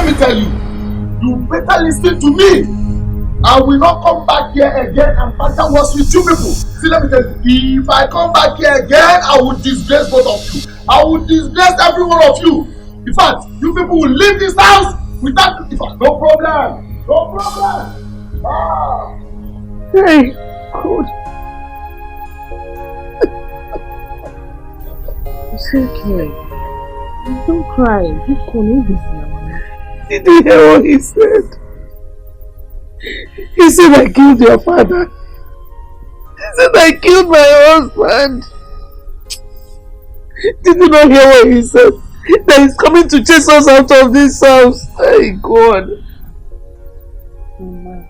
let me tell you, you better listen to me. I will not come back here again and partner words with you people. See, let me tell you, if I come back here again, I will disgrace both of you. I will disgrace every one of you. In fact, you people will leave this house without, in fact, no problem. No problem. Ah. Hey, God. It's okay. Don't cry. Keep calling this now. Did you hear what he said? He said I killed your father. He said I killed my husband. Did you not hear what he said? That he's coming to chase us out of this house. Hey, God. Mama,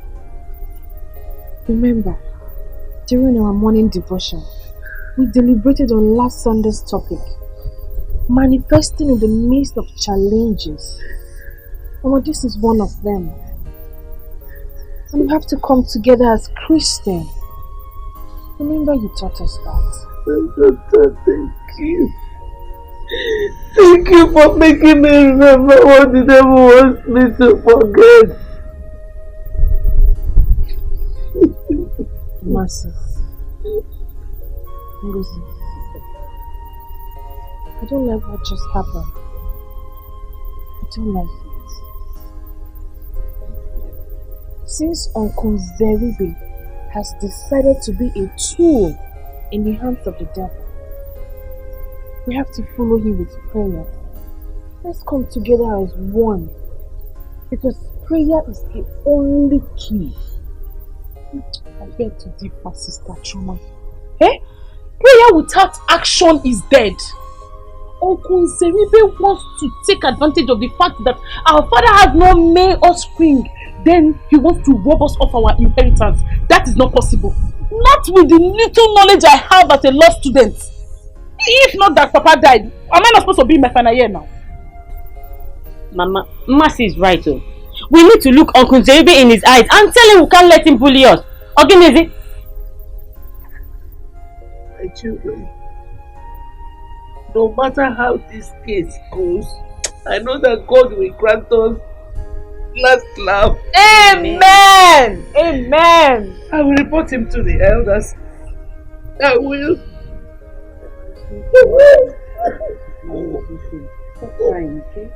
remember, during our morning devotion, we deliberated on last Sunday's topic, manifesting in the midst of challenges. And this is one of them. And we have to come together as Christians. Remember you taught us that. Thank you. Thank you for making me remember what the devil wants me to forget. Mercy. Listen. I don't like what just happened. I don't like it. Since Uncle Zeribe has decided to be a tool in the hands of the devil, we have to follow him with prayer. Let's come together as one, because prayer is the only key. I beg to differ, Sister Chuma. Eh? Prayer without action is dead. Uncle Zeribe wants to take advantage of the fact that our father has no male offspring. Then he wants to rob us of our inheritance. That is not possible. Not with the little knowledge I have as a law student. If not that Papa died, am I not supposed to be in my final year now? Mama, Mercy is right. Oh. We need to look Uncle Zeribe in his eyes and tell him we can't let him bully us. Okay, My children, no matter how this case goes, I know that God will grant us last laugh. Amen! Amen! I will report him to the elders. I will. Stop crying, okay?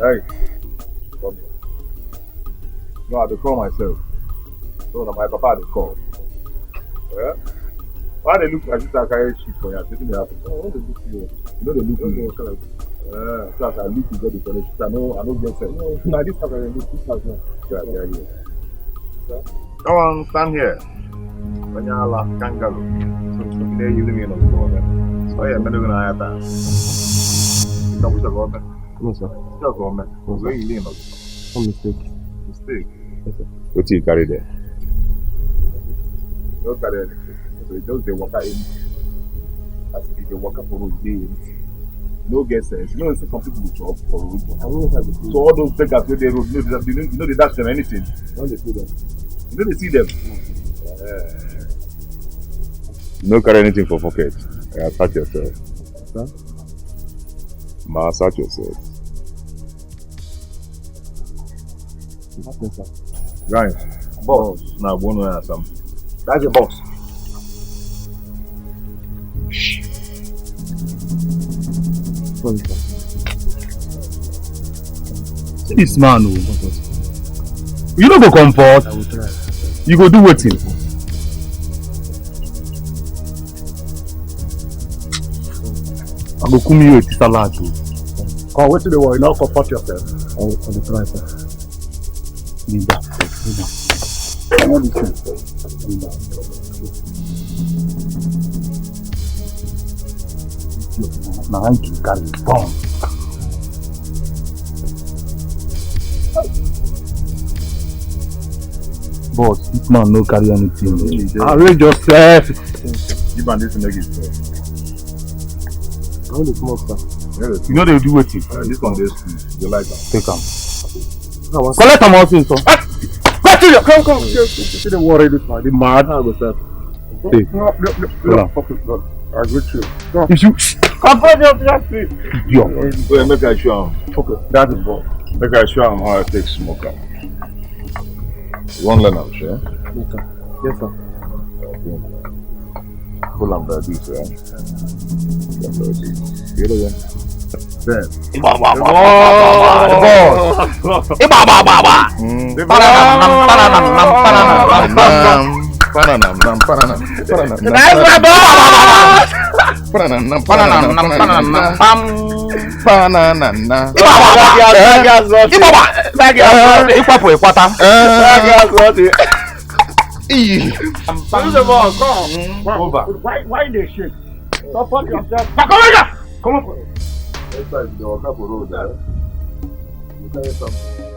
Hey, no, I call myself. So my papa they call. Yeah? Why they look as if I carry shit for you? I think they happen. Oh, they look you. You know they look you. So as I look you get the connection. I know get sense. No, this have a look. This has not. Yeah. Come on, stand here. When you are kangaroo. So there you leave me on the floor. So yeah, I'm gonna have that. Come with the water. No, sir. Just one man. Where you lean on? No mistake. Mistake. Yes, sir. What you carry there? Don't carry anything. So just the water in. As if the water for road day. No get sense. You know, some people will chop for road. So all those beggars where they road, you know they dash them anything. When they see them. You know they see them. No carry anything for pocket. Search yourself. Sir? Search yourself. Nothing, sir. Right. Boss. Now, one way or something. That's your boss. Sorry, sir. See this man, oh. You don't go comfort. I will try. You go do wetin. I go come you a salad, oh. Come, wait till the war. You now comfort yourself. I will try, sir. Leave that. I want this thing. Now I can carry bomb. Boss, this man no carry anything. Arrange yourself. Give and this make it fair. I want the smoke, sir. You know they do wetin. This one this you like that. Take am. Collect Collect am also, sir. Come. See the worry this man. The mad. I go, sir. Take. No. Fuck it, God. I agree with you. No. If you Confront your traffic. yo, Wait, make I show him. Okay, that is boss. Make I show him how I take smoke am. You wan learn am, sure? Yes, sir. Pull am like this, right? Just like this. The other one. Then. Why they shake? Support yourself. Come on. Next time you walk up the road, you tell you something.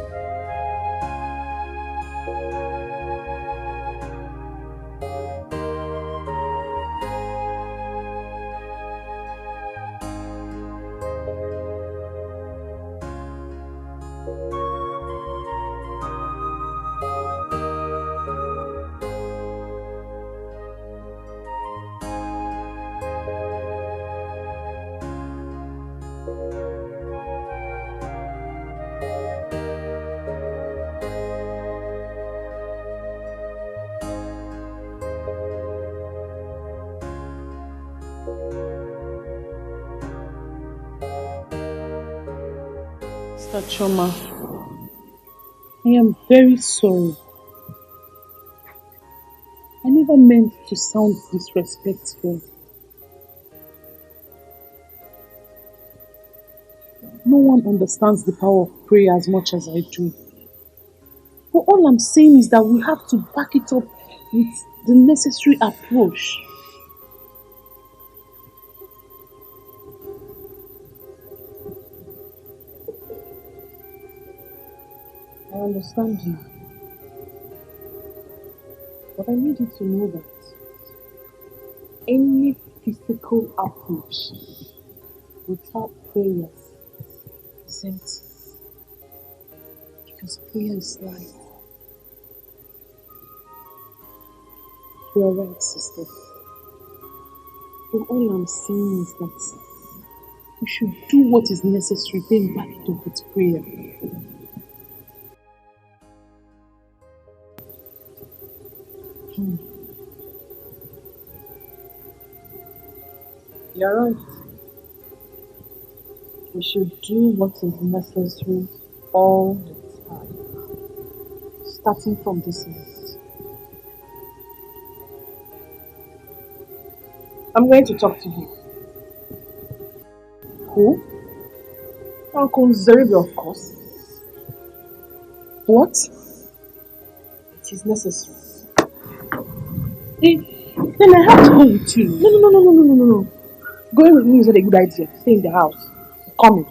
Mr. Choma, I am very sorry. I never meant to sound disrespectful. No one understands the power of prayer as much as I do. But all I'm saying is that we have to back it up with the necessary approach. I understand you. But I need you to know that any physical approach without prayers is empty. Because prayer is life. You are right, sister. But all I'm saying is that we should do what is necessary, then back it up with prayer. You're right. We should do what is necessary all the time, starting from this minute. I'm going to talk to you. Who? Uncle Zeribe, of course. What? It is necessary. Then I have to go with you. No. Going with me is not a good idea. Stay in the house. Coming.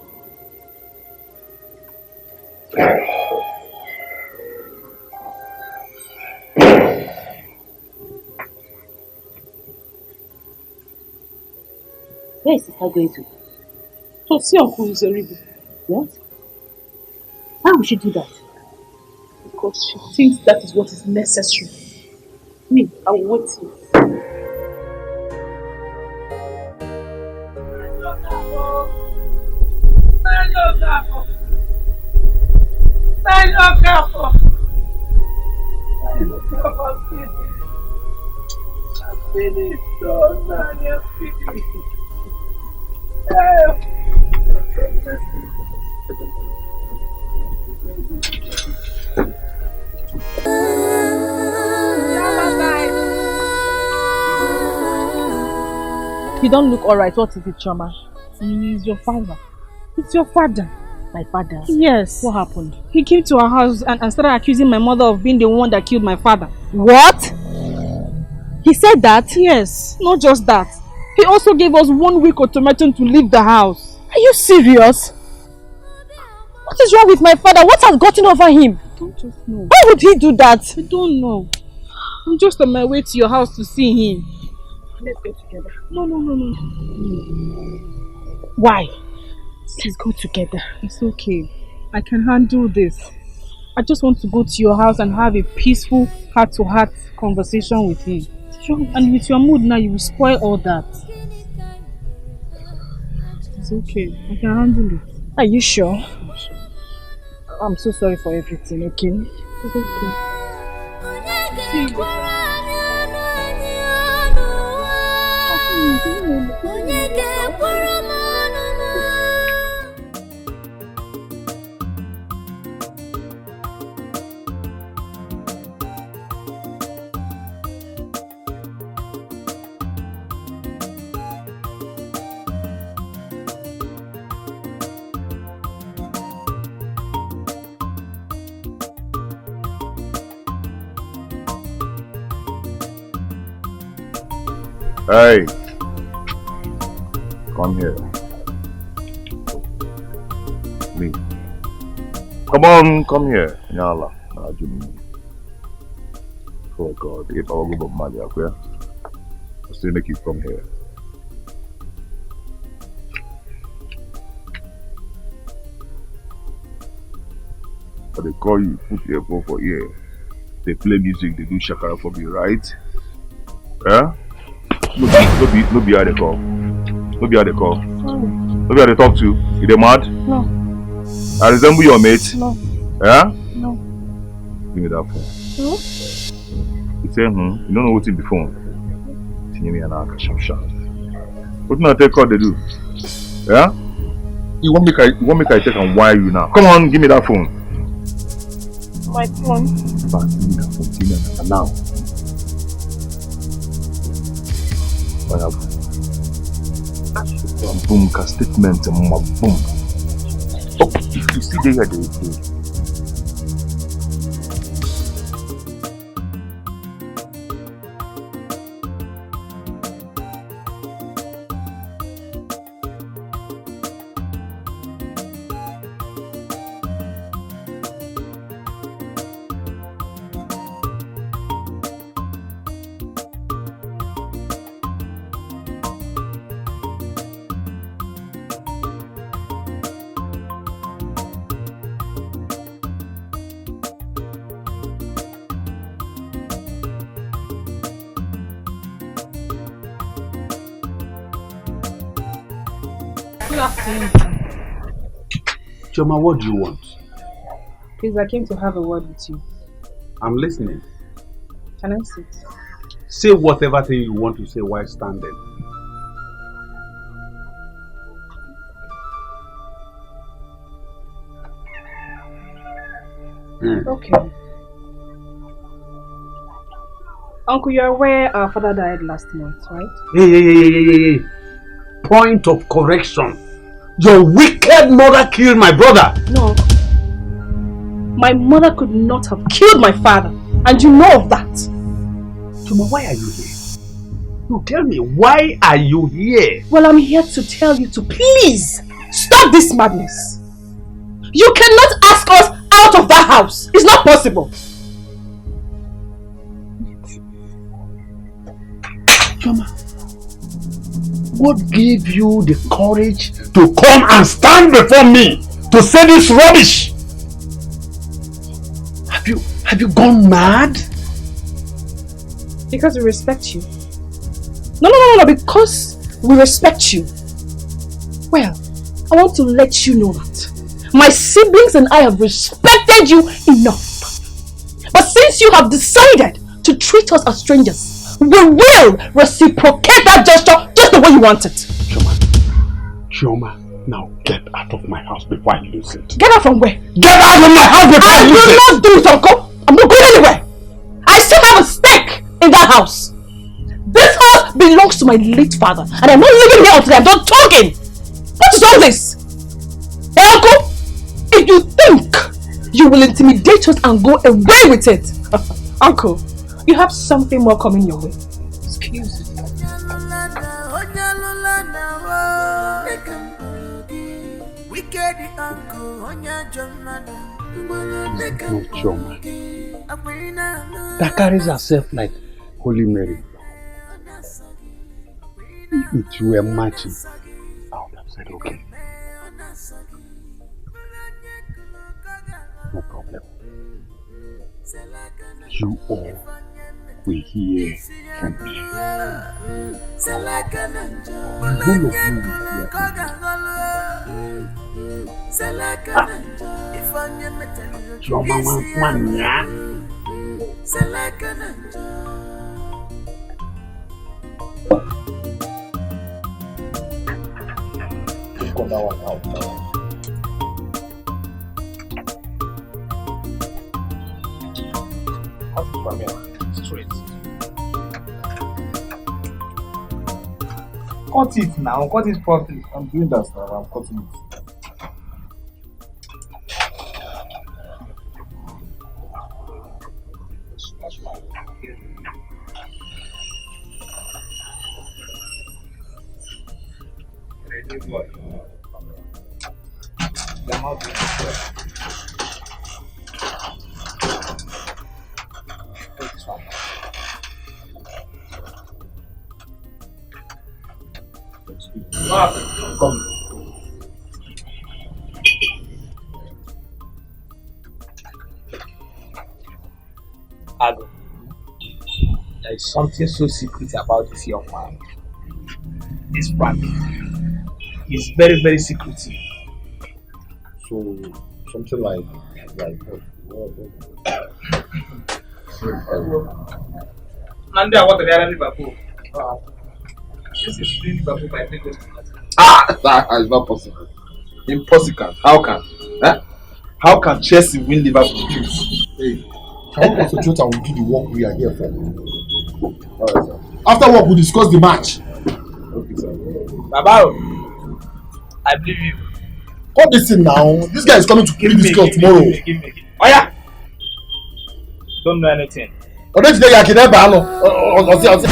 Where is sister going to? To see Uncle Uzeribe. What? Why would she do that? Because she thinks that is what is necessary. Me, I will wait here. You don't look alright. What is it, Choma? It's your father. It's your father. My father? Yes. What happened? He came to our house and started accusing my mother of being the one that killed my father. What? He said that? Yes. Not just that. He also gave us 1 week ultimatum to leave the house. Are you serious? What is wrong with my father? What has gotten over him? I don't just know. Why would he do that? I don't know. I'm just on my way to your house to see him. Let's go together. No. Why? Let's go together. It's okay. I can handle this. I just want to go to your house and have a peaceful heart-to-heart conversation with him. And with your mood now, you will spoil all that. It's okay. I can handle it. Are you sure? I'm sure. I'm so sorry for everything, okay? It's okay. See you. Hey, come here. Me. Come here. Nyala. For God, if I will go back Mali, okay? I still make you come here. But they call you, put your phone for ear. They play music, they do shakara for me, right? Yeah? No be how they call. No be how they call. No be how they talk to. You they mad? No. I resemble your mate? No. Yeah? No. Give me that phone. No? He say, you don't know what's in the phone. Give me an arc, sharp. What do I take what they do? Yeah? You want me to take and wire you now? Come on, give me that phone. My phone? But give me that phone, give me that now. Boom, ka statement, boom. Oh, if you see they are the Choma, what do you want? Please, I came to have a word with you. I'm listening. Can I sit? Say whatever thing you want to say while standing. Okay. Uncle, you're aware our father died last month, right? Hey. Point of correction. Your wicked mother killed my brother. No, Uncle. My mother could not have killed my father, and you know of that. Choma, why are you here? You tell me, why are you here? Well, I'm here to tell you to please stop this madness. You cannot ask us out of that house. It's not possible. Choma, What gave you the courage to come and stand before me to say this rubbish? Have you gone mad? Because we respect you. No, because we respect you. Well, I want to let you know that my siblings and I have respected you enough. But since you have decided to treat us as strangers, we will reciprocate that gesture just the way you want it. Chioma, now get out of my house before I lose it. Get out from where? Get out of my house before I lose it! I will not do it, Uncle. I'm not going anywhere. I still have a stake in that house. This house belongs to my late father, and I'm not living here until I'm done talking. What is all this? Hey, Uncle, if you think you will intimidate us and go away with it, Uncle, you have something more coming your way. Excuse me. No, Chioma. That carries herself like Holy Mary. If you were matching, I would have said okay. No problem. You all will hear from me. All of you will hear from me. Chioma wants got that one out now. Cut it from here, straight. Cut it now, cut it properly. I'm doing that now, I'm cutting it. What? The mouth is come. Ado, there is something so secret about this young man. This family. He's very, very secretive. So, something like what? Monday, I want to get Liverpool. This is really Liverpool by taking. That is not possible. Impossible. How can? How can Chelsea win Liverpool? Hey, can we concentrate and we do the work we are here for? Alright, sir. After work, we discuss the match. Okay, sir. Baba, I believe you. Cut this thing now. This guy is coming to kill this girl tomorrow. Give me. Oh yeah. Don't know anything. Oh, next day I can never know. I'll see.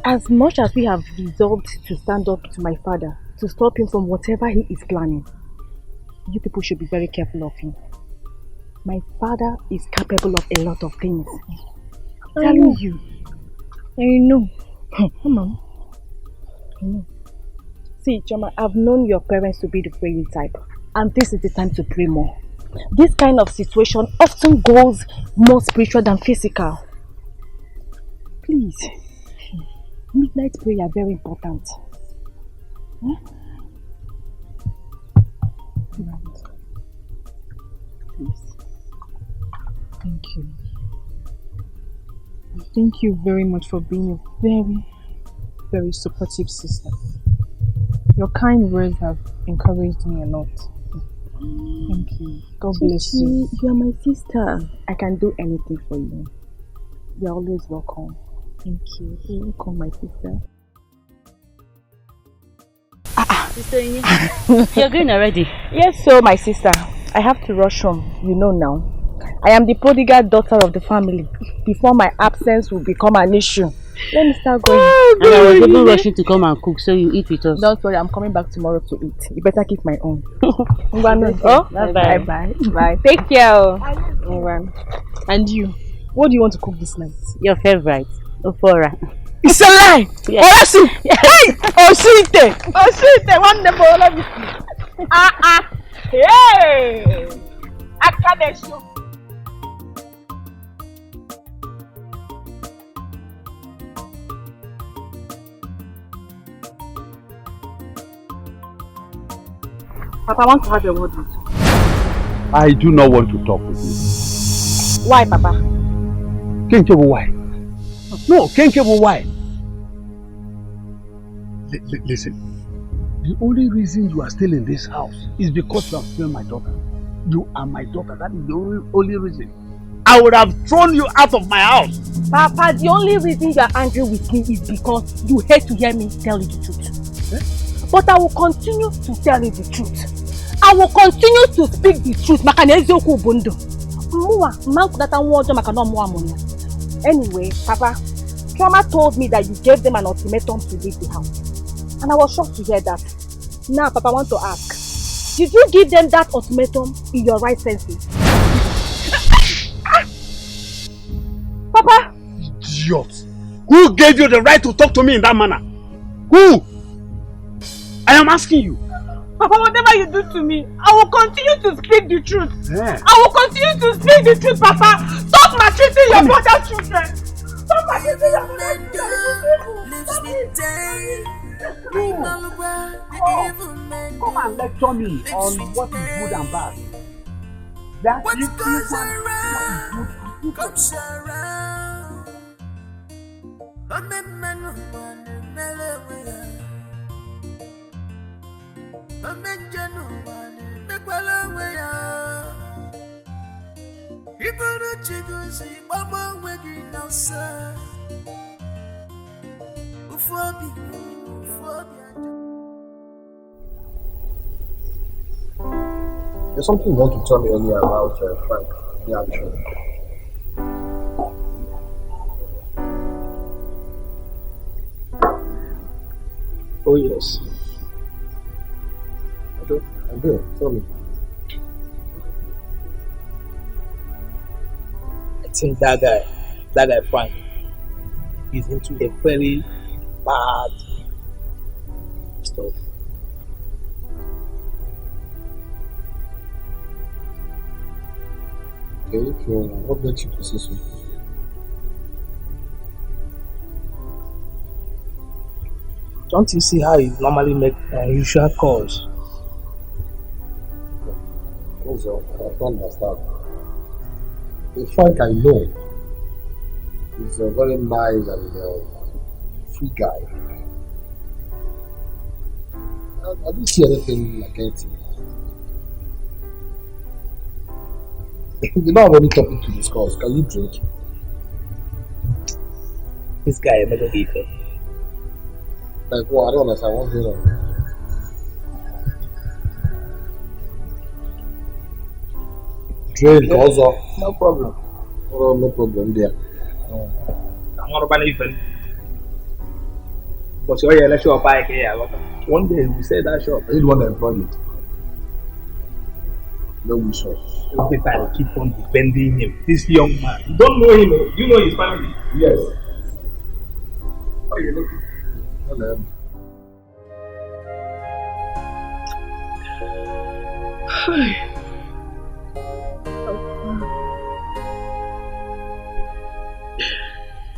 As much as we have resolved to stand up to my father, to stop him from whatever he is planning, you people should be very careful of him. My father is capable of a lot of things. I'm telling you. I know. Mama. I know. See, Choma, I've known your parents to be the praying type, and this is the time to pray more. This kind of situation often goes more spiritual than physical. Please, midnight prayer very important. Huh? Please. Thank you. Thank you very much for being a very, very supportive sister. Your kind words have encouraged me a lot. Thank you. God bless you. You are my sister. I can do anything for you. You are always welcome. Thank you. You're welcome, my sister. Sister, you're going already? Yes, so my sister. I have to rush home. You know now. I am the prodigal daughter of the family. Before my absence will become an issue. Let me start going. And I was even rushing to come and cook, so you eat with us. Don't worry, I'm coming back tomorrow to eat. You better keep my own. Bye. Bye. Take care. And you, what do you want to cook this night? Your favorite, Ofora. It's a lie! Yes. Hey! Osite! One neighbor, let me see. Hey! Akadesu. Papa, I want to have a word with you. I do not want to talk with you. Why, Papa? Kenkebo, why? No, Kenkebo, why? Listen, the only reason you are still in this house is because you have failed my daughter. You are my daughter. That is the only reason. I would have thrown you out of my house. Papa, the only reason you are angry with me is because you hate to hear me tell you the truth. Eh? But I will continue to tell you the truth. I will continue to speak the truth. Anyway, Papa, Trauma told me that you gave them an ultimatum to leave the house. And I was shocked to hear that. Now, Papa, I want to ask, did you give them that ultimatum in your right senses? Papa! Idiot! Who gave you the right to talk to me in that manner? Who? I am asking you. Papa, whatever you do to me, I will continue to speak the truth. Yeah. I will continue to speak the truth, Papa. Stop maltreating your mother's children. Stop maltreating your mother's children. Come and lecture me on what is good and bad. That is what is There's something you want to tell me earlier about Frank, the action. Oh yes. Okay, I'm good. Tell me. I think that guy Frank, is into a very bad stuff. Okay, what makes you to say so? Don't you see how he normally make unusual calls? Also, I don't understand. The Frank I know is a very nice and free guy. I didn't see anything against him. You don't have any topic to discuss. Can you drink? This guy never gave it. Like, well, I don't understand. What's going on? Drink also. No problem. Oh, no problem there. I'm not about even. But you're a shop bike here. One day we say that shop. I didn't want to employ it. No wish of. Every time I keep on defending him. This young man. You don't know him. You know his family. Yes. Why are you looking? Hello.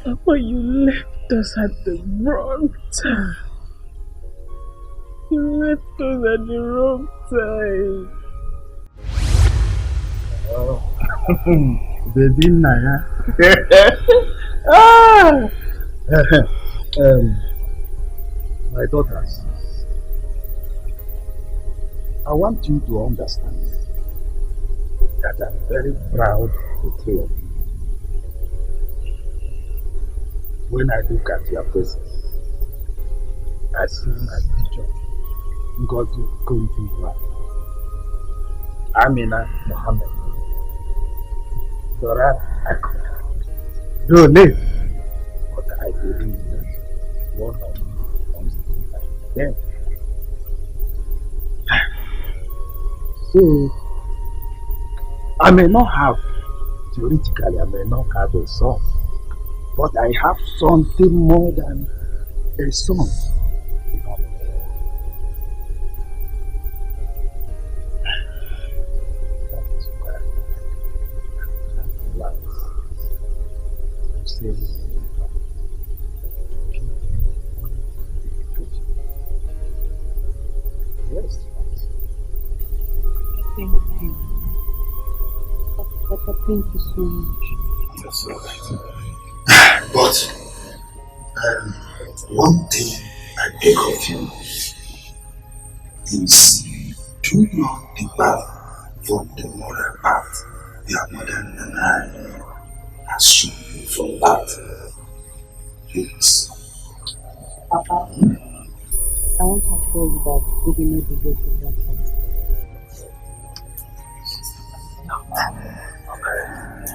Papa, you left us at the wrong time. You left us at the wrong time. Oh, baby Naya. My daughters, I want you to understand that I'm very proud of the three of you. When I look at your faces, I see my picture, Ngozi Kuntiwa, Amina Mohammed, Dora Akon. Don't live, but I believe that one of you comes to me like them. So, I may not have, theoretically, I may not have a son, but I have something more than a son. That is why I'm glad to say yes. Thank you. Papa, thank you so much. That's all right. But one thing I beg of you is do not depart from the moral path your mother and I have shown you from that. Please. Papa, I want to assure you that we will not deviate from that path.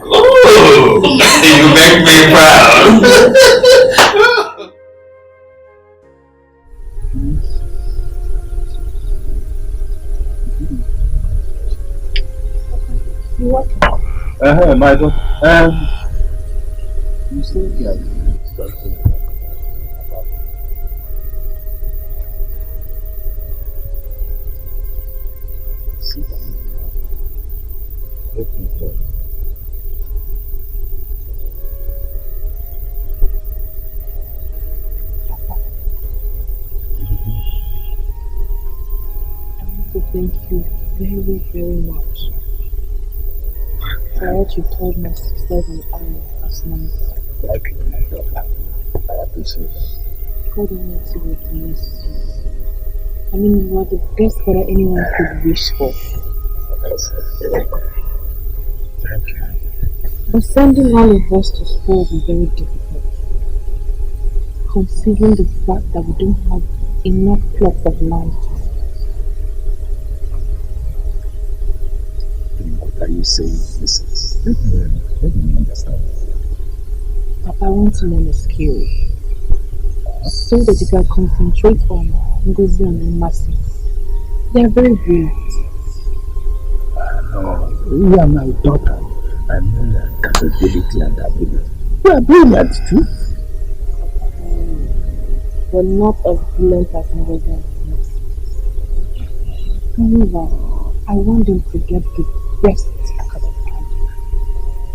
Oh, you make me proud. You're welcome. My daughter. You said you are something about sit down. Let me talk. I want to thank you very, very much for what you told my sisters and I last night. Thank you, my daughter. I appreciate it. God Almighty will bless you. I mean, you are the best father anyone could wish for. Thank you. But sending all of us to school will be very difficult, considering the fact that we don't have enough plots of land. What are you saying, Mrs.? Let me understand. Papa, I want to learn a skill so that you can concentrate on Ngozi and Mercy. They are very brilliant. No, you are my daughter. I know your capability and ability. You are brilliant too. But not as brilliant as Ngozi and Mercy. However, I want them to get the best academically.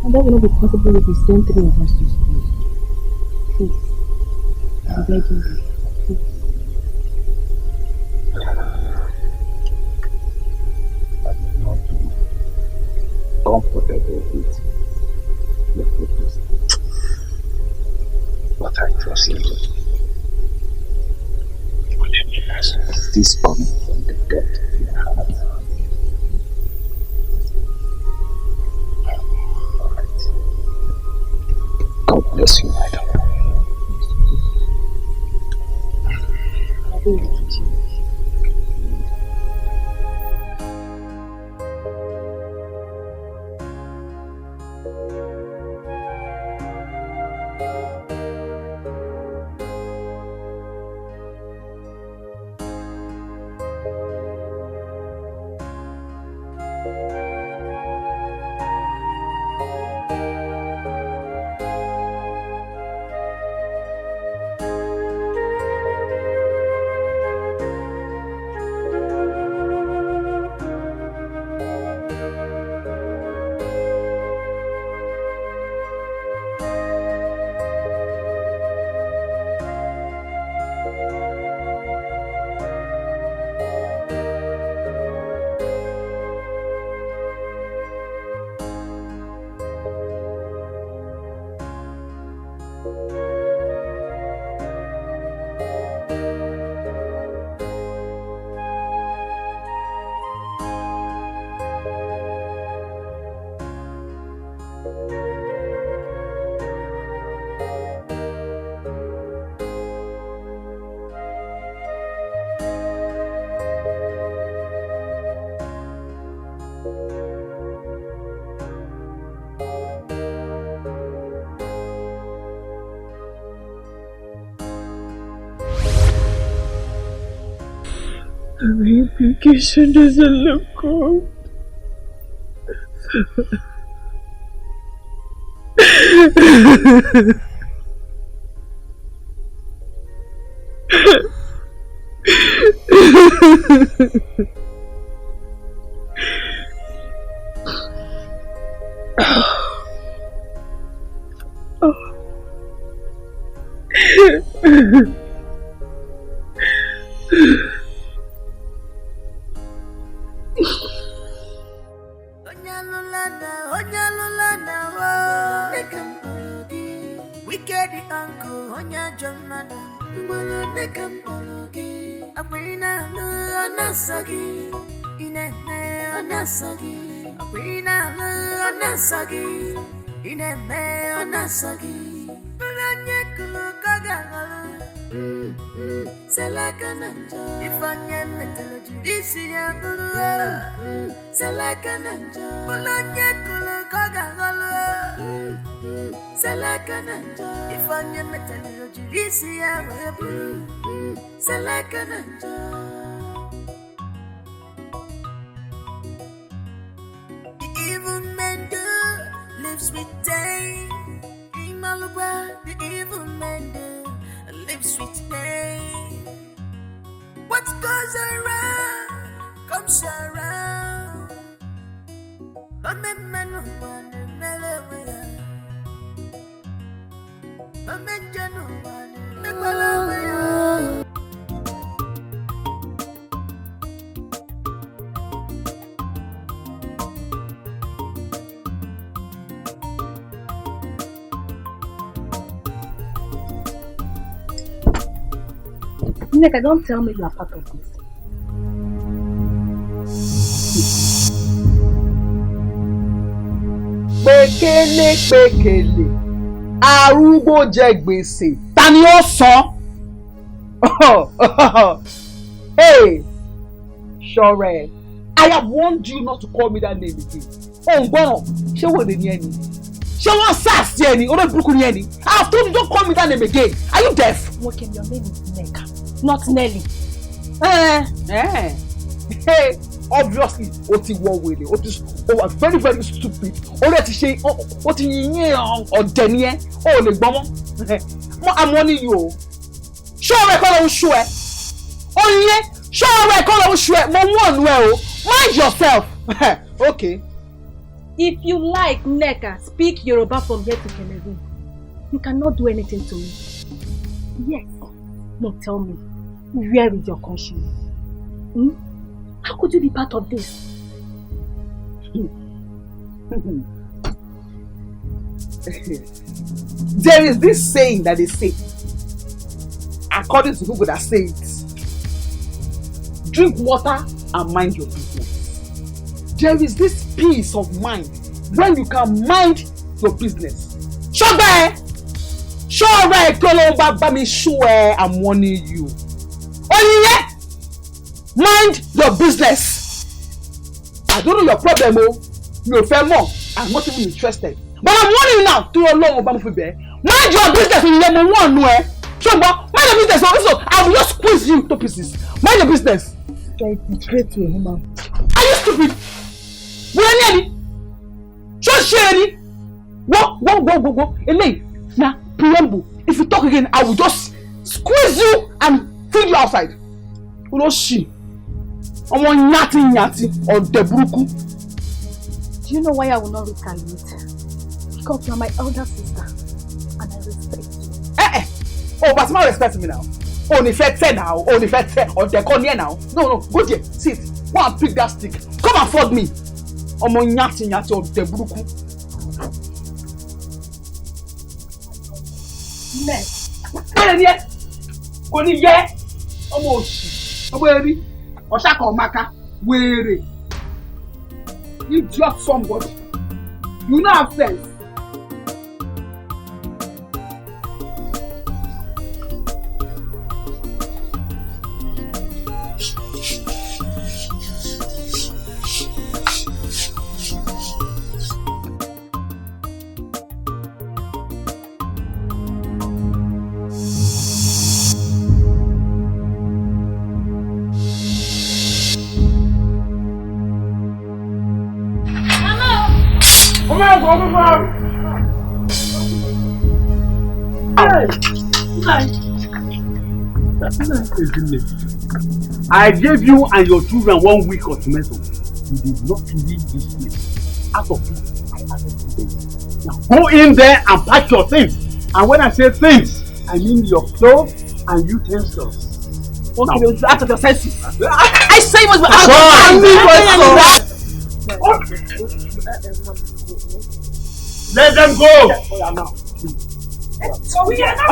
And that will not be possible if we send three of us to school. Please. I'm begging you. Please. I will not be comfortable with your proposal. But I trust you. Let me ask you, this coming from the depth of your heart. Alright. God bless you, my daughter. I'll be with you. Vacation doesn't look good. Evil man lives with day. The evil man lives with pain. What goes around comes around. A man who won a melody. A man who won a melody. Nneka, don't tell me you are part of this. Pekele. Arúgbó jẹ gbèsè. Ta ni ó san? Hey, Ṣọ̀rẹ́, I have warned you not to call me that name again. Gbọ́ràn, ṣé wò lè ní ẹni? Ṣé wọ́n sàásì ẹni? Olórí burúkú ní ẹni? I have told you don't call me that name again. Are you deaf? Wokem, your name is Nneka, not Nelly. Hey, obviously, o ti wọ wèrè, o was very very stupid. O lè ti ṣe, o ti yín ọ̀dẹ̀ ni ẹ́, o ò lè gbọ́n mọ́. I'm warning you o. Ṣọ́ọ̀rẹ́ kọ́ ló ń ṣú ẹ. Oyin, ṣọ́ọ̀rẹ́ kọ́ ló ń ṣú ẹ. Mo warn ẹ o. Mind yourself. Okay. If you like, Nneka, speak Yoruba from here to Cameroon. You cannot do anything to me. Yes. No, tell me, where is your conscience? How could you be part of this? There is this saying that they say, according to people that say it, drink water and mind your business. There is this peace of mind when you can mind your business. Ṣọ́gbẹ́! Ṣọ́ọ̀rẹ́ kí Ọlọ́run bá mi ṣú ẹ, I'm warning you. Oyiye! Mind your business. I don't know your problem o. Mi ò fẹ́ mọ̀. I'm not even interested. But I'm warning you now. Tó Ọlọ́run bá mo fi bẹ̀ ẹ́. Mind your business oyiye mo wọ́n nu ẹ. Ṣọ́gbọ́n, mind your business also. I will just squeeze you to pieces. Mind your business. Guys, it's straight to a woman. Are you stupid? Wọ́n ní ẹni. Ṣó ṣe ẹni? Wọ́n. Eléyìí na preamble. If you talk again, I will just squeeze you and feed you outside. Olóṣì. Ọmọ nyati ọ̀dẹ̀ burúkú. Do you know why I will not retaliate? Because you are my elder sister and I respect you. Oh, but you respect me now. Only fair 10 now. Only fair 10 or they call here now. No, go there. Sit. Go and pick that stick. Come and afford me. Ọmọ nyati ọ̀dẹ̀ burúkú. Bẹ́ẹ̀ ni ẹ kò ní yẹ ọmọ òṣì ọmọ ẹbí ọ̀ṣàkà ọ̀maka wèrè idiot somebody you no have sense. I gave you and your children 1 week ultimatum. You did not leave this place. Out of it, I added 2 days. Now go in there and pack your things. And when I say things, I mean your clothes and utensils. Okay, now, out of your senses. I say you must be out of your Let them go! So we are not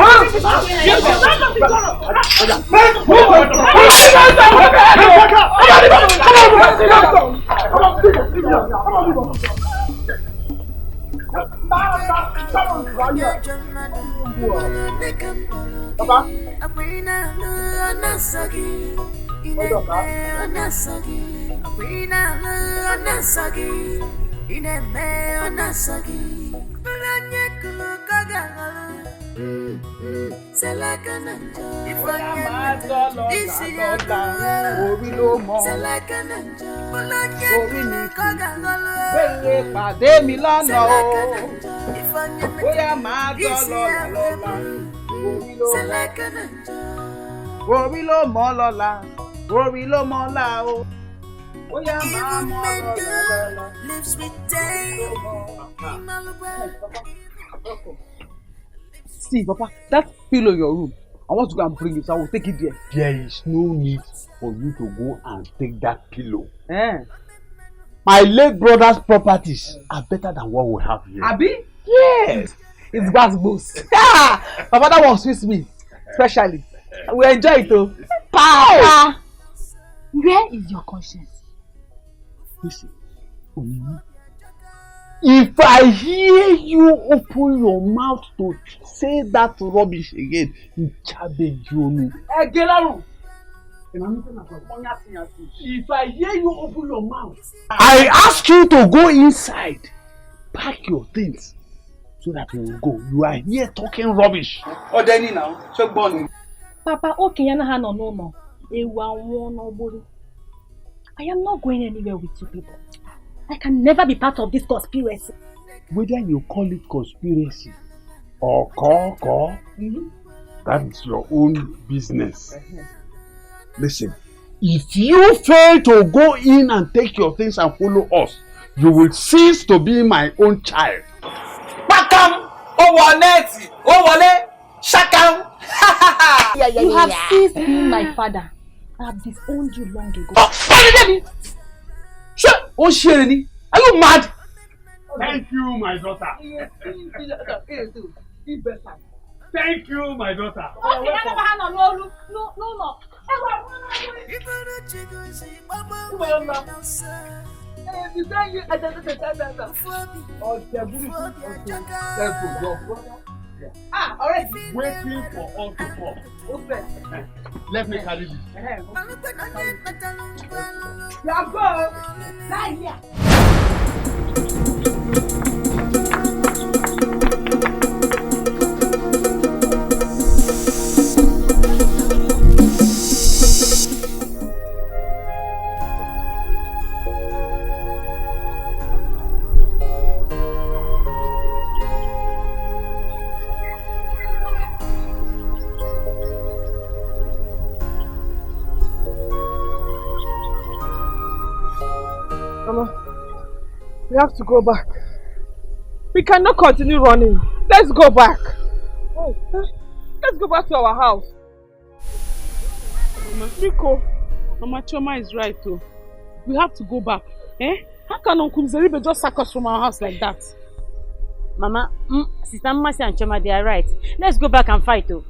See, Papa, that pillow in your room. I want to go and bring it, so I will take it there. There is no need for you to go and take that pillow. Eh? My late brother's properties are better than what we have here. Abi? Yes. It's Basbos. Papa, that one sweets me, especially. We enjoy it too. Papa, where is your conscience? Listen, if I hear you open your mouth to say that rubbish again, if I hear you open your mouth, I ask you to go inside, pack your things, so that we will go. You are here talking rubbish. Oh, Danny now, so born. Papa, okay, no. I am not going anywhere with you people. I can never be part of this conspiracy. Whether you call it conspiracy or call, that is your own business. Listen, if you fail to go in and take your things and follow us, you will cease to be my own child. Bakam! Owaneti! Owale! Shakam! You have ceased being my father. I have disowned you long ago. Oh, Sherry, are you mad? Thank you, my daughter. Thank you, my daughter. Okay, alright. Waiting for all to come. Let me carry this. Now go. Lie here. We have to go back. We cannot continue running. Let's go back. Oh, let's go back to our house. Mama Rico, Mama Choma is right too. We have to go back. Eh? How can Uncle Zeribe just sack us from our house like that? Mama, Sister Masi and Choma, they are right. Let's go back and fight too.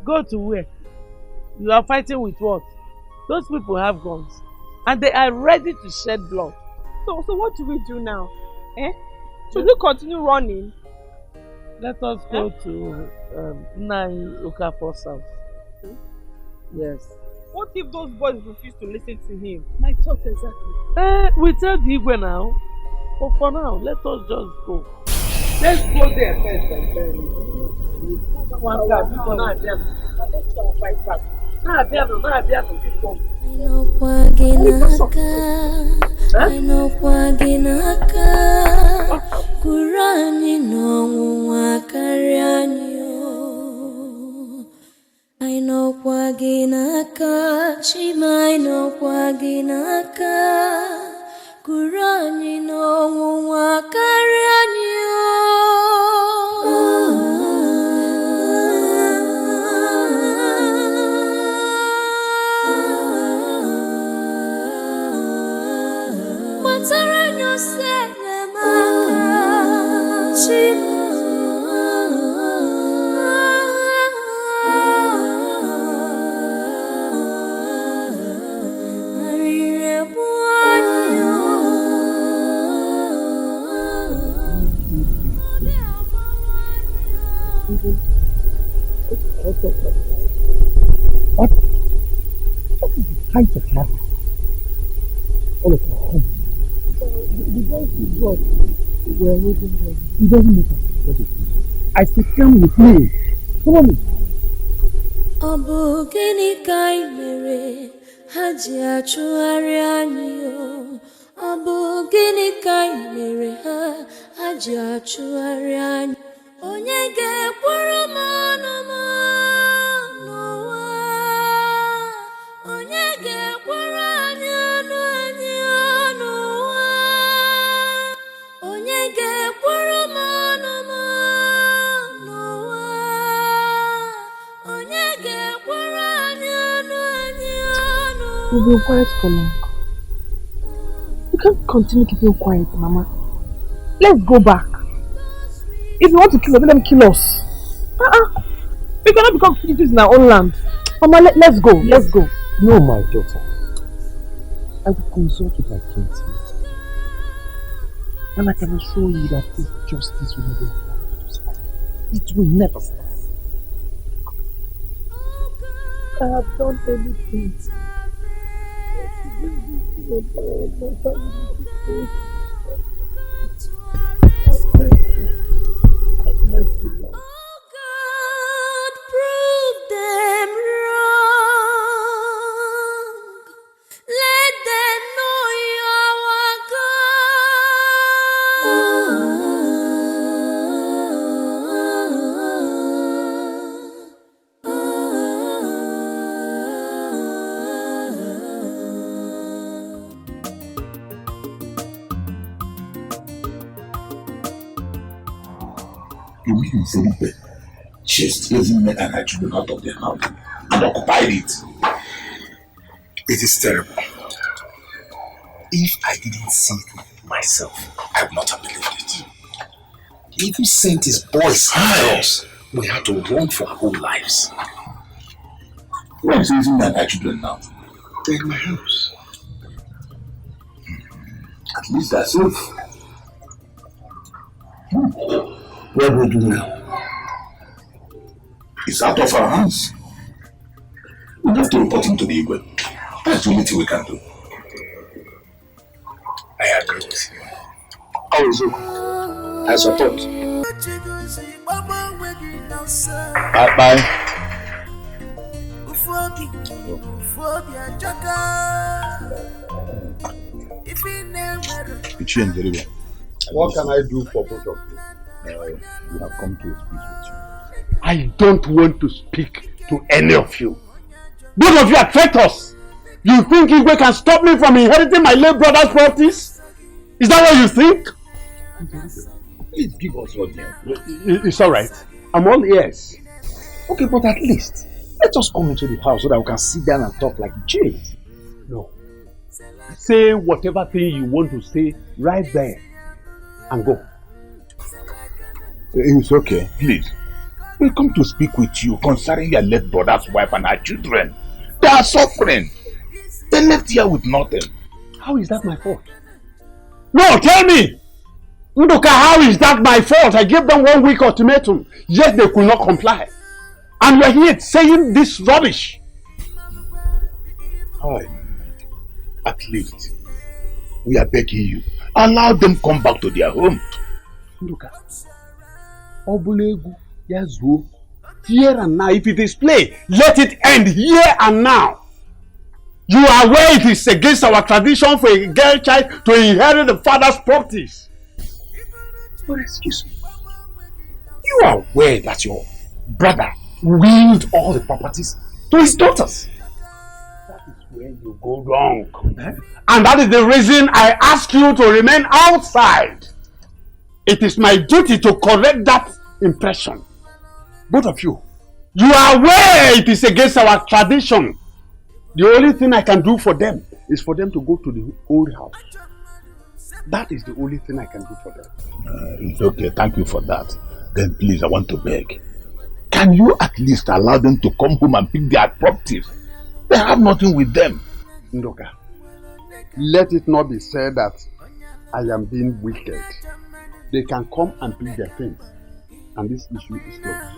Go to where? You are fighting with what? Those people have guns. And they are ready to shed blood. So what do we do now? Eh? Should we continue running? Let us go to Nai Okafor's house. Yes. What if those boys refuse to listen to him? My thoughts exactly. We tell the Igwe now. But for now, let us just go. Let's go there first and then fight back. What is the height of madness? All of us. The voice is what? We're waiting for. It doesn't matter what it is. I say, come with me. Follow me. Onye ga-ekwuru m ọnụ m n'ụwa, onye ga-ekwuru anyị ọnụ anyị n'ụwa, onye ga-ekwuru m ọnụ m n'ụwa, onye ga-ekwuru anyị ọnụ anyị n'ụwa. We've been quiet for long. We can't continue keeping quiet, Mama. Let's go back. If you want to kill us, let them kill us. We cannot become fugitives in our own land. Mama, let's go. Let's go. No, my daughter. I will consult with my kinsmen. And I can assure you that this justice will never stop. It will never stop. I have done everything. God, prove them wrong. Let them know you are our You mean Felipe chased lazy men and her children out of their house and occupied it? It is terrible. If I didn't see it myself, I would not have believed it. He even sent his boys after us. We had to run for our whole lives. Where is lazy men and her children now? They're in my house. At least they're safe. What do we do now? It's out of our hands. We have to report him to the Igwe. That's the only thing we can do. I agree with you. How is it? I support. Bye. What can I do for both of you? We have come to speak with you. I don't want to speak to any of you. Both of you are traitors. You think Igwe can stop me from inheriting my late brother's properties? Is that what you think? Please give us what you have. It's alright. I'm all ears. Okay, but at least let us come into the house so that we can sit down and talk like James. No. Say whatever thing you want to say right there and go. It's okay, please. We come to speak with you concerning your late brother's wife and her children. They are suffering. They left here with nothing. How is that my fault? No, tell me! Nduka, how is that my fault? I gave them 1 week ultimatum, yet they could not comply. And you're here saying this rubbish. Hi. At least, we are begging you. Allow them come back to their home. Nduka, Obulegu, Yazuo, here and now. If it is play, let it end here and now. You are aware it is against our tradition for a girl child to inherit the father's properties. But excuse me, you are aware that your brother willed all the properties to his daughters. That is where you go wrong. And that is the reason I ask you to remain outside. It is my duty to correct that impression. Both of you. You are aware it is against our tradition. The only thing I can do for them is for them to go to the old house. That is the only thing I can do for them. It's okay, thank you for that. Then please, I want to beg. Can you at least allow them to come home and pick their properties? They have nothing with them. Ndoka, let it not be said that I am being wicked. They can come and pick their things. And this issue is closed.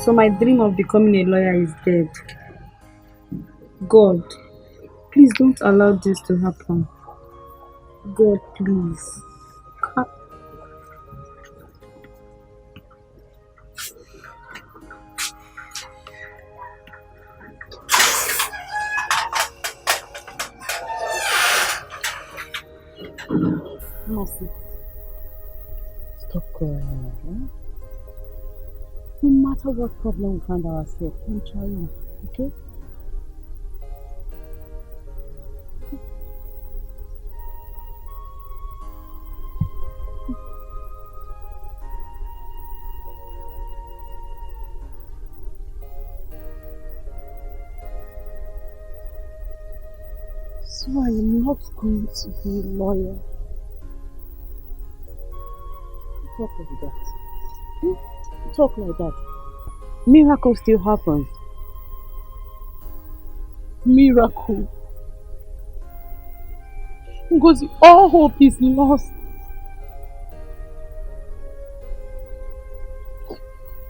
So my dream of becoming a lawyer is dead. God, please don't allow this to happen. God, please. Mercy. Stop crying. Eh? No matter what problem we find ourselves, we'll triumph, okay? So I am not going to be a lawyer. Talk like that. Talk like that. Miracle still happens. Miracle. Because all hope is lost.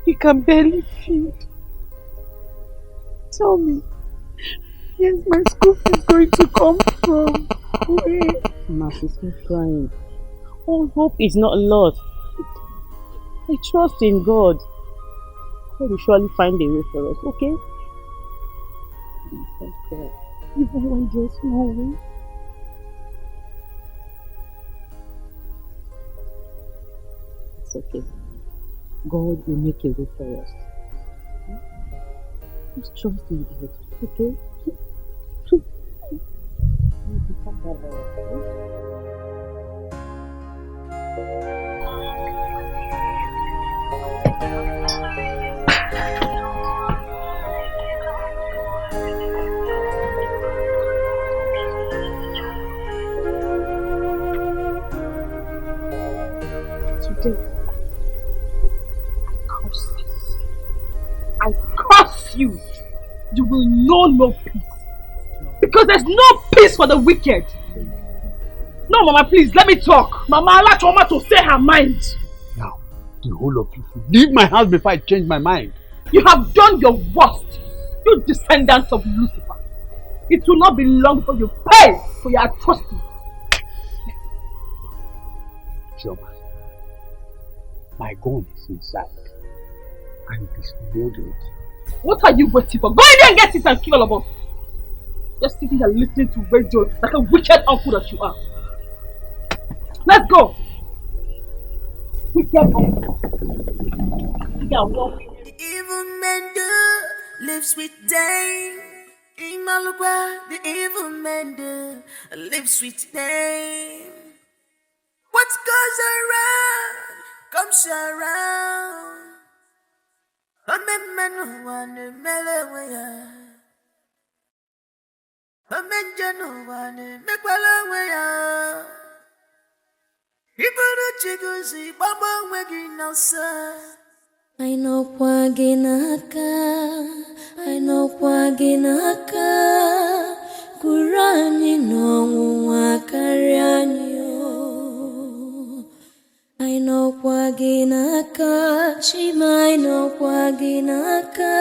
He can barely feed. Tell me, where's my school fees going to come from? Where? Mercy, stop crying. All hope is not lost. I trust in God. God will surely find a way for us, okay? Stop crying. Even when there's no way. It's okay. God will make a way for us. Just trust in God, okay? Come back, Today, I curse you. You will know no peace. Because there's no peace for the wicked. No, Mama, please, let me talk. Mama, allow Choma to say her mind. Now, the whole of you should leave my house before I change my mind. You have done your worst, you descendants of Lucifer. It will not be long before you pay for your atrocities. Choma, my gun is inside. And it is loaded. What are you waiting for? Go in there and get it and kill all of us. Just sitting here listening to radio like a wicked uncle that you are. Let's go. We get go. We can walk. The evil man do lives with Dane. Imalukwa, the evil man do lives with Dane. What goes around comes around. A man one melawaya. A man one mekwalawaya. Iburu chiguzi baba wegi nasa. I know Kwaginaka, I know Kwaginaka, Kurani no Wakarianyo. I know Kwaginaka, Shima, I know Kwaginaka,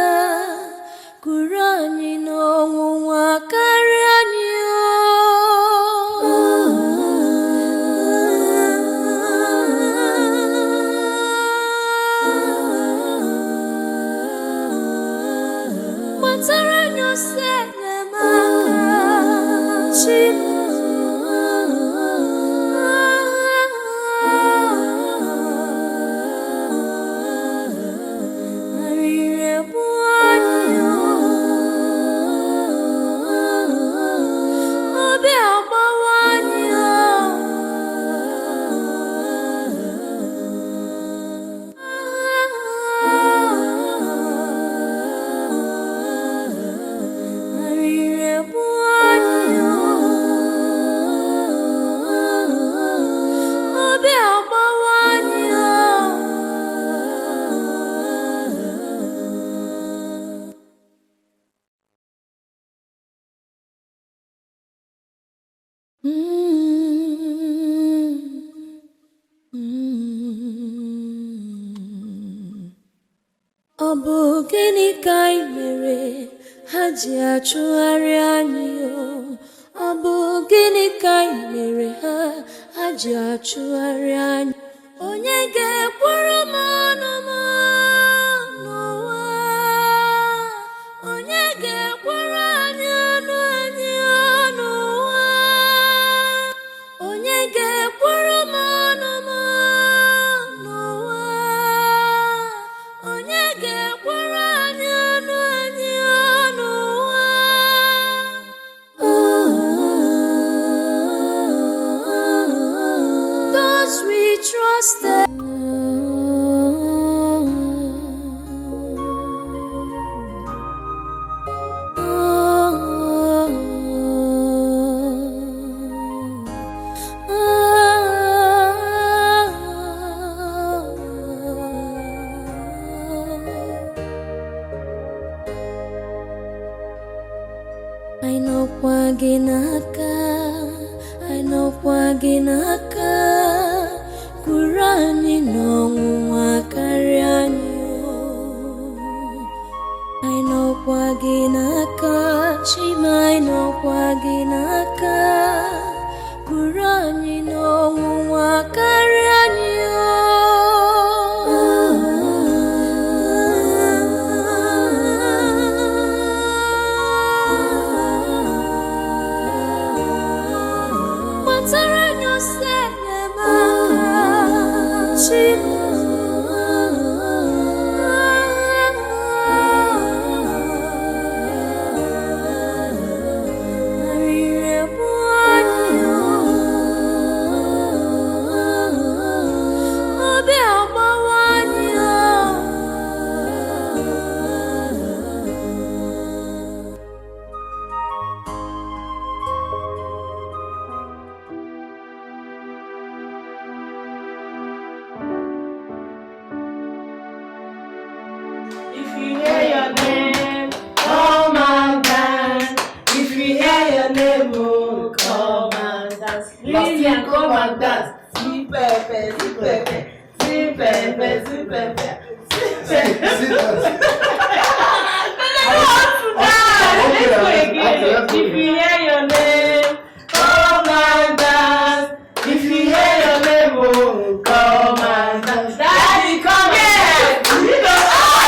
Kurani no Wakarianyo. Matarano Senemaka, Shima. Obu gini kai mere haji achụgharị anyị o. Obu gini kai mere haji achụgharị anyị. Onye ga-ekwuru m ọnụ m n'ụwa. Onye ga-ekwuru anyị ọnụ anyị n'ụwa. Onye ga-ekwuru m ọnụ m n'ụwa. Onye ga-ekwuru anyị ọnụ anyị n'ụwa. Those we trusted. I know Kwaginaka, I know Kwaginaka, Kurani no Wakarianyo. I know Kwaginaka, Shima, I know Kwaginaka, Kurani no Wakarianyo. Matarano Senemaka, Shima. If you hear your name, come and dance. If you hear your name, oh, come and dance. Listen, come and dance. See pepe, see pepe, see pepe, see pepe, see pepe. Let's go again. If you hear your name, come and dance. If you hear your name, oh, come and dance. Daddy, come here.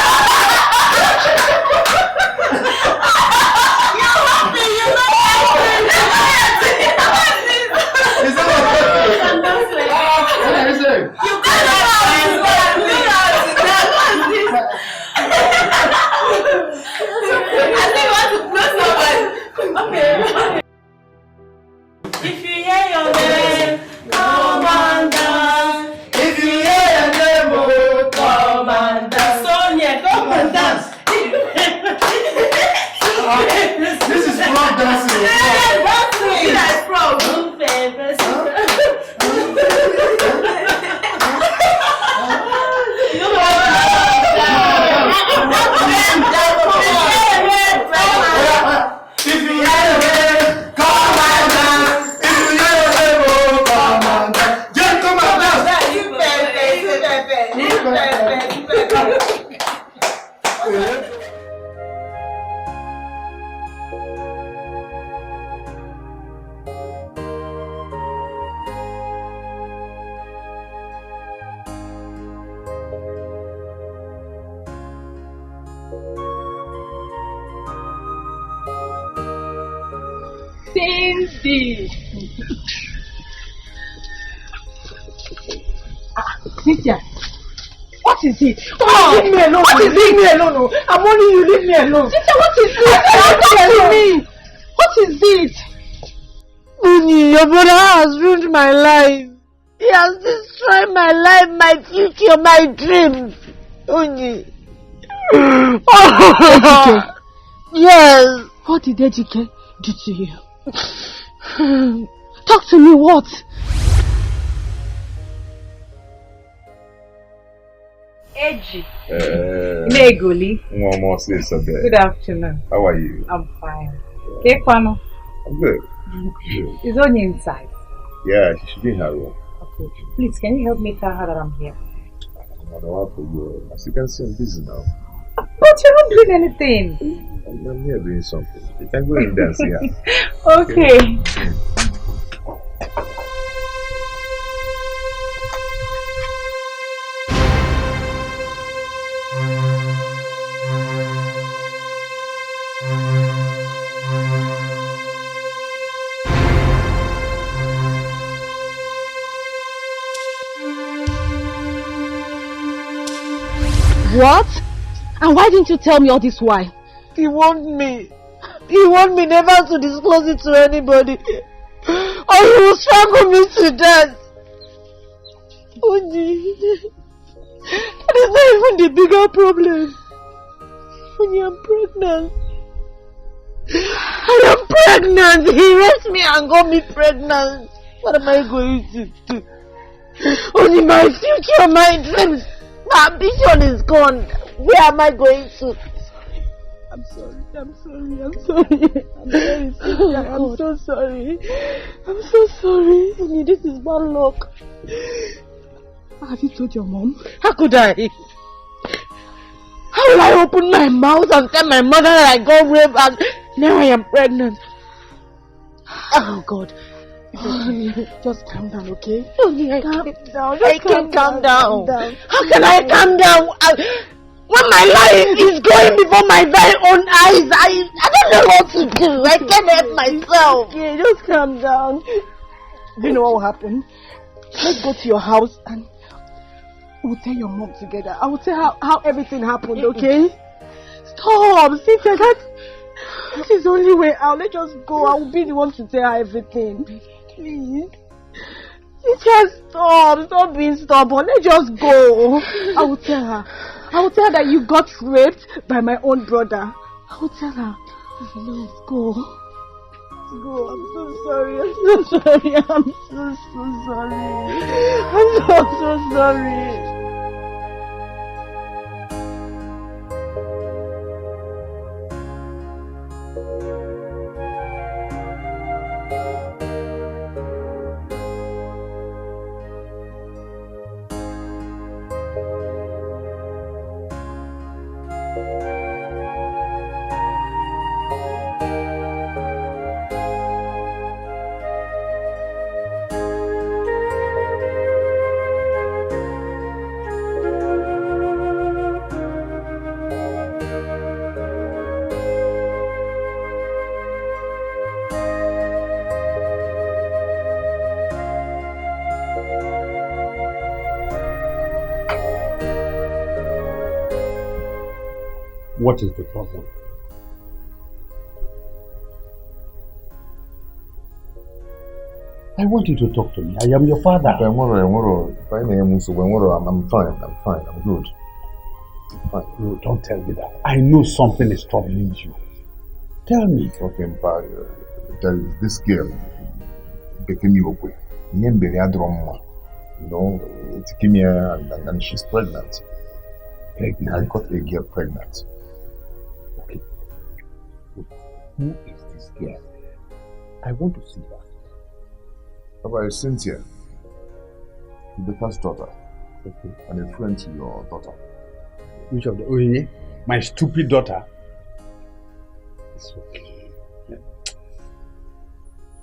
Cindy! Cynthia, what is it? Oh, leave me alone. What is it? Leave me alone. Oh. I'm warning you, leave me alone. Cynthia, what is it? Talk to me. What is it? Onny, your brother has ruined my life. He has destroyed my life, my future, my dreams. Onny. Ejike? Yes. What did Ejike do to you? Talk to me, what? Eji. Negoli. Good afternoon. How are you? I'm fine. Kekwano. I'm good. Is Onny inside? Yeah, she should be in her room. Okay. Please, can you help me tell her that I'm here? I don't know for you. As you can see, I'm busy now. But you're not doing anything. I'm here doing something. You can go in there and see her. Okay. What? And why didn't you tell me all this why? He warned me. He warned me never to disclose it to anybody. Or he will strangle me to death. Onny, that is not even the bigger problem. Onny, I'm pregnant. I am pregnant. He raped me and got me pregnant. What am I going to do? Only my future, my dreams, my ambition is gone. Where am I going to? I'm sorry. I'm so sorry. I'm so sorry. Onny, this is bad luck. Have you told your mom? How could I? How will I open my mouth and tell my mother that I got raped and now I am pregnant? Oh God. Just calm down, okay? Only I Calm can't down. I can't calm down. Calm down. How can I calm down? When my life is going before my very own eyes, I don't know what to do. I can't help myself. Okay, just calm down. You know what will happen? Let's go to your house and we'll tell your mom together. I will tell her how everything happened, okay? Stop, Cynthia, that is the only way out. Let's just go. I will be the one to tell her everything. Please. Cynthia, stop being stubborn. Let's just go. I will tell her. I will tell her that you got raped by my own brother. I will tell her. Let's go. Go. I'm so sorry. I'm so sorry. I'm so sorry. I'm so sorry. What is the problem? I want you to talk to me. I am your father. I'm fine. I'm good. I'm fine. No, don't tell me that. I know something is troubling you. Tell me. Okay, there is this girl, Ekene Umenwa. You know, it's Ekene and she's pregnant. I got a girl pregnant. Okay. Who is this girl? I want to see her. About Cynthia, the first daughter. Okay. And a friend to your daughter. Which of the Oye? My stupid daughter? It's okay. Yeah.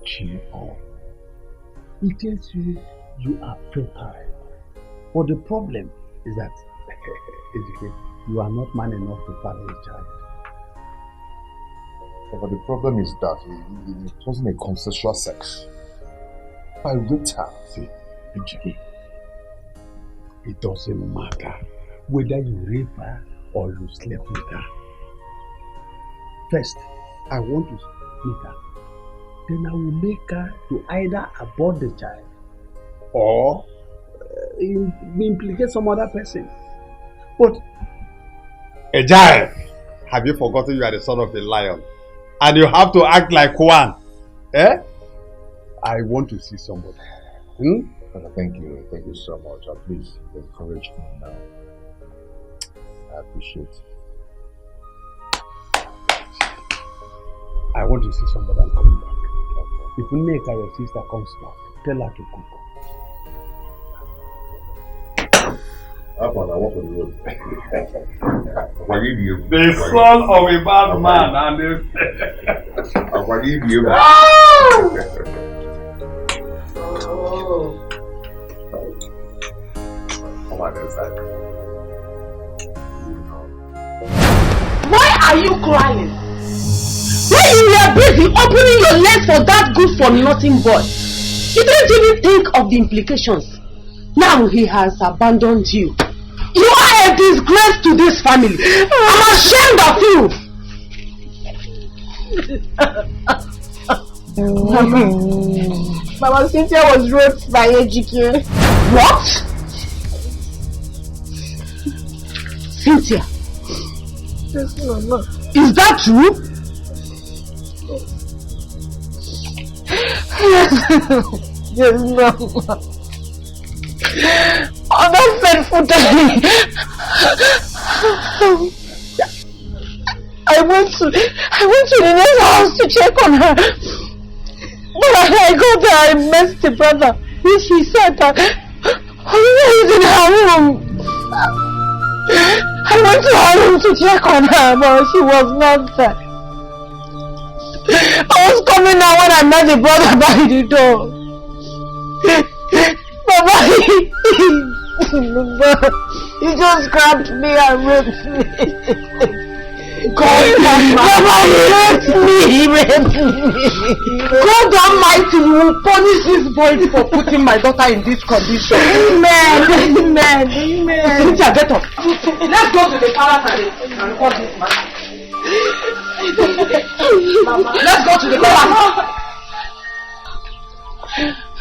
Chill on. He tells you you are fertile. But the problem is that you are not man enough to father a child. But the problem is that it wasn't a consensual sex. I raped her. See, it doesn't matter whether you rape her or you slept with her. First, I want to meet her. Then I will make her to either abort the child or implicate some other person. But a giant, have you forgotten you are the son of a lion? And you have to act like one. Eh? I want to see somebody. Thank you so much. At least you encouraged me now. I appreciate it. I want to see somebody and come back. If Nneka, your sister, comes back, tell her to cook. I want for the road. The son of a bad man and Why are you crying? When you were busy opening your legs for that good for nothing boy, you didn't even think of the implications. Now he has abandoned you. You are a disgrace to this family. I'm ashamed of you. Mama Cynthia was raped by Ejike. What? Cynthia? Yes, Mama. Is that true? Yes, Mama. On that fateful day, I went to the next house to check on her. But when I got there, I met the brother, which he said that was in her room. I went to her room to check on her, but she was not there. I was coming out when I met the brother by the door. Baba, he just grabbed me and raped me. God Almighty will punish this boy for putting my daughter in this condition. Amen. Cynthia, get up. Let's go to the palace and record this man. Mama, let's go to the palace.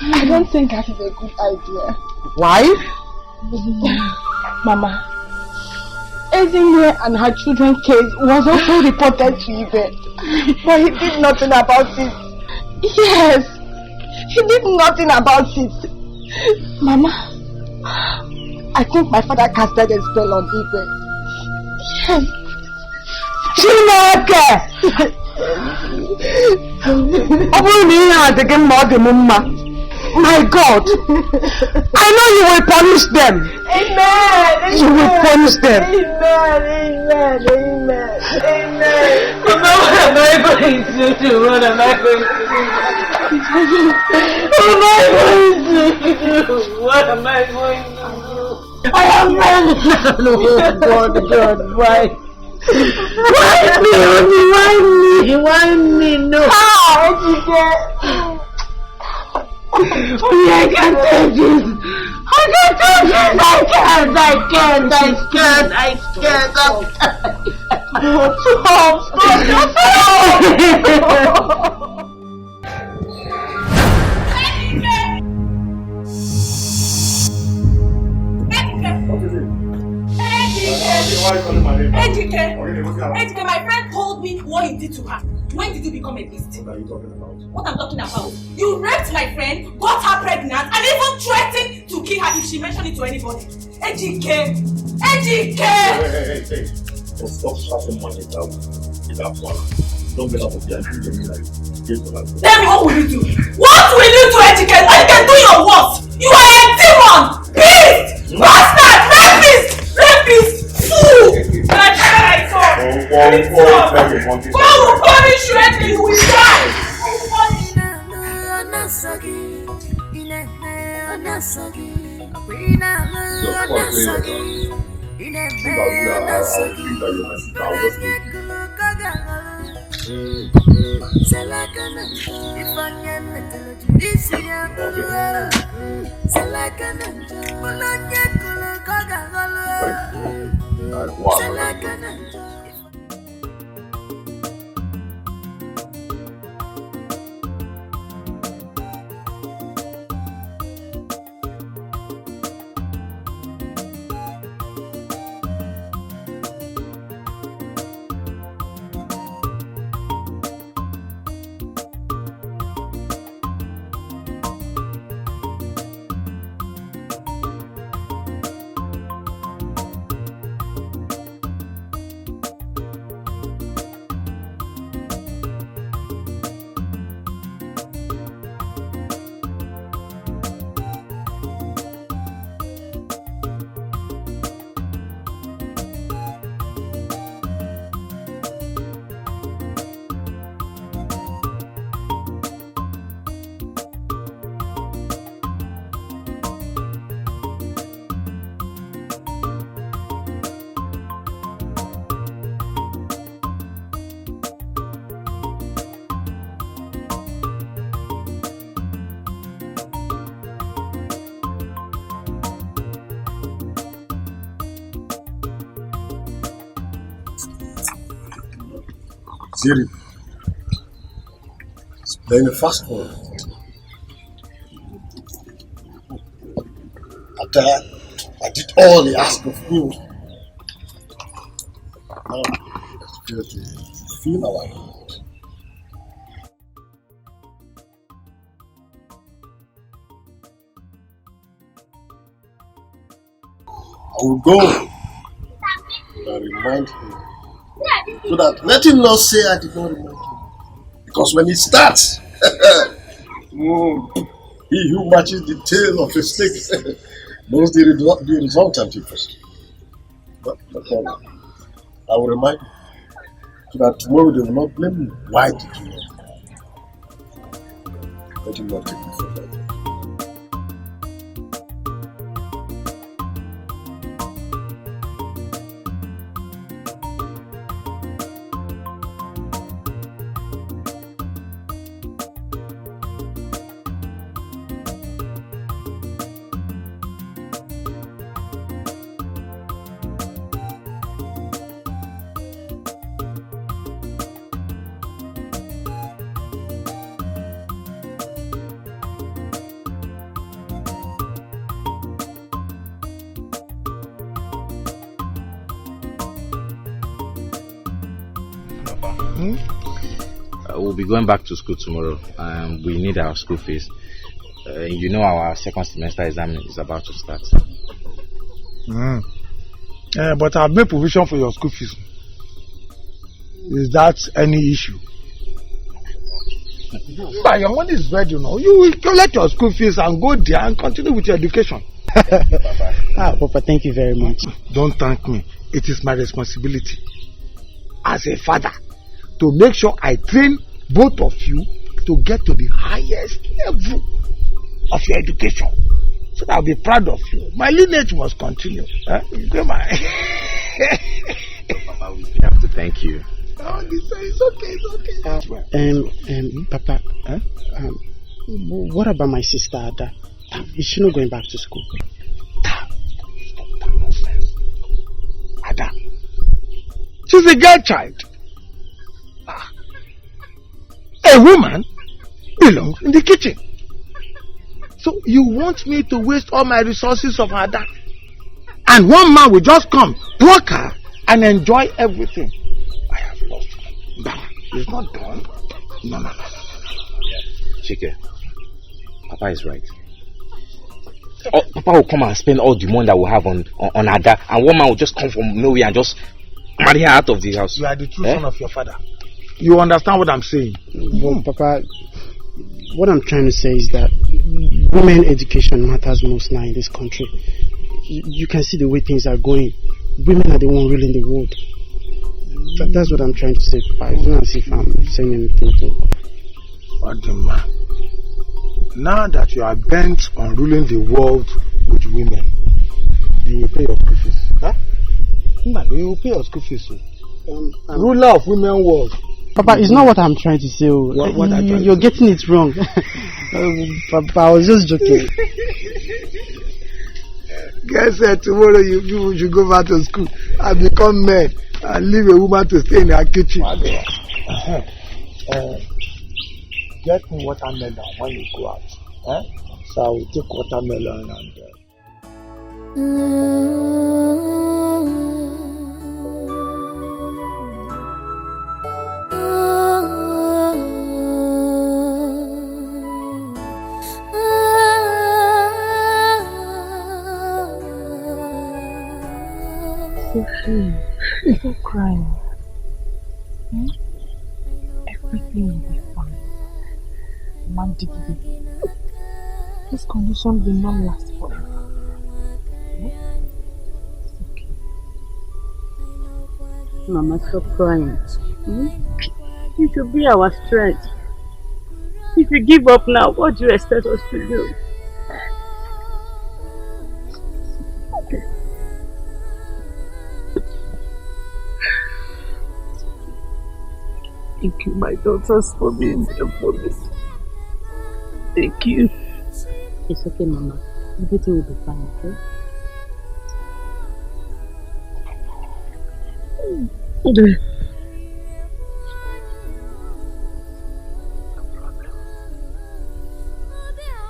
I don't think that is a good idea. Why? Mama, Ekene and her children case was also reported to Ibe, but he did nothing about it. Yes, he did nothing about it. Mama, I think my father casted a spell on Ibe. Yes. My God, I know you will punish them. Amen. You will punish them. Amen. What am I going to do? What am I going to do? What am I going to do? I am ready. God, why? Why me? No. I can't take this. I can't. Ekene, my friend told me what he did to her. When did you become a beast? What are you talking about? What I'm talking about? You raped my friend, got her pregnant, and even threatened to kill her if she mentioned it to anybody. Ekene! Hey. Stop shouting money down. Don't get out of the entry. Tell me, what will you do? What will you do, Ekene? Ekene, do your worst! You are a demon! Beast! Bastard! God will punish you and you will die. Siri, it's playing a fast forward. After I did all he asked of me, now it's fair to feel alive. I will go and remind him. So that let him not say I did not remind him. Because when it starts, he who matches the tail of a snake knows the resultant first. But no problem. I will remind him. So that tomorrow they will not blame me. Why did you not? Let him not take me for that. We'll be going back to school tomorrow. We need our school fees. You know our second semester exam is about to start. But I've made provision for your school fees. Is that any issue? But your money is ready, you know. You will collect your school fees and go there and continue with your education. Papa, thank you very much. Don't thank me. It is my responsibility as a father to make sure I train both of you to get to the highest level of your education. So that I'll be proud of you. My lineage must continue. Papa, we have to thank you. It's okay. Papa, what about my sister Ada? Is she not going back to school? Ada, she's a girl child. A woman belongs in the kitchen. So you want me to waste all my resources of Ada? And one man will just come, pluck her, and enjoy everything. I have lost her. But it's not done. No. Chike, Papa is right. Papa will come and spend all the money that we have on Ada, and one man will just come from nowhere and just marry her out of the house. You are the true son of your father. You understand what I'm saying? Well, Papa, what I'm trying to say is that women education matters most now in this country. You can see the way things are going. Women are the one ruling the world. That's what I'm trying to say, Papa. It's not as if I'm saying anything to... Odima, now that you are bent on ruling the world with women, you will pay your school fees. Huh? You will pay your school fees. Ruler of women world. Papa, it's not what I'm trying to say. You're getting it wrong. Papa, I was just joking. Guys said tomorrow you should go back to school and become men and leave a woman to stay in her kitchen. Get me watermelon when you go out. So I will take watermelon and... Sophie, stop crying. Everything will be fine. Man, this condition will not last forever. It's okay. Mama, stop crying. You should be our strength. If you give up now, what do you expect us to do? Thank you, my daughters, for being there for me. Thank you. It's okay, Mama. Everything will be fine, okay?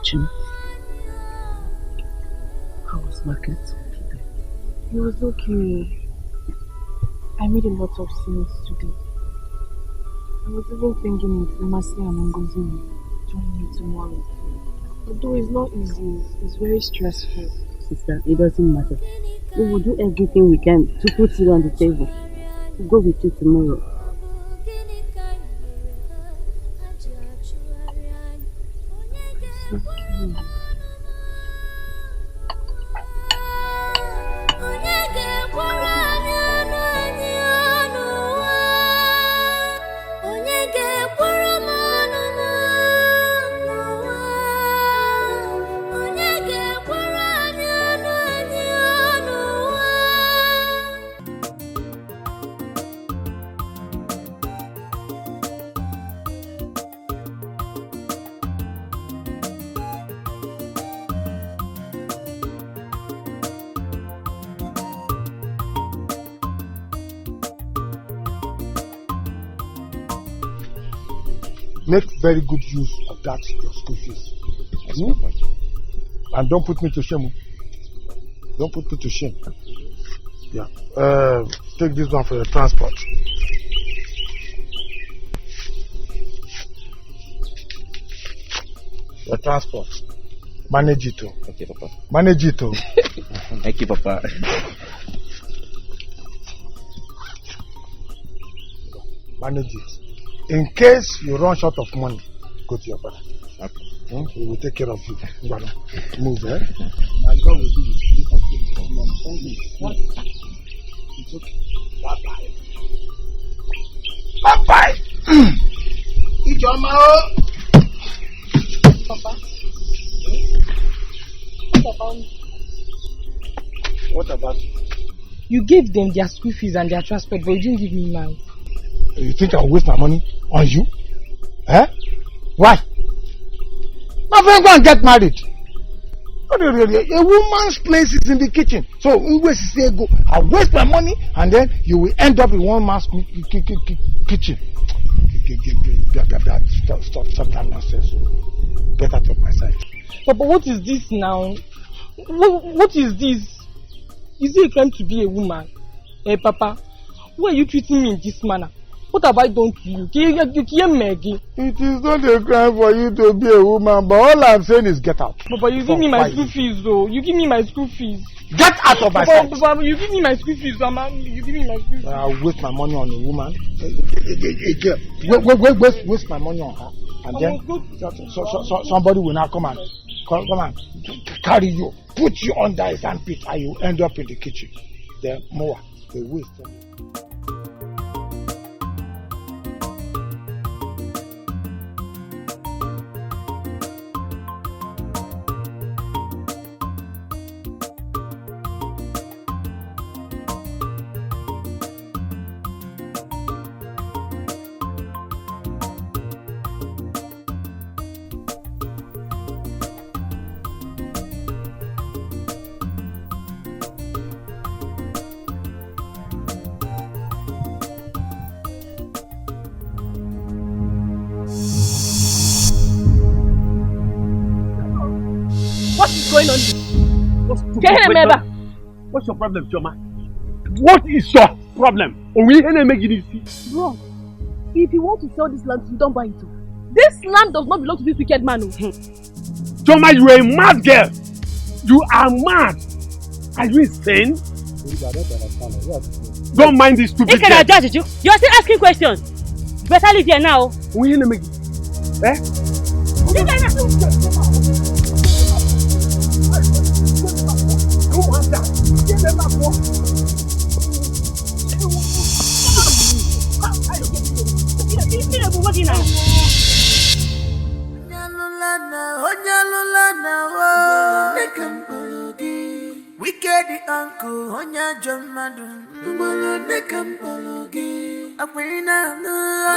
Jim, how was market today? It was okay. I made a lot of sales today. I was even thinking if Mercy and Ngozi will join me tomorrow. Although it's not easy, it's very stressful. Sister, it doesn't matter. We will do everything we can to put it on the table. We'll go with you tomorrow. It's okay. Make very good use of that, your school fees. And don't put me to shame. Don't put me to shame. Yeah. Take this one for your transport. Your transport. Manage it. Okay, Papa. Manage it. Thank you, Papa. Manage it. In case you run short of money, go to your brother. Okay. He will take care of you. Move, eh? My God will do it. It's okay. Bye-bye. Bye-bye. Ijoma. Papa. What about you? You gave them their school fees and their transport, but you didn't give me mine. You think I'll waste my money on you? Eh? Why? My friend, go and get married. A woman's place is in the kitchen. So, always say go. I'll waste my money and then you will end up in one man's kitchen. Stop that nonsense. Get out of my sight. Papa, what is this now? What is this? Is it a crime to be a woman? Hey, Papa, why are you treating me in this manner? What have I done to you? It is not a crime for you to be a woman, but all I'm saying is get out. Papa, you give me my school fees, though. You give me my school fees. Get out of my sight. Papa, you give me my school fees, Mama. You give me my school fees. I'll waste my money on a woman. Waste my money on her. And then somebody will now come and carry you, put you under his armpit, and you end up in the kitchen. Then more, they waste. going on here? What's your problem, Choma? What is your problem? Bro, if you want to sell this land, you don't buy it. This land does not belong to this wicked man. Choma, you are a mad girl. You are mad. Are you insane? Don't mind this stupid girl. You are still asking questions. Better leave here now. Eh? Wicked uncle, Onya Jomadu, Molo Nekampologi, Aprina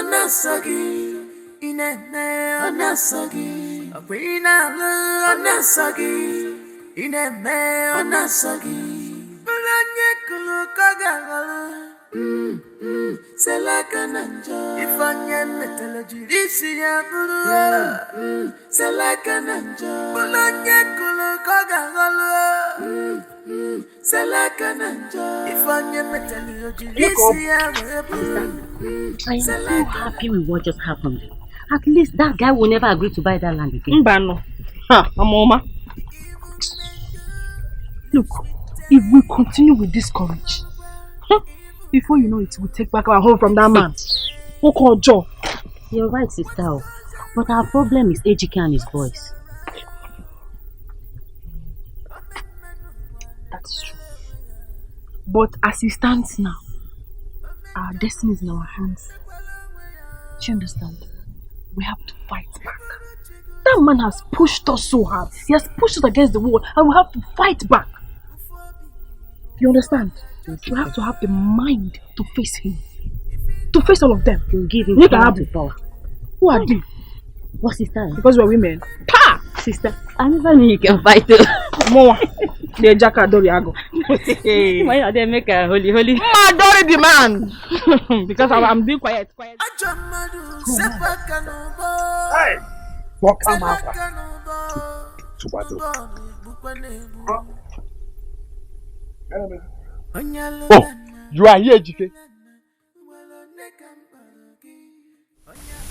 Anasagi, Inene Anasagi, Aprina Anasagi, Inene Anasagi, Bulanye Kulukagalu, Selakananja, if I am metallurgy, this year, Selakananja, Bulanye Kulukagalu. If I am metallurgy, this year, I am so happy with what just happened. At least that guy will never agree to buy that land again. Mbano. Ha, Amoma. Look, if we continue with this courage, before you know it, we'll take back our home from that man. You're right, sister. But our problem is Ejike and his boys. That's true. But as it stands now, our destiny is in our hands. Do you understand? We have to fight back. That man has pushed us so hard. He has pushed us against the wall, and we have to fight back. You understand? We have to have the mind to face him. To face all of them. To give him power. Who are they? What, sister? Because we're women. Pa! Sister, I never knew you can fight. More. The Jacka Doriago. Why are they make a holy? Adore the man. Because I'm being quiet. Hey! Fuck him out. Oh, you are here, Ejike.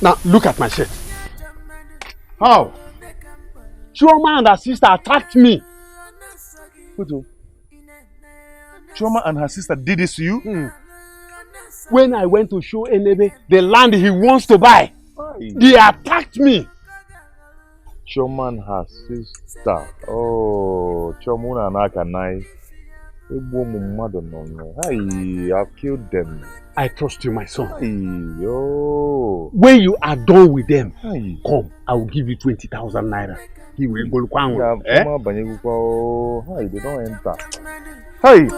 Now look at my shirt. How? Chioma and her sister attacked me. Chioma and her sister did this to you? When I went to show Enebe the land he wants to buy, they attacked me. Chioma and her sister. Oh, Chioma and Akanai. I've killed them. I trust you, my son. Yo. When you are done with them, come, I will give you 20,000 naira. He will go down. They don't enter. Hey! I'm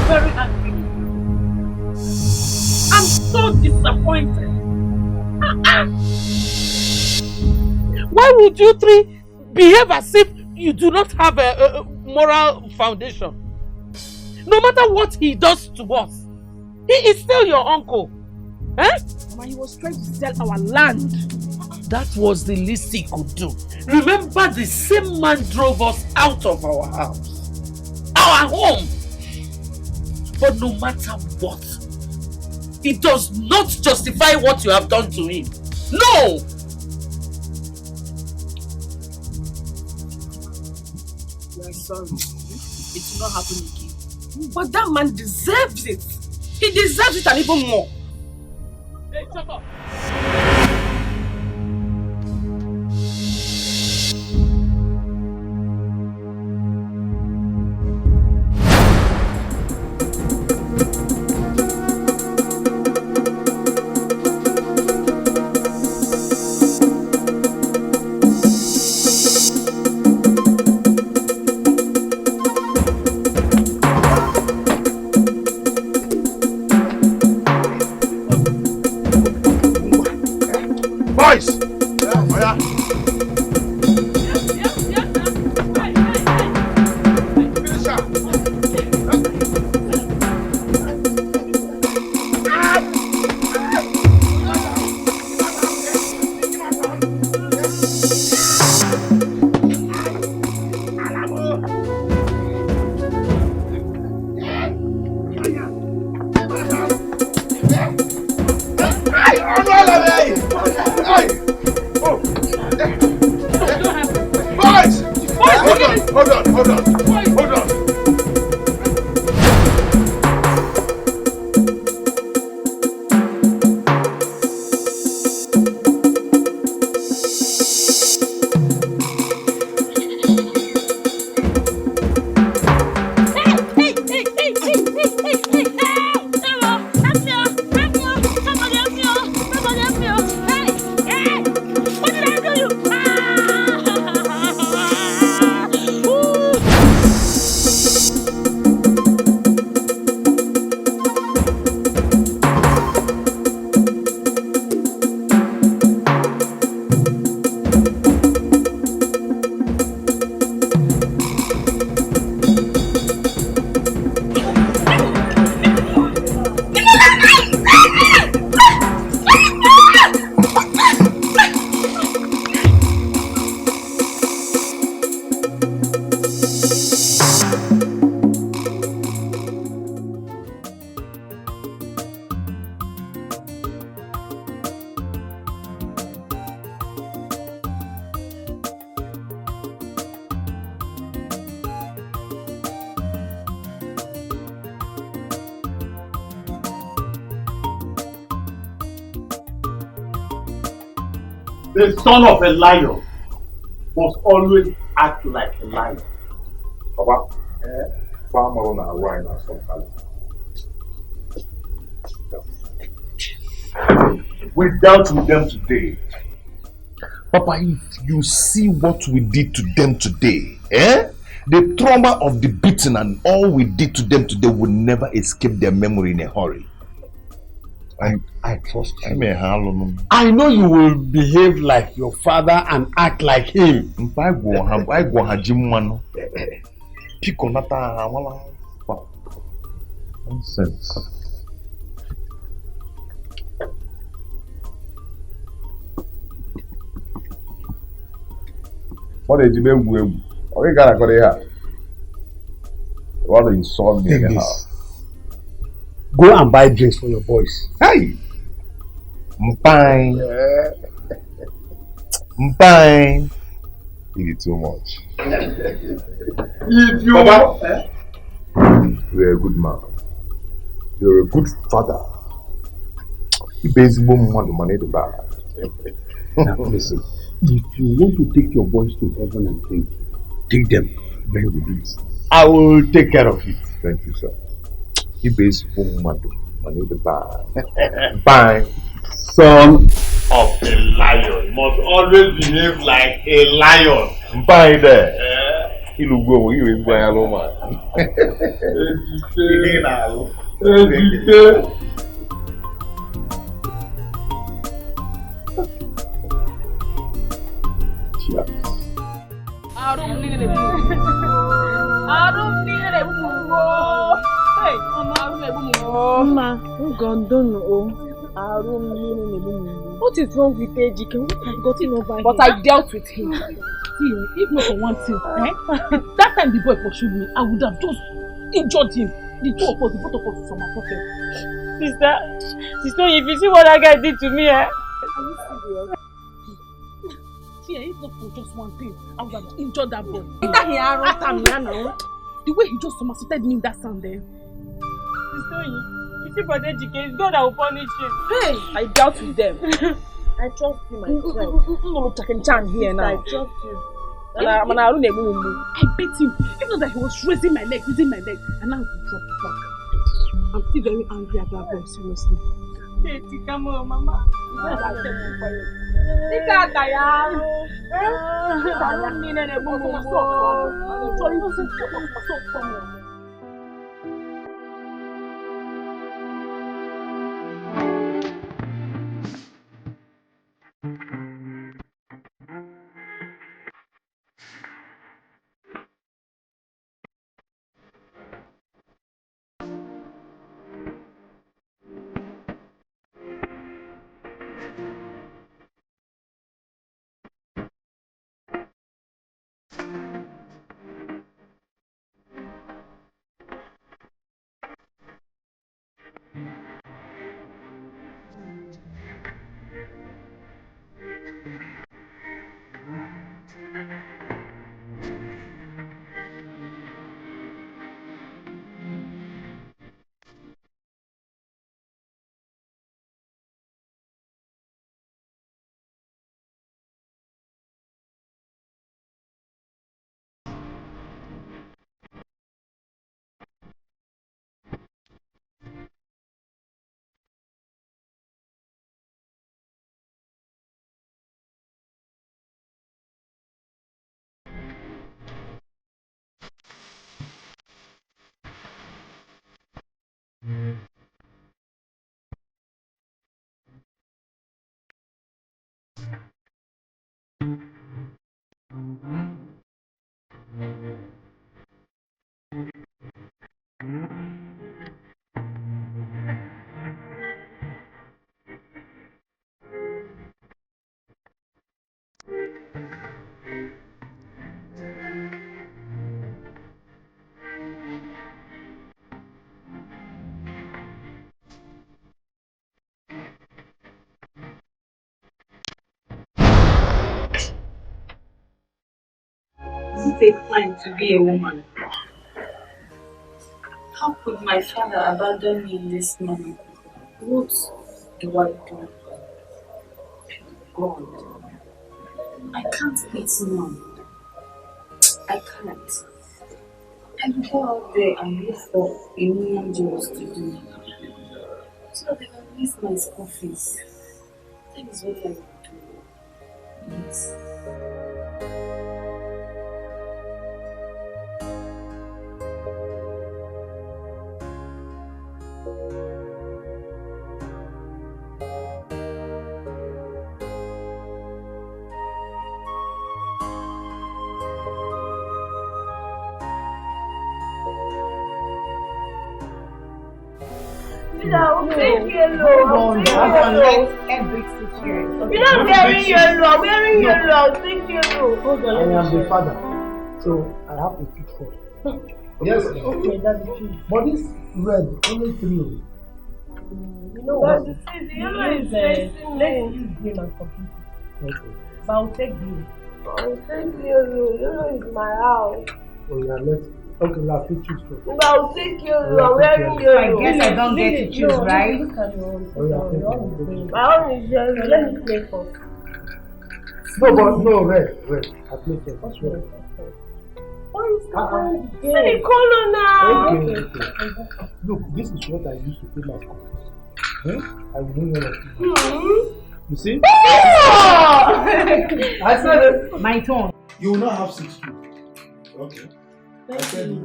very angry. I'm so disappointed. Why would you three behave as if you do not have a moral foundation? No matter what he does to us, he is still your uncle. Eh? Mama, he was trying to sell our land. That was the least he could do. Remember, the same man drove us out of our house, our home. But no matter what, it does not justify what you have done to him. No! We are sorry. It will not happen again. But that man deserves it. He deserves it and even more. Hey, shut up. The son of a lion must always act like a lion. Papa, farmer on our wine or something. We dealt with them today. Papa, if you see what we did to them today, the trauma of the beating and all we did to them today will never escape their memory in a hurry. I trust you. I know you will behave like your father and act like him. Nonsense. What did you mean? Are you gonna go there? You want to insult me anyhow? Go and buy drinks for your boys. Hey! Mpine. Mpine. You eat too much. If you Papa, you're a good man. You're a good father. You basically want the money to buy. Now listen, if you want to take your boys to heaven and drink, take them, bring the beats. I will take care of it. Thank you, sir. You basically want the money to buy. Bye. Son of a lion must always behave like a lion. Bye there. You look good. You is going alone, man. What is wrong with Ejike? What have you gotten over him? But I dealt with him. See, if not for one thing, that time the boy pursued me, I would have just injured him. The two of us, the both of us from my pocket. Sister, if you see what that guy did to me, Are you serious? See, if not for just one thing, I would have injured that boy. The way he just somersaulted me in that sound there. Sister, you see for Ejike, it's God that will punish him. Hey, I dealt with them. I trust you, my friend. No, Chan here now. I trust you. I beat him. Even though he was raising my leg, and now he dropped back. I'm still very angry at that boy, seriously. Hey, come on, Mama. doesn't take time to be a woman. How could my father abandon me in this manner? What do I do? God, I can't eat now. I can't. I will go out there and look for a million jobs to do so that they can raise my school fees. That is what I will do. Yes. Take yellow. Let's every situation. You're not wearing yellow. Wearing yellow. Take yellow. I am the father, so I have to teach first. Yes. Okay, that's the truth. But this red, only 3. You know what? The yellow is let's use green and complete. Okay. But I'll take blue. I'll take yellow. Yellow is my house. Oh yeah, let's. Okay, let's choose first. But I'll take yellow. I'm wearing yellow. I guess I don't get to choose, right? Look at your own. Oh yeah, take it. My own is yellow. Let me play first. No, but no, red. I play first. Okay. What is that? See the color now. Okay. Look, this is what I used to pay my school fees. I will bring one of you. You see? Oh! I said it. My turn. You will not have 6 too. Okay. I said it.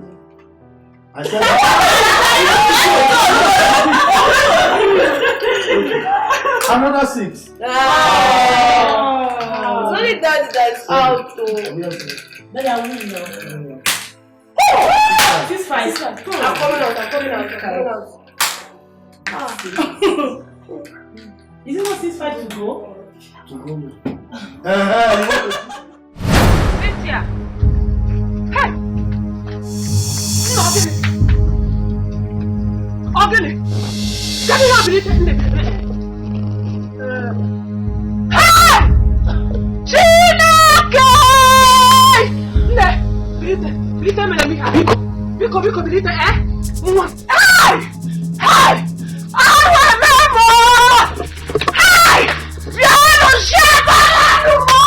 Another 6. It's only that's out too. But I win now. 6 5. I'm coming out. Is it not 6 5 to go? Cynthia! Hey! Ogene! Can you have it? Hey! Chineke! Ne! Bilite me let me have Biko, bilite, eh? Hey! Hey! Hey! Piano Shabalanumo!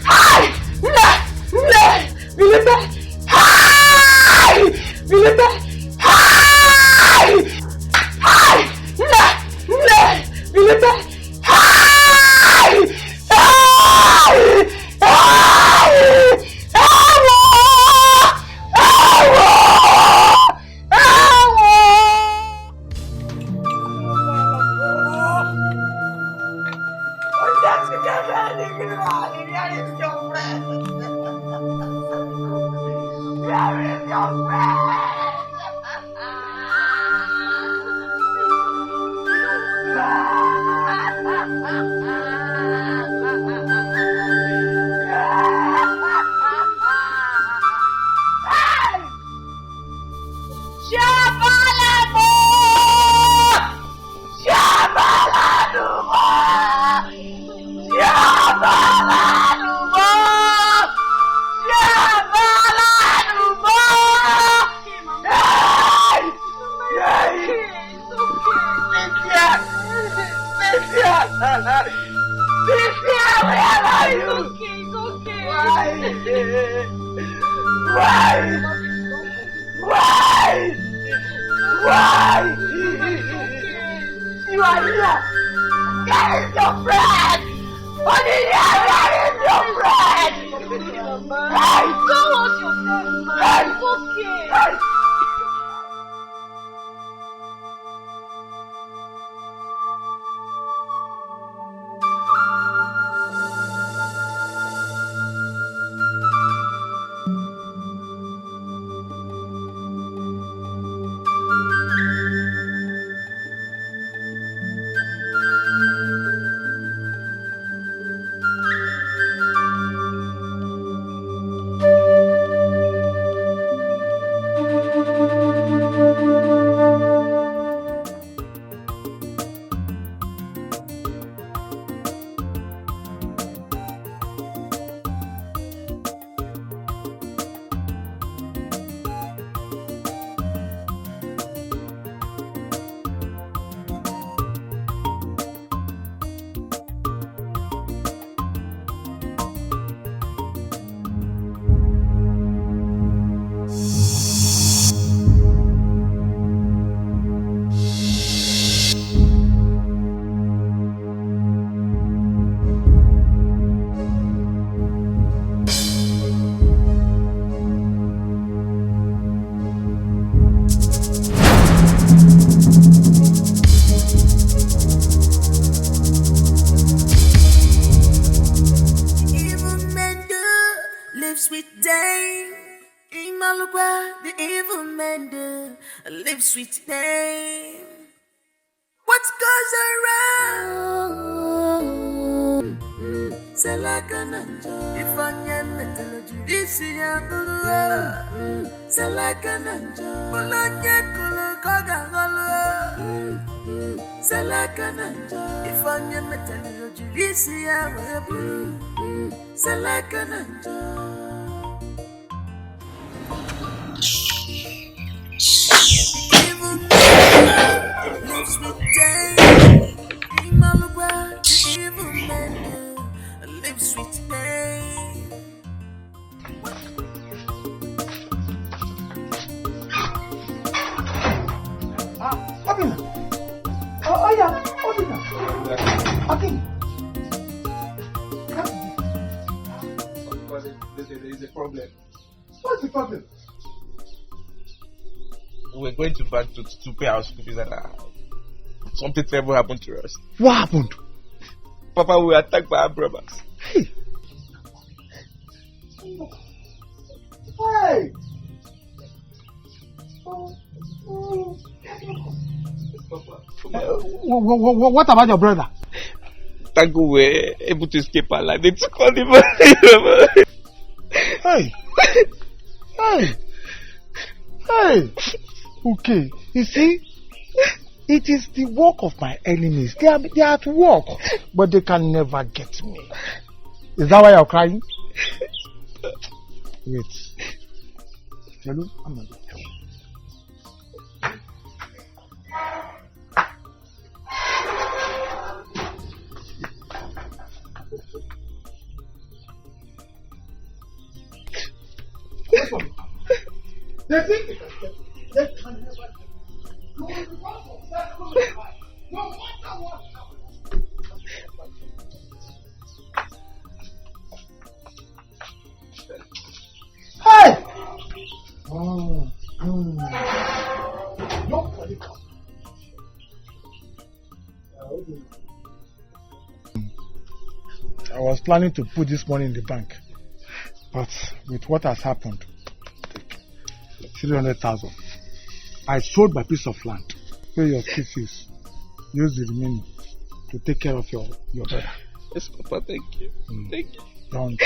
Hey! Ne! Bilite! Hey! Bilite! Hey! Hey! Ne! Bilite! Hey! lives with Dame. Imalugwa, the evil man do, lives with Dame. What goes around? Salakananja. If I am metallurgy, this is Yakula. Salakananja. Pulanya Kulukaga. Salakananja. If I am metallurgy, this is Yakula. Salakananja. Evil man lives with Dame. Imalugwa, the evil man lives with Dame. Obina! Oh, yeah, Obina! Okay. There is a problem. What's the problem? We're going to bank to pay our school fees and something terrible happened to us. What happened? Papa, we were attacked by our brothers. Hey! Hey! What about your brother? Thank God we were able to escape alive. They took all the money. Hey! Hey! Hey! Okay, you see, it is the work of my enemies. They are at work, but they can never get me. Is that why you're crying? Wait. Hello? I'm not. They think they can never no matter what happens. Hey! Nobody come. I was planning to put this money in the bank, but with what has happened, 300,000. I sold my piece of land. Pay your school fees. Use the remaining to take care of your brother. Yes, Papa, thank you. Thank you. Don't.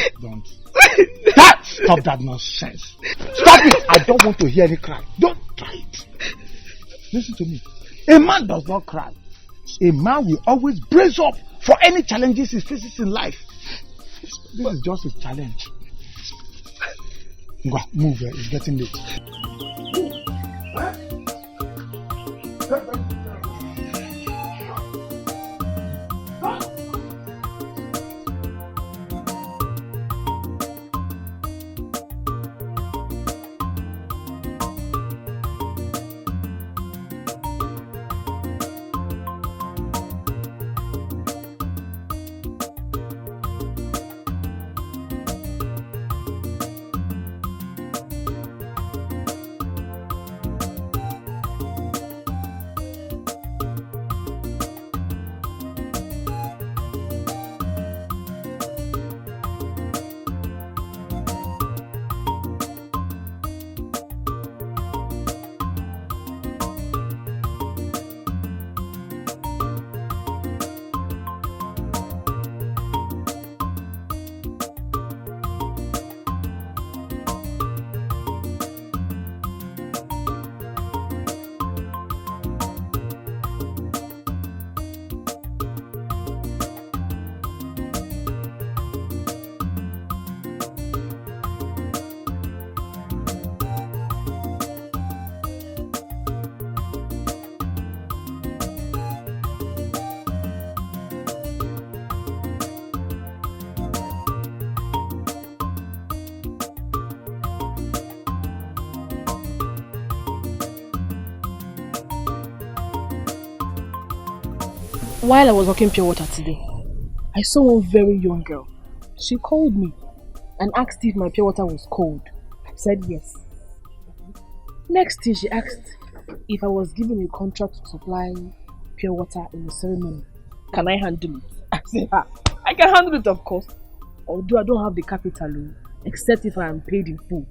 Stop that nonsense. Stop it. I don't want to hear any cry. Don't try it. Listen to me. A man does not cry. A man will always brace up for any challenges he faces in life. This is just a challenge. Go, move. It's getting late. While I was walking pure water today, I saw one very young girl. She called me and asked if my pure water was cold. I said yes. Next thing she asked if I was given a contract to supply pure water in the ceremony. Can I handle it? I said, I can handle it, of course. Although I don't have the capital, except if I am paid in full.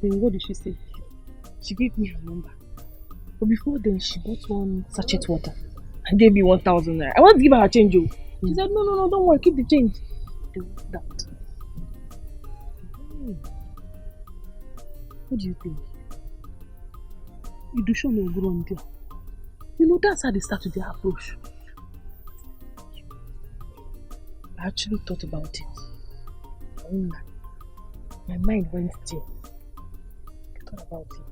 Then what did she say? She gave me her number. But before then, she bought one sachet water and gave me 1,000 naira. I want to give her a change. She said, no, don't worry, keep the change. They walked out. What do you think? You do show no good on there. You know, that's how they start with their approach. I actually thought about it. I won't lie. My mind went there. I thought about it.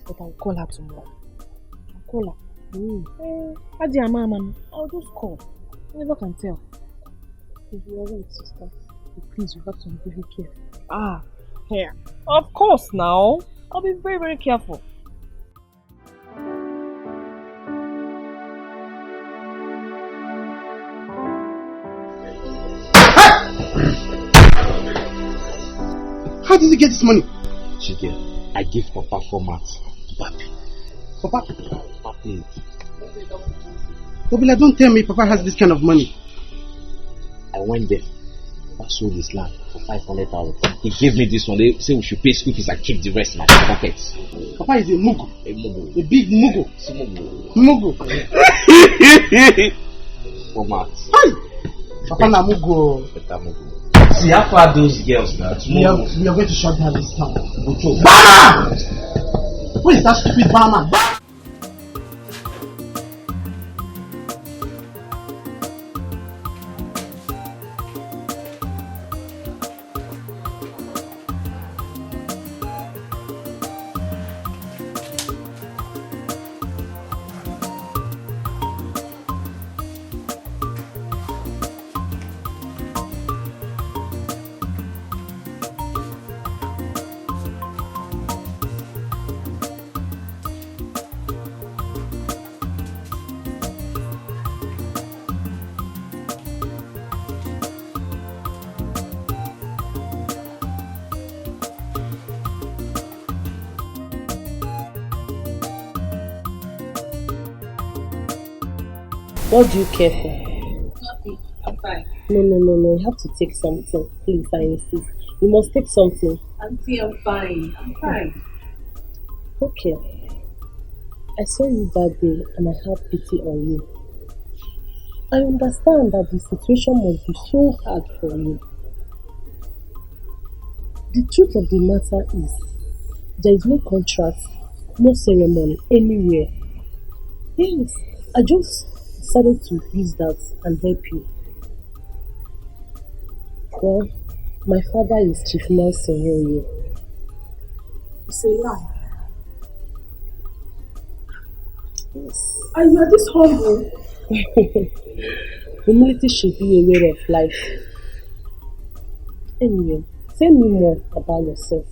But I'll call her tomorrow. I'll call her. Adi Mama, I'll just call. You never can tell. If you are right, sister, please, you have to be very careful. Yeah. Of course now. I'll be very, very careful. How did you get this money? Chike, I give Papa format. Papi. Papa? Papi. Obila, don't tell me Papa has this kind of money. I went there. Papa sold his land for 500,000. He gave me this one. They say we should pay school fees and keep the rest in my pockets. Papa is a mugu. A mugu. A big mugu. Mugu. Format. Hi! Papa na mugu. Better mugu. See how far those girls now. We are going to shut down this town. Bama! Who is that stupid Bama? What do you care for? Nothing. I'm fine. No. You have to take something. Please, I insist. You must take something. Auntie, I'm fine. I'm fine. Okay. I saw you that day and I had pity on you. I understand that the situation must be so hard for you. The truth of the matter is, there is no contract, no ceremony anywhere. Yes, I just decided to use that and help you. Well, my father is Chief Nelson here. It's a lie. Yes. And you are this humble. Humility should be a way of life. Anyway, tell me more about yourself.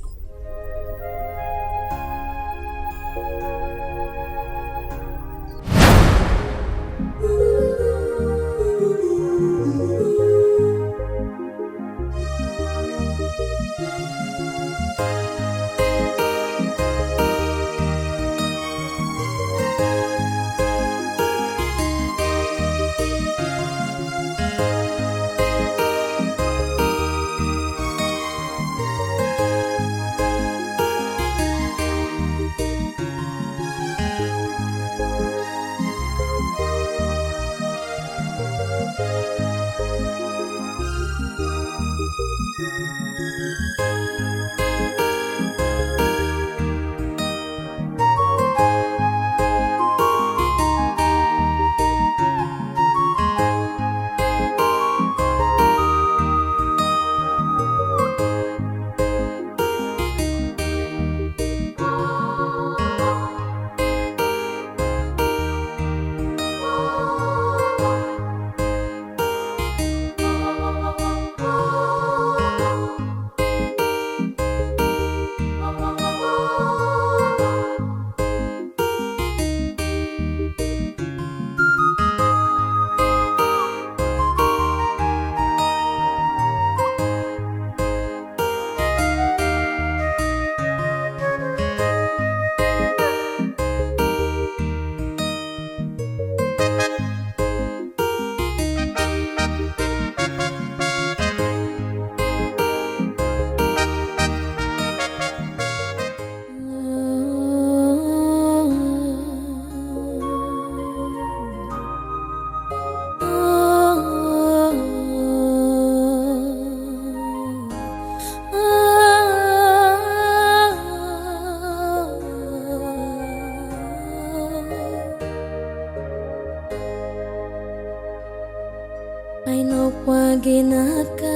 ginaka,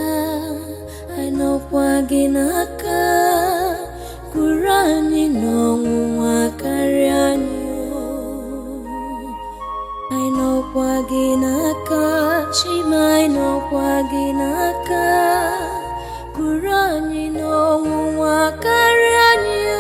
I know kwa ginaka, kurani no wakarianyo. I know kwa ginaka, shima I know kwa ginaka, kurani no wakarianyo.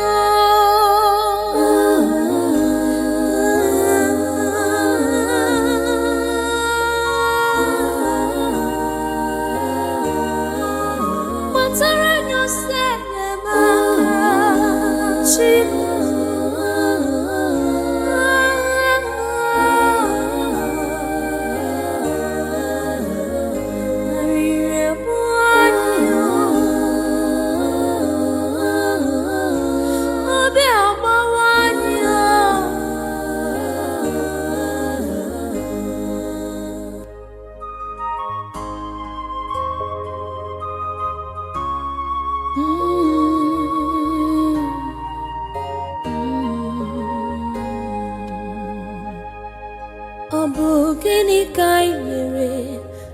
Gini kai mere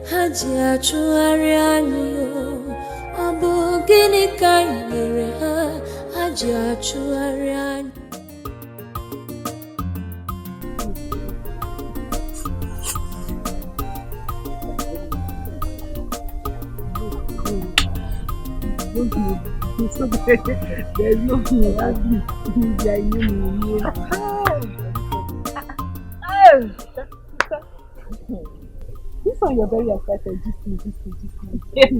haji achụgharị anyị ọ bụ gịnị kai mere haji achụgharị anyị. There's no this one you're very excited. Just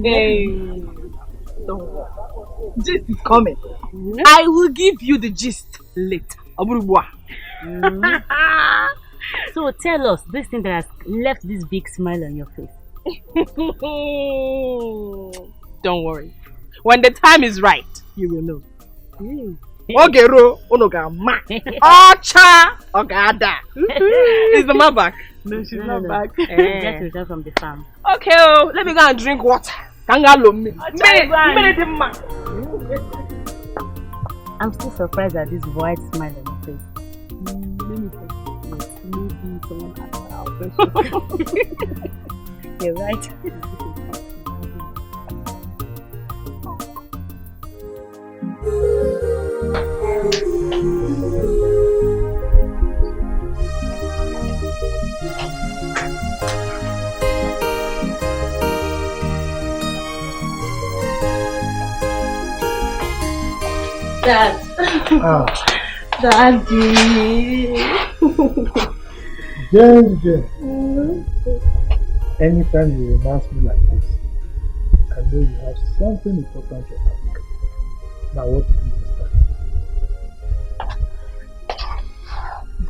Hey. Don't worry. Gist is coming. I will give you the gist later. So tell us this thing that has left this big smile on your face. Don't worry. When the time is right, you will know. Ogero onogama. Ocha ogada. Is the man back? No, she's not back. Get to from the farm. Okay, let me go and drink water. I'm still surprised at this wide smile on your face. Maybe someone asked our question. You're right. Dad. Daddy. Jen. Anytime you romance me like this, I know you have something important to ask. Now what did you start?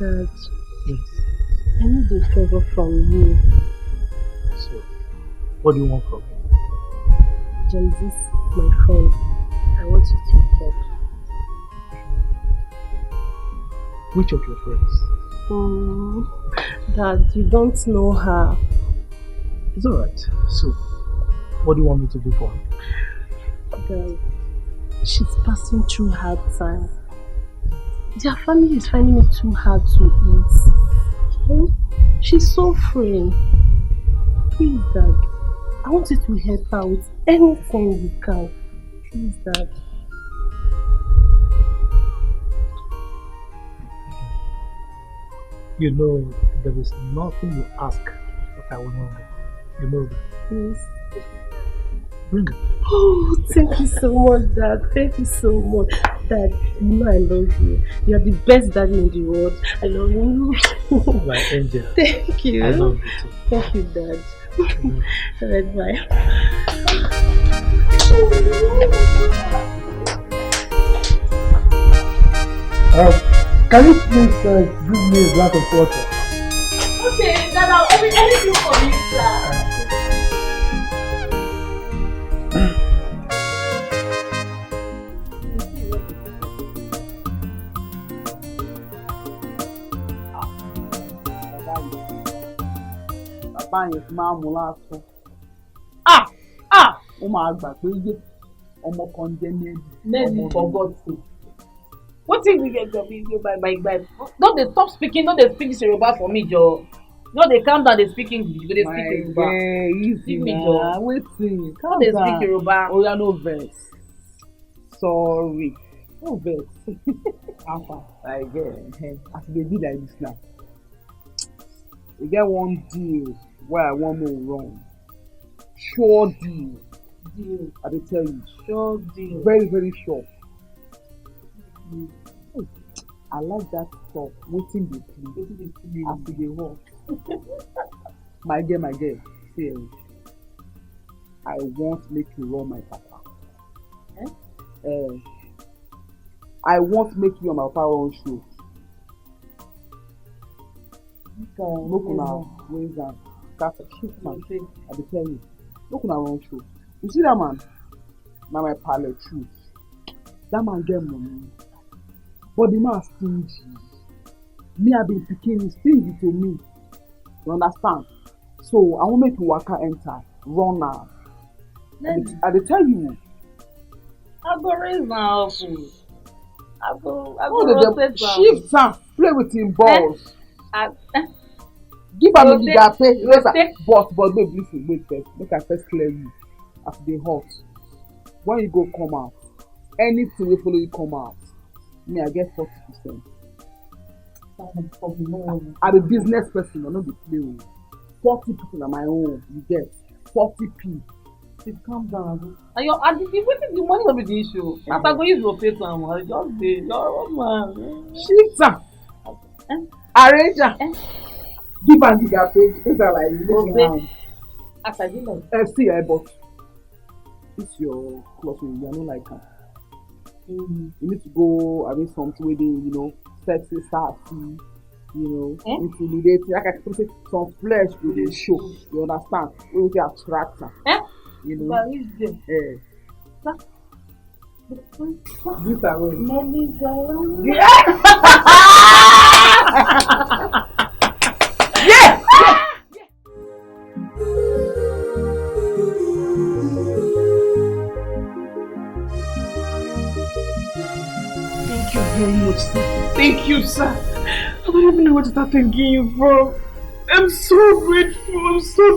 Dad. Yes. I need a favor from you. So, what do you want from me? There is this, my friend. I want you to help. Which of your friends? Dad, you don't know her. It's alright. So, what do you want me to do for her? Dad, she's passing through hard times. Their family is finding it too hard to eat. She's suffering. Please, Dad. I want you to help her with anything you can. Please, Dad. You know, there is nothing you ask that I will not do. You know that. Yes. Bring it. Oh, thank you so much, Dad. Thank you so much. Dad, you know I love you. You're the best daddy in the world. I love you. My angel. Thank you. I love you too. Thank you, Dad. Alright, bye. Can you please give me a glass of water? Okay, Dad, I'll open anything for you, sir. Báyìí fi máa mú láàtọ̀. Ó máa gbà pé yé ọmọ kan jẹ́ Nelly for God's sake. What thing we get to be by? Don't they stop speaking, don't they speak this Yoruba for me, Joe? No, they calm down, they speak English, they speak Yoruba. Easy Give me now. joy. Waiting. How they speak Yoruba? Oh, yeah, no verse. Sorry. No verse. I get. As they be like this now. You get one deal where I want no wrong. Sure deal. Deal. I will tell you. Sure deal. Very, very sure. I like that stuff. Waiting the play. After they walk. My girl. See, I won't make you run my papa. I won't make you on my papa own show. Look now, ways and that's a shift man. I will tell you. Look on our own show. You see that man? Now my palette truth. That man get money. But the man stingy. Me I been picking stingy to me. You understand? So I won't make you waka enter. Run now. I will tell you. I go raise my house. I go rotate shift am. Play with him balls. Give am the leader pay. But babe, listen, wait first. Make I first clear you. After they hot. When you go come out, anything will follow you come out. Me, I get 40%. I'm a business person, I know the play. 40% of my own, you get 40p. It calm down. And the money will be the issue. After I go use rotate and just be your man. Shift am. Arrange am. Give am the gap pay. Things are like you as I did like. See, but it's your close way. You are not like that. You need to go arrange something where they, sexy, sassy, intimidating. Like I say, some flesh will they show. You understand? We will be attractive. But it's there. This are way. Yeah. Thank you very much, sir. Thank you, sir. I don't even know where to start thanking you from. I'm so grateful, sir.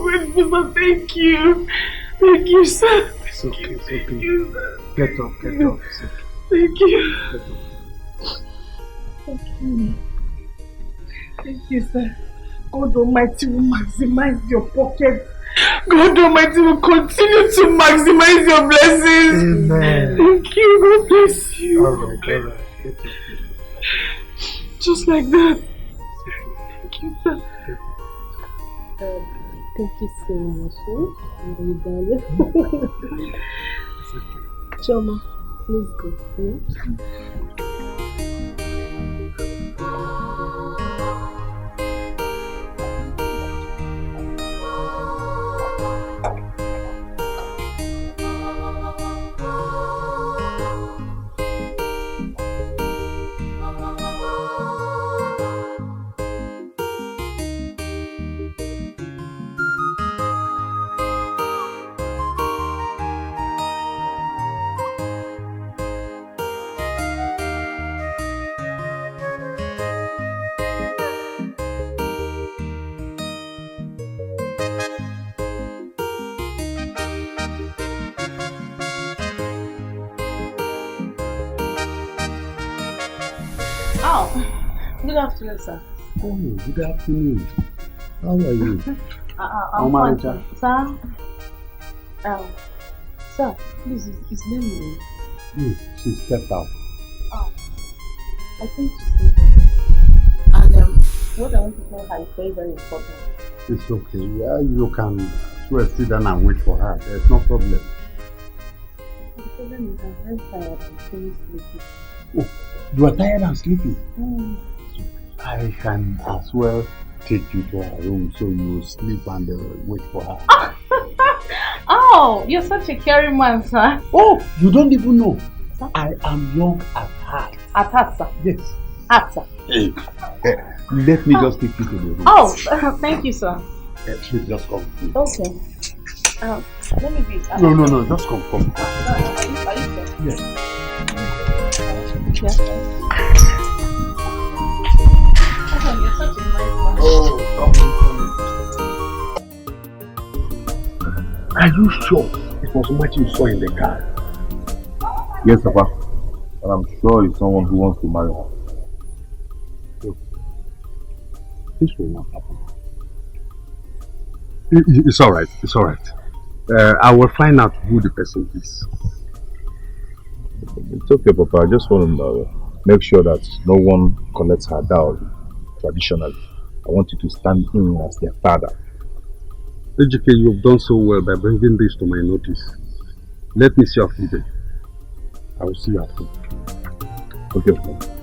Thank you. Thank you, sir. It's okay, it's okay. Thank you, sir. Get up. Thank you. Thank you. Thank you, sir. God Almighty will maximize your pocket. God Almighty will continue to maximize your blessings. Amen. Thank you. God bless you. All right. Just like that. Thank you, sir. Thank you so much, my darling. Choma, please go. Good afternoon, sir. Oh, good afternoon. How are you? I'm fine, sir. Sir, please, his name is... She stepped out. I think she's and what I want to tell her is very, very important. It's okay. Yeah, you can sit down and wait for her. There's no problem. The problem is I'm very tired and feeling sleepy. Oh, you are tired and sleepy? I can as well take you to her room so you sleep and wait for her. Oh, you're such a caring man, sir. Oh, you don't even know. Sir? I am young at heart. At heart, sir? Yes. Heart, sir. Hey, let me just take you to the room. Oh, thank you, sir. Please just come. Okay. Let me be. No, just come. Are you sure? Yes. Yes, sir. You're such a nice man. Oh, Are you sure it was what you saw in the car? Yes, Papa. And I'm sure it's someone who wants to marry her. This will not happen. It's alright, it's alright. I will find out who the person is. It's okay, Papa. I just want to make sure that no one collects her dowry traditionally. I want you to stand in as their father. Ejike, you've done so well by bringing this to my notice. Let me see your feedback. I will see you at home. Okay, Papa.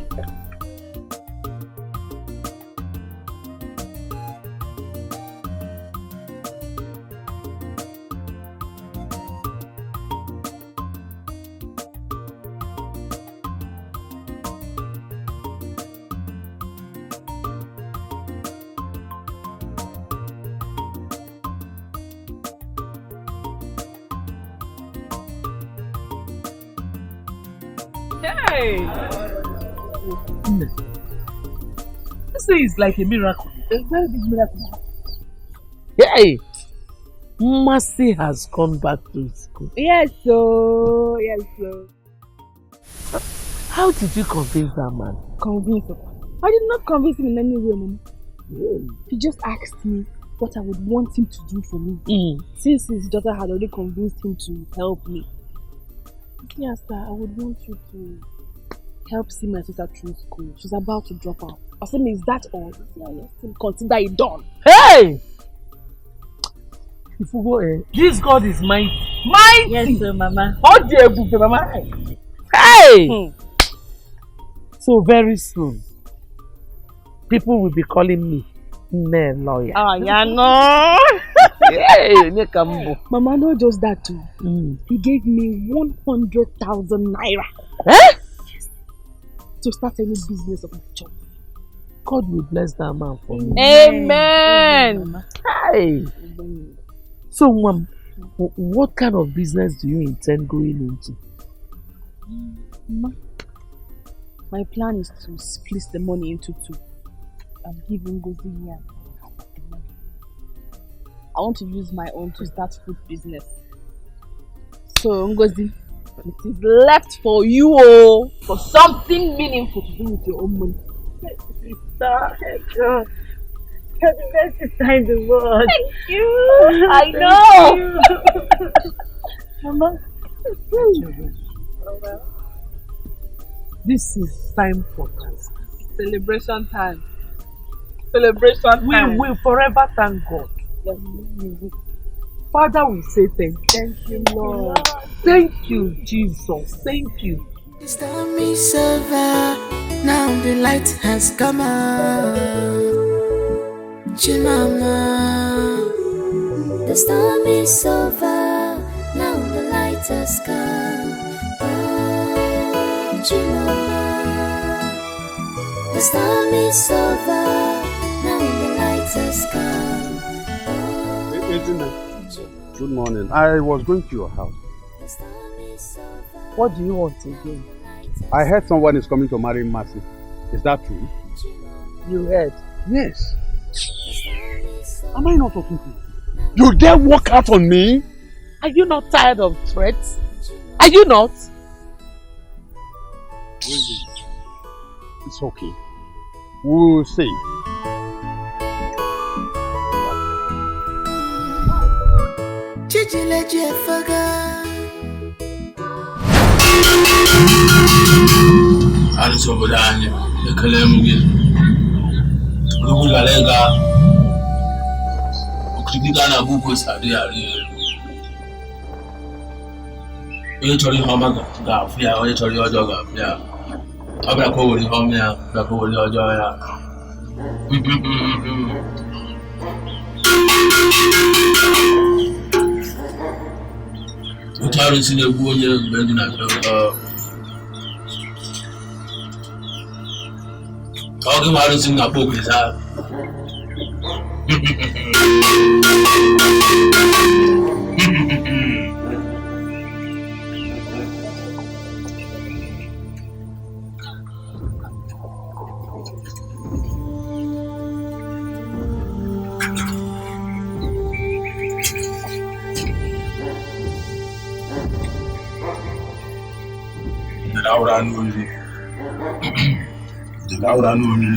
Hey! This is like a miracle. A very big miracle. Hey! Mercy has gone back to school. Yes, so. Yes, so. How did you convince that man? Convince him? I did not convince him in any way, Mama. He just asked me what I would want him to do for me. Since his daughter had already convinced him to help me. Yes, sir, I would want you to help see my sister through school. She's about to drop out. I said, is that all? Yes, consider it done. Hey! If you go, this God is mighty. Mighty! Yes, sir, Mama. How dare you, Mama? Hey! So very soon, people will be calling me lawyer. Oh, yeah, no. Hey, Mama, not just that too. He gave me 100,000 naira. Eh? Yes. To start any business of my choice. God will bless that man for me. Amen. Hey. So, Mom, what kind of business do you intend going into? Mama, my plan is to split the money into two. I'm giving Ngozi here. I want to use my own to start food business. So, Ngozi, it is left for you for something meaningful to do with your own money. Sister, God. You're the best sister in the world. Thank you. I know. Mama, this is time for us. Celebration time. Celebration time. We will forever thank God. Father, we say thank you, Lord. Thank you, Jesus. Thank you. The storm is over, now the light has come out. Chimama, the storm is over, now the light has come. Oh, Chimama, the storm is over, now the light has come. Good morning. I was going to your house. What do you want again? I heard someone is coming to marry Mercy. Is that true? You heard? Yes. Am I not talking to you? You dare walk out on me? Are you not tired of threats? Are you not? It's okay. We'll see. Chichileje faga. Alice over there, the Kalemugin. Rugalega. Ukigana Bukos are there. You told him how much Gafia, or you told your dog up, yeah. I'm not going home here, not going your joy. The tyrants in the wood, bending at talking about it in a book is that. Laura Nuri. The Laura Nuri.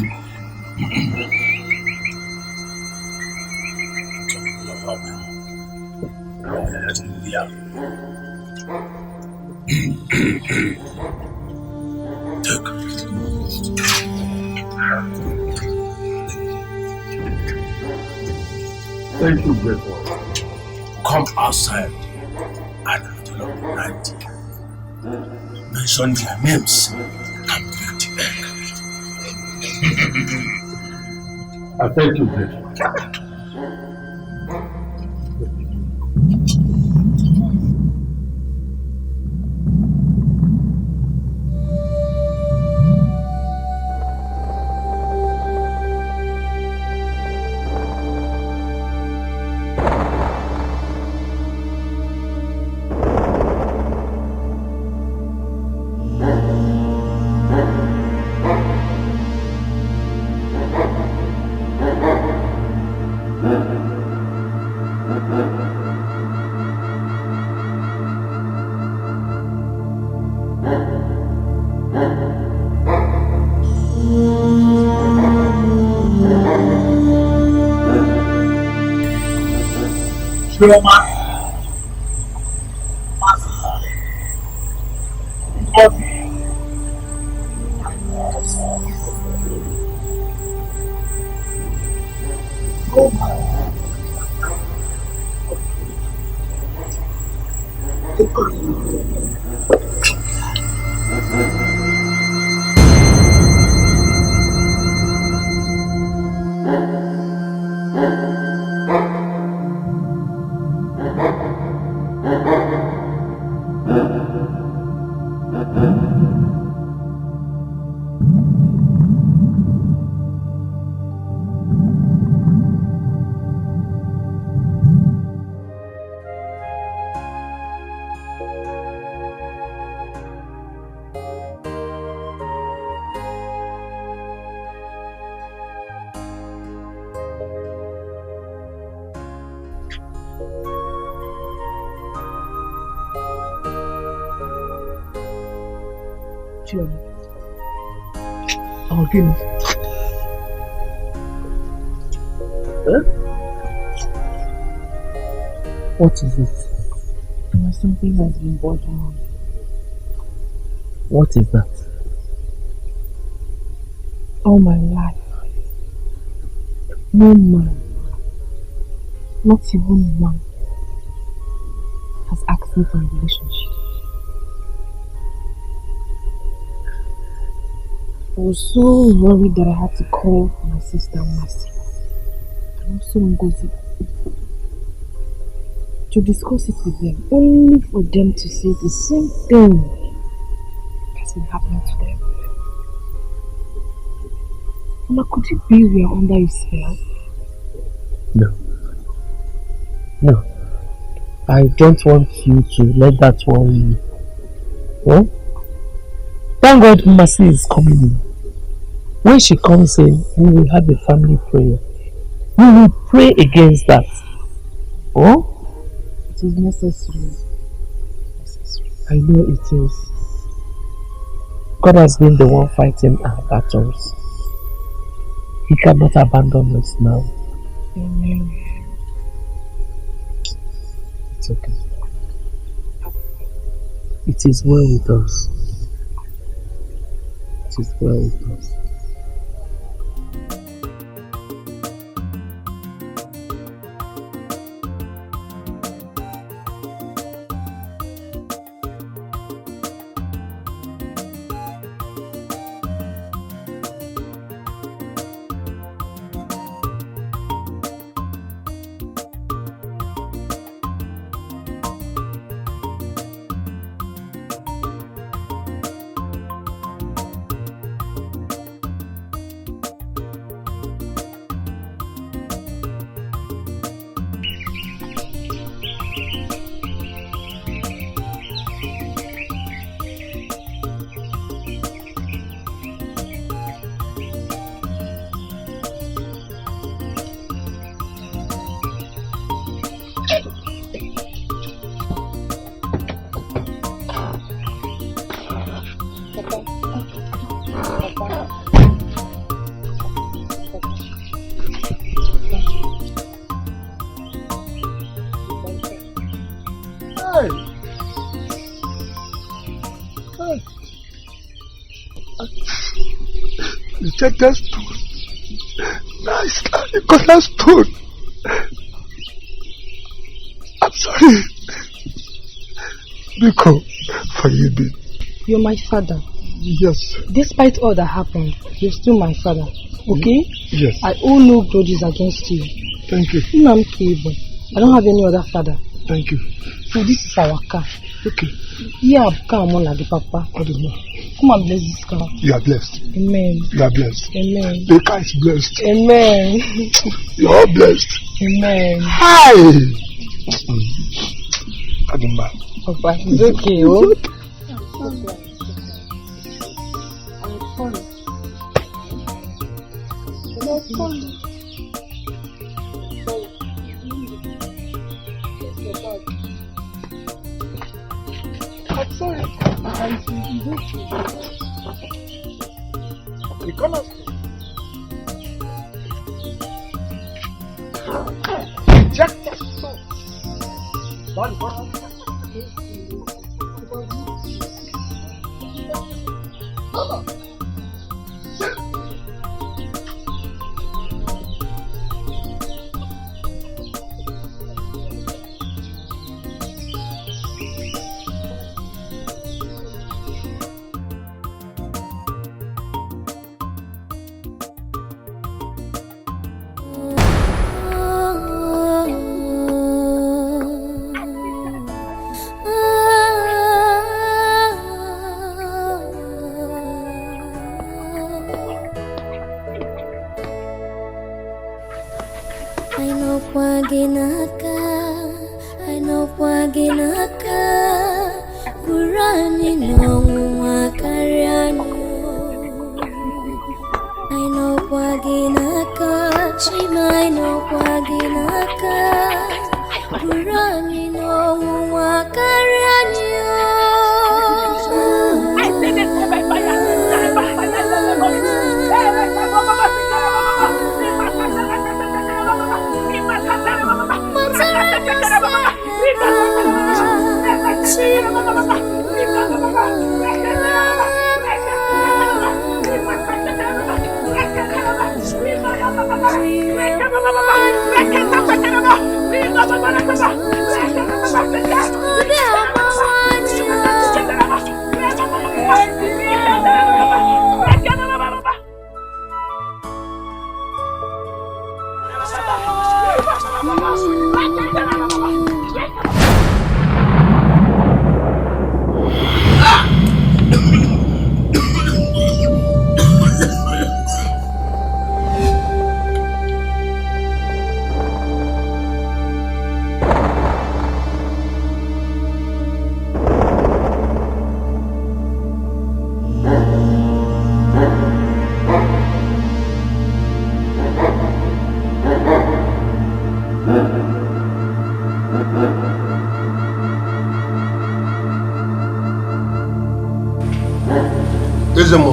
Thank you, great one. Come outside and at the end of the night, mention their names and break the egg. I thank you, great one. Again. Huh? What is it? Something has been bothering me. What is that? All my life, no man, not even one, has asked me for a relationship. I was so worried that I had to call my sister Mercy and also Ngozi to discuss it with them, only for them to say the same thing that's been happening to them. Mama, could it be we are under a spell? No. No. I don't want you to let that worry you. Oh? Thank God Mercy is coming in. When she comes in, we will have a family prayer. We will pray against that. Oh? It is necessary. I know it is. God has been the one fighting our battles. He cannot abandon us now. Amen. It's okay. It is well with us. It is well with us. rejected stone. Now it's like a cornerstone. I'm sorry. Biko, forgive me. You're my father. Yes. Despite all that happened, you're still my father. Okay? Yes. I owe no grudges against you. Thank you. I'm cable. I don't have any other father. Thank you. So this is our car. Okay. Yeah, come on, the papa. Come and bless this car. You are blessed. Amen. You are blessed. Amen. The car is blessed. Amen. You are blessed. Amen. Hi. Adumba. Papa, it's okay, oh. I'm sorry. The cornerstone. Rejected stone. One cornerstone. Ezemo.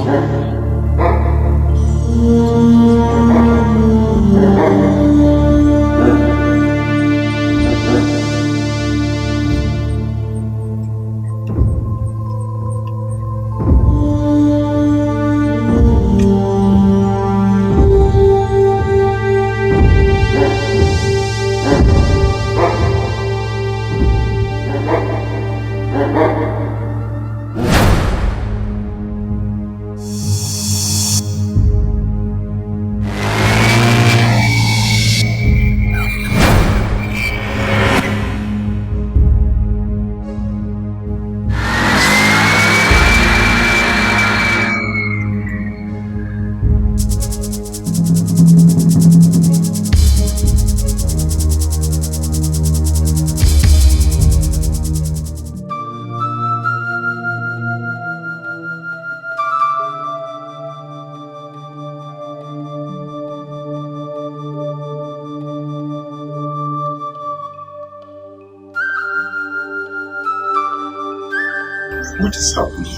What is happening?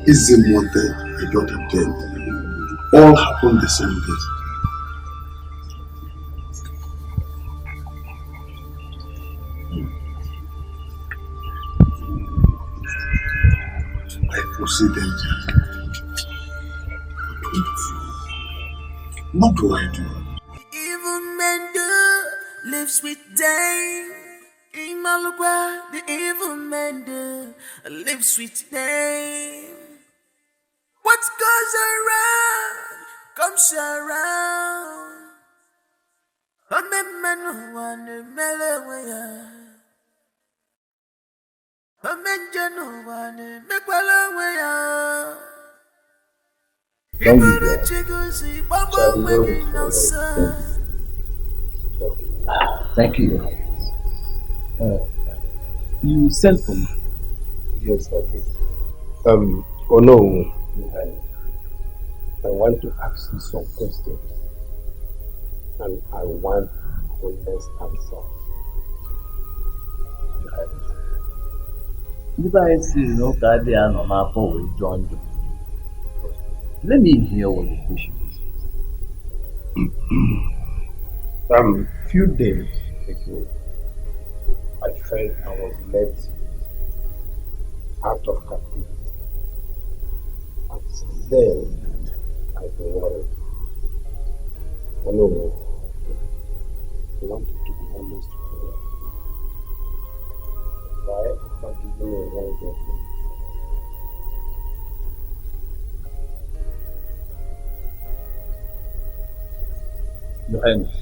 Ezemo dead, a daughter dead. All happened the same day. I foresee danger. What do I do? Evil men do lives with them. Imalukwa, the evil men do lives with them. What goes around comes around. A man no one melawaya. A man no one mekwalawaya. Thank you, Thank you. You sent for me. Yes, okay. Oh no, I want to ask you some questions, and I want honest answers. If I see no guardian on my phone will join you. Let me hear what the question is. Few days ago, I felt I was let out of captivity. And since then, I've been worried. I know I wanted to be honest with you. Why forgive me a wrong judgment? Your Highness,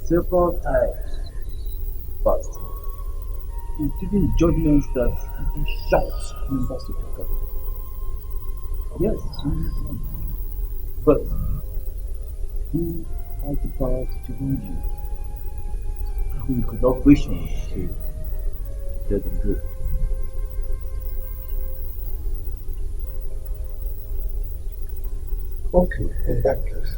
several times past, you've given judgments that even shocked members of the government. Yes, but who has the power to challenge you? Who could operation to tell them good? Okay, in that case,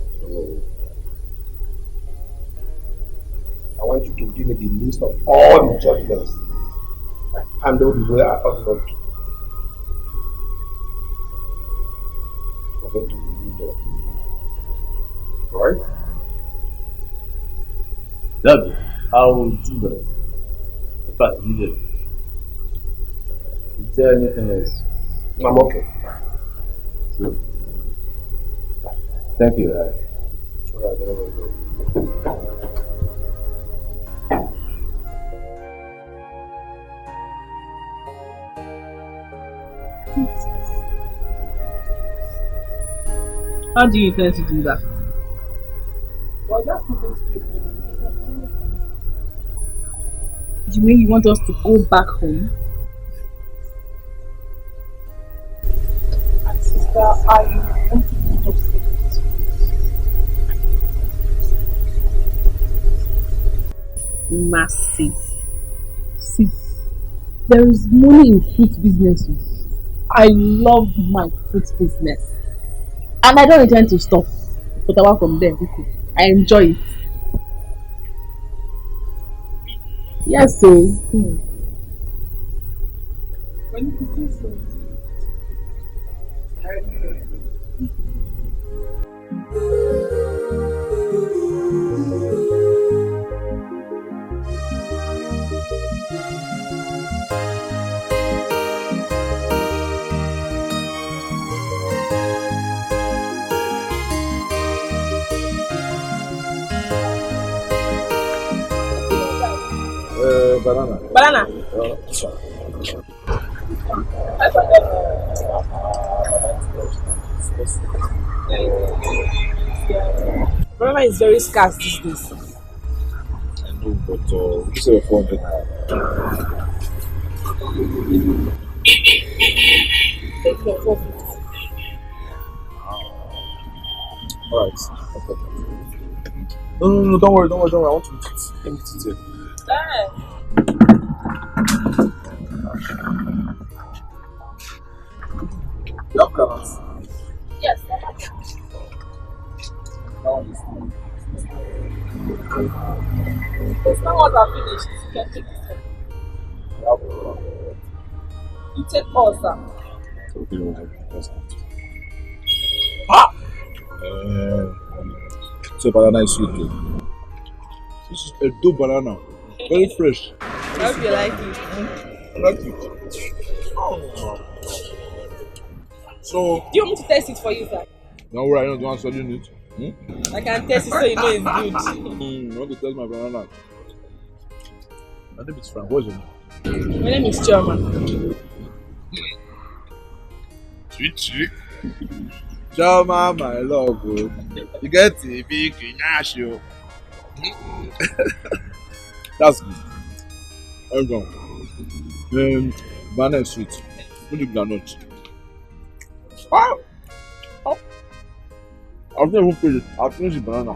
I want you to give me the list of all the judgments I handled the way I ought not to. I'm going to review them. Right? Lovely. I will do that. In fact, needed. Is there anything else? I'm okay. So, thank you. Alright, then we'll go. How do you intend to do that? Well, that's not straight. You mean you want us to go back home? And sister, I want to stop secrets. Mercy. See, there is money in fruit business. I love my fruit business. And I don't intend to stop. But apart from there, I enjoy it. Yes, so. When you say so. Banana. Banana. Banana is very scarce these days. I know, but you say 400 naira. Take your 450. Alright. Okay. No, don't worry. I want to eat it. Let me eat it. You have carrots? Yes. It's not what I finished. You can take this one. You take all, sir. Okay, that's good. Ah! So banana is sweet too. This is a dope banana. Very fresh. I hope you like it. I like it. Oh. So do you want me to taste it for you, sir? Don't worry, I don't want to selling it. I can taste it so you know it's good. I want to taste my banana. My name is Frank. What's your name? My name is Chioma. Sweet. Chioma, my love. You get a big nash, yo. That's good. I'm gone. Banana is sweet. What do you granite? Wow! Oh. I'll not even finish it. I'll finish the banana.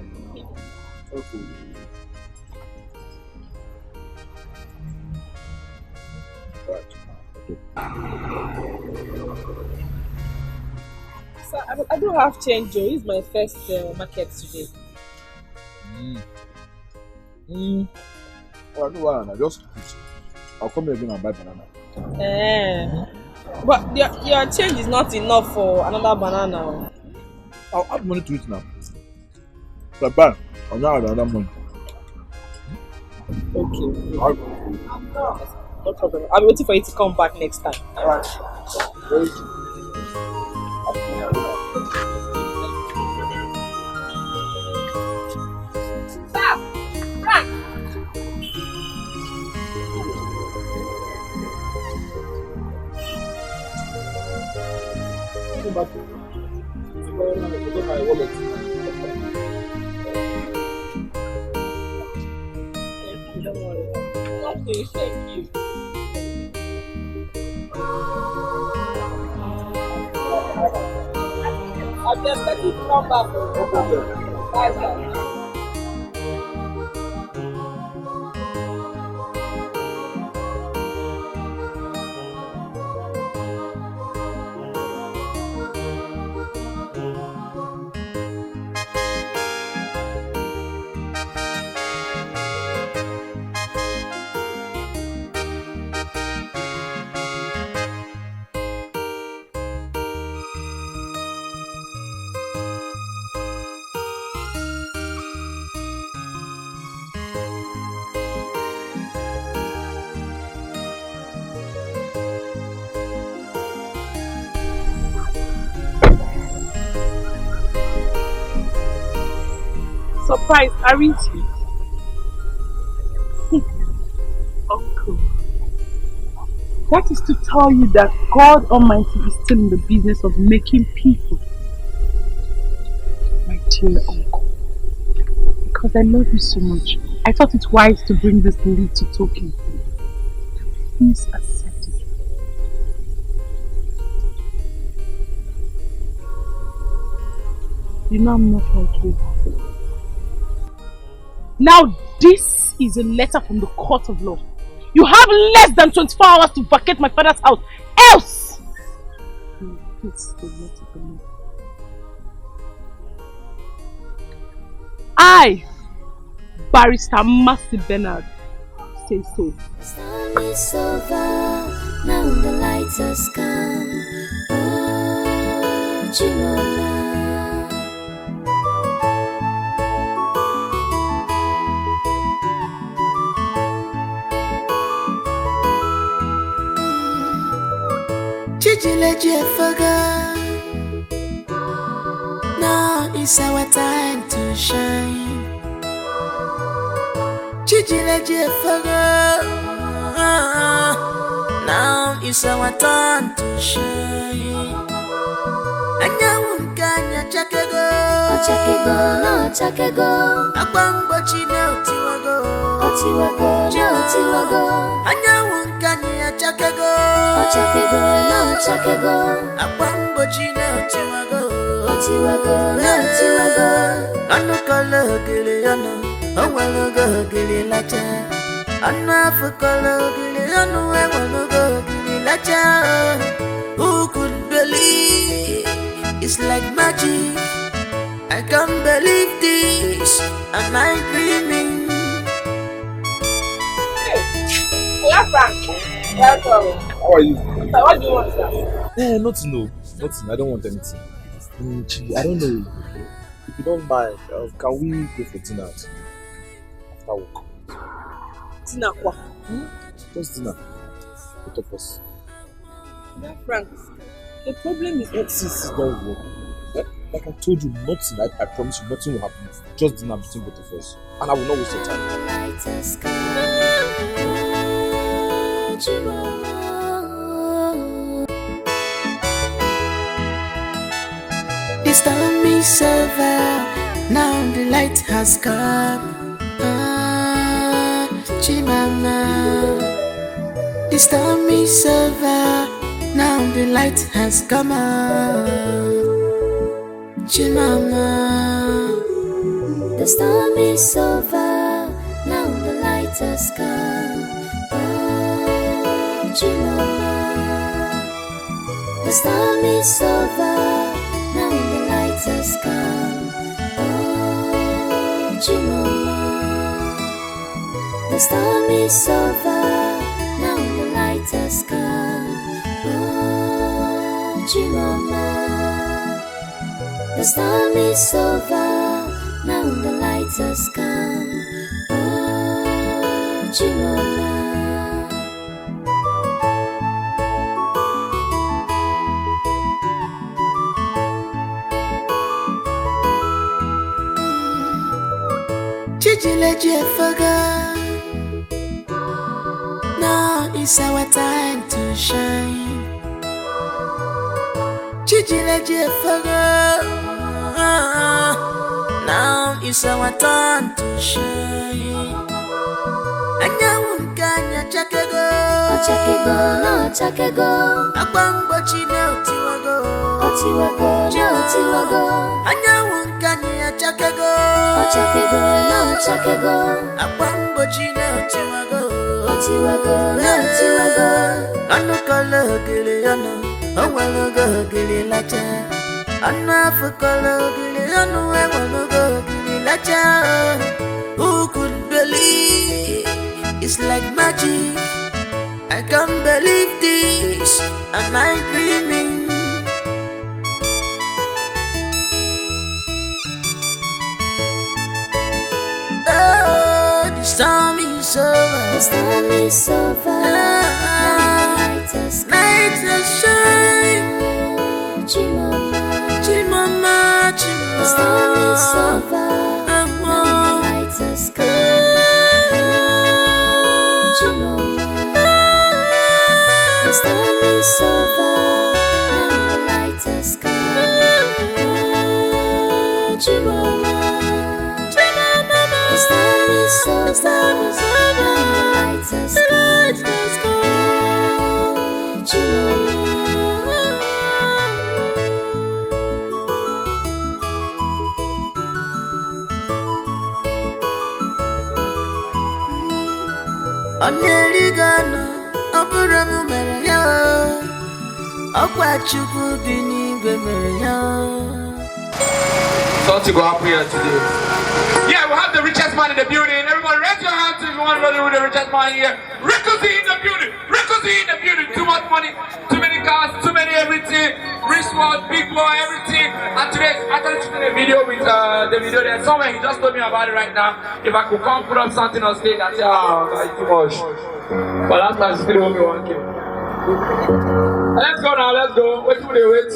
Okay. So I don't have change, Joe. It's my first market today. Oh, I know why. I just eat. I'll come here again and buy banana. But your change is not enough for another banana. I'll have money to eat now. If I buy, I'll now add another money. Okay. No problem. I'll be waiting for you to come back next time. Alright. Stop! Frank! My wallet. Don't worry. Okay, thank you. I'll just let you come back. No problem. Bye. Surprised, aren't you? Uncle. That is to tell you that God Almighty is still in the business of making people. My dear uncle. Because I love you so much, I thought it wise to bring this little token. Please accept it. You know I'm not like you. Now this is a letter from the court of law. You have less than 24 hours to vacate my father's house. Else! Please, the letter from me. I, Barrister Mercy Bernard, say so. Storm is over, now the lights has come. Oh, Chimola. Chijile Jefaga. Now is our time to shine. Chijile Jefaga. Now is our time to shine. Anyawunkanya chakego. Chakego, no chakego. Abambo chine otiwago. Otiwago, no otiwago. Anyawunkanya chakego. Chakego, no chakego. Abambo chine otiwago. Otiwago, no otiwago. Anu kala gili anu, awaloga gili lacha. Anu afukala gili anu, awaloga gili lacha. Who could believe? It's like magic. I can't believe this. Am I dreaming? Hey, Frank. Welcome. How are you? So what do you want, sir? Nothing, no. Nothing. I don't want anything. I don't know. If you don't mind, can we go for dinner after work? Dinner what? Just dinner. Both of us. Yeah, Frank. The problem is what since it don't work? Like I told you, nothing. I promise you, nothing will happen. Just dinner between both of us, and I will not waste your time. The storm is over, now the light has come. Chimama. The storm is over, now the light has come out. Chimama. The storm is over, now the light has come. Chimama. The storm is over, now the light has come. Chimama. The storm is over, now the light has come. Chimama. The storm is over, now the light has come. Chimama. Chijileje faga. Now is our time to shine. Chijileje faga. Now is our time to shine. Anyawunkanya chakego. Chakego, no chakego. Abambo chine otiwago. Otiwago, no otiwago. Anyawunkanya chakego. Chakego, no chakego. Abambo chine otiwago. Otiwago, no otiwago. Anukala gili ano. Awaloga gili lacha. Anafukala gili ano. Awaloga gili lacha. Who could believe? It's like magic. I can't believe this. Am I dreaming? Oh, the storm is over. The storm is over. Night has shine. Chimama, Chimama, Chimama. The storm is over. The light has come. The storm is over, now the light has come. Chimama, Chimama. The storm is over, now the light has come. Chimama. Onerigano, Oburamu Maria, Okwachuku Binigwe Maria. Something go happen here today. Yeah, we'll have the richest man in the building. Everyone raise your hands if you want to know who the richest man here. Ricochet in the building. Ricochet in the building. Too much money, too many cars, too many everything. Rich one, big boy, everything. And today, I started shooting a video with the video there. Somewhere he just told me about it right now. If I could come put up something on stage, I'd say, oh, that's too much. But last time, still owe me 1K. Let's go now, let's go. Wait till they wait.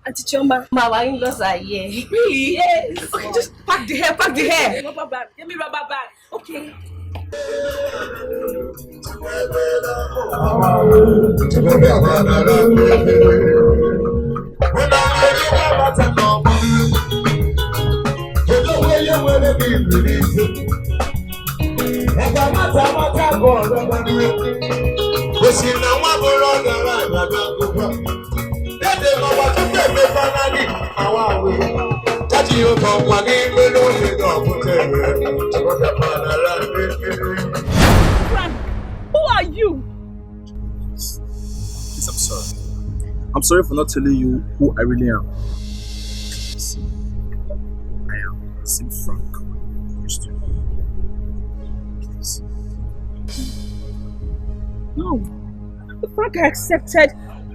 Auntie Choma, my in-laws are here. Really? Yes. Okay, just pack the hair, pack the hair. Rubber band. Give me rubber band. Okay. Frank, who are you? Please, I'm sorry. I'm sorry for not telling you who I really am. See, I am Sim Frank. Please. No. The Frank I accepted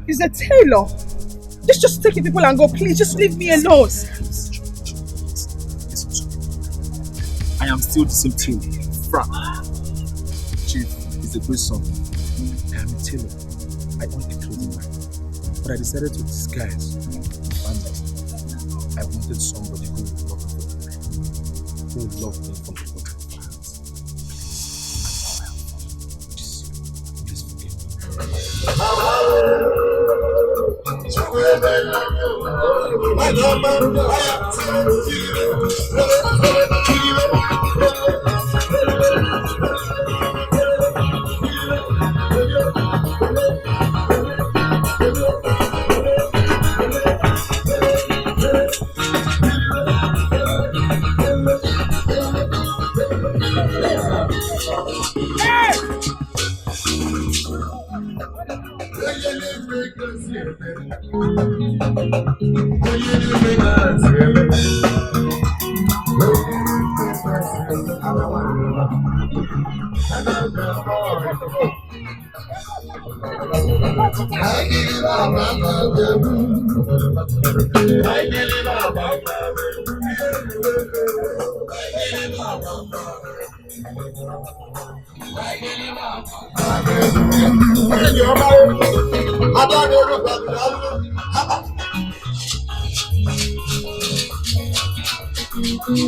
is a tailor. Just take your people and go. Please, just leave me alone. I am still the same thing. Frank. Chief is a good son. I am a tailor. I own a clothing line. But I decided to disguise bandit. I wanted somebody who would love me from the line. Who would love me from the bottom of my heart. Please forgive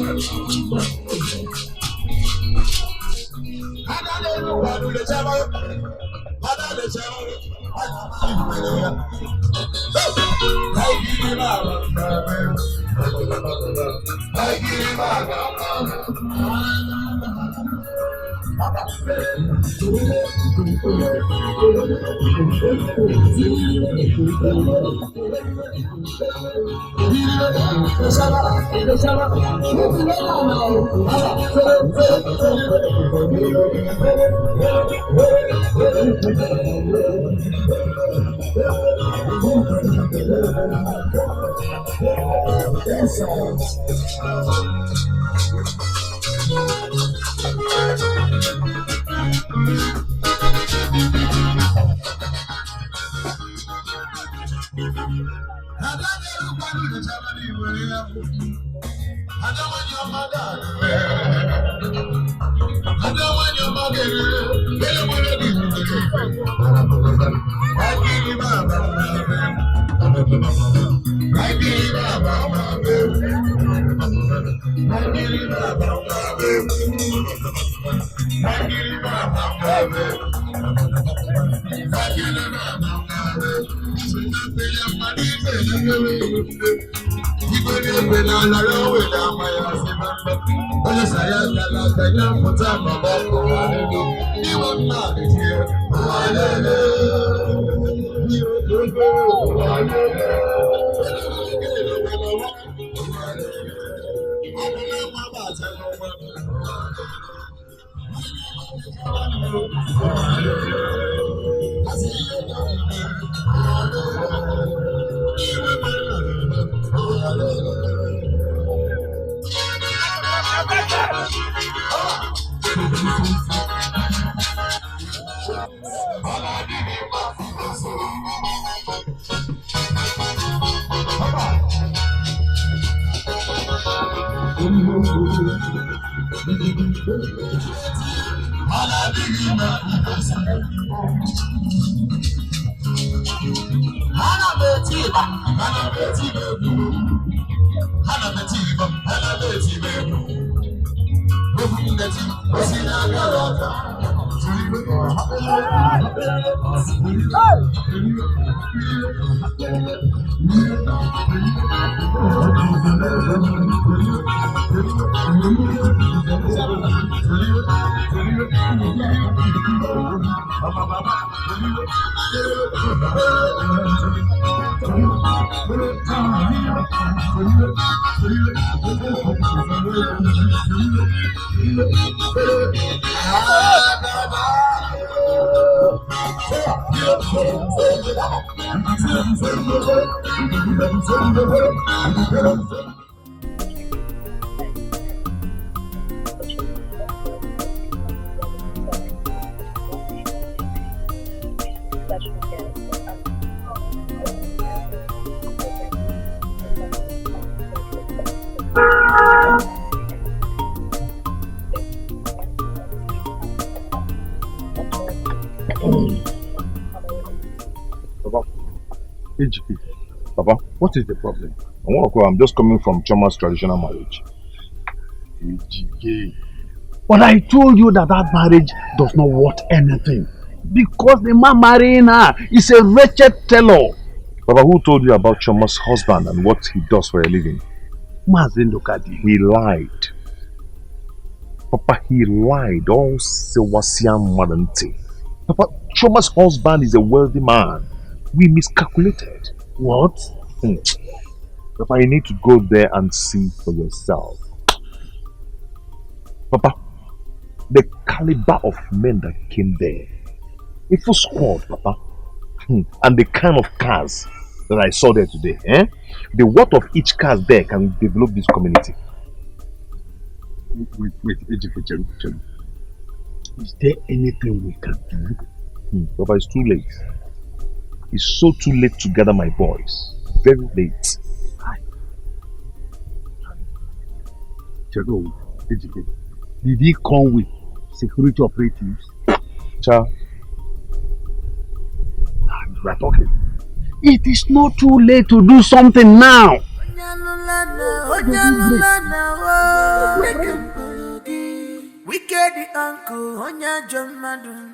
Papa, what is the problem? I'm just coming from Choma's traditional marriage. But I told you that marriage does not worth anything. Because the man marrying her is a wretched fellow. Papa, who told you about Choma's husband and what he does for a living? Mazindokadi. He lied. Papa, he lied. All Sewasian Marante. Papa, Choma's husband is a wealthy man. We miscalculated. What? Papa, you need to go there and see for yourself. Papa, the caliber of men that came there. A full squad, Papa. And the kind of cars that I saw there today. The worth of each car there can develop this community. Wait, is there anything we can do? Papa, it's too late. It's so too late to gather my boys. Very late. Did he come with security operatives? Child. We are talking. It is not too late to do something now. Wicked uncle, Onya John Madun,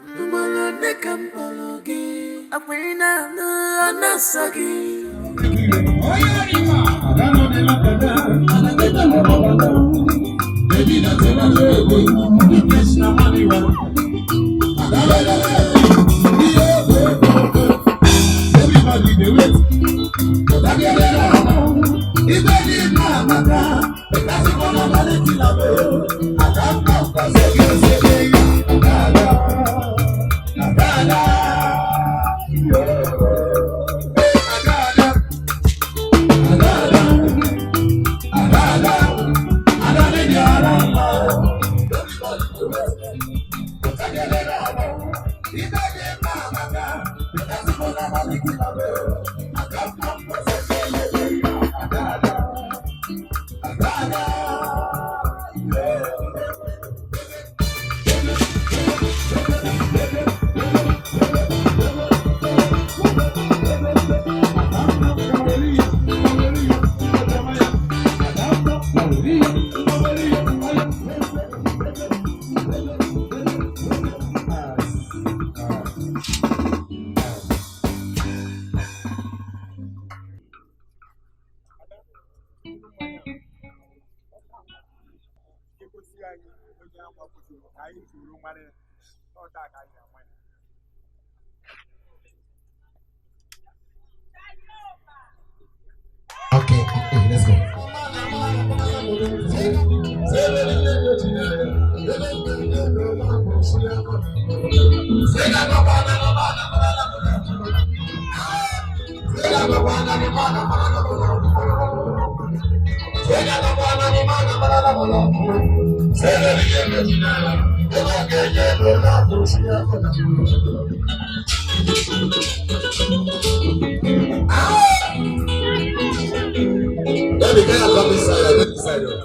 Everybody they wait. But I get it all. If I did not matter, because you want to manage it, I can't come for second. Okay, let's go. Let me get up this side, let me side.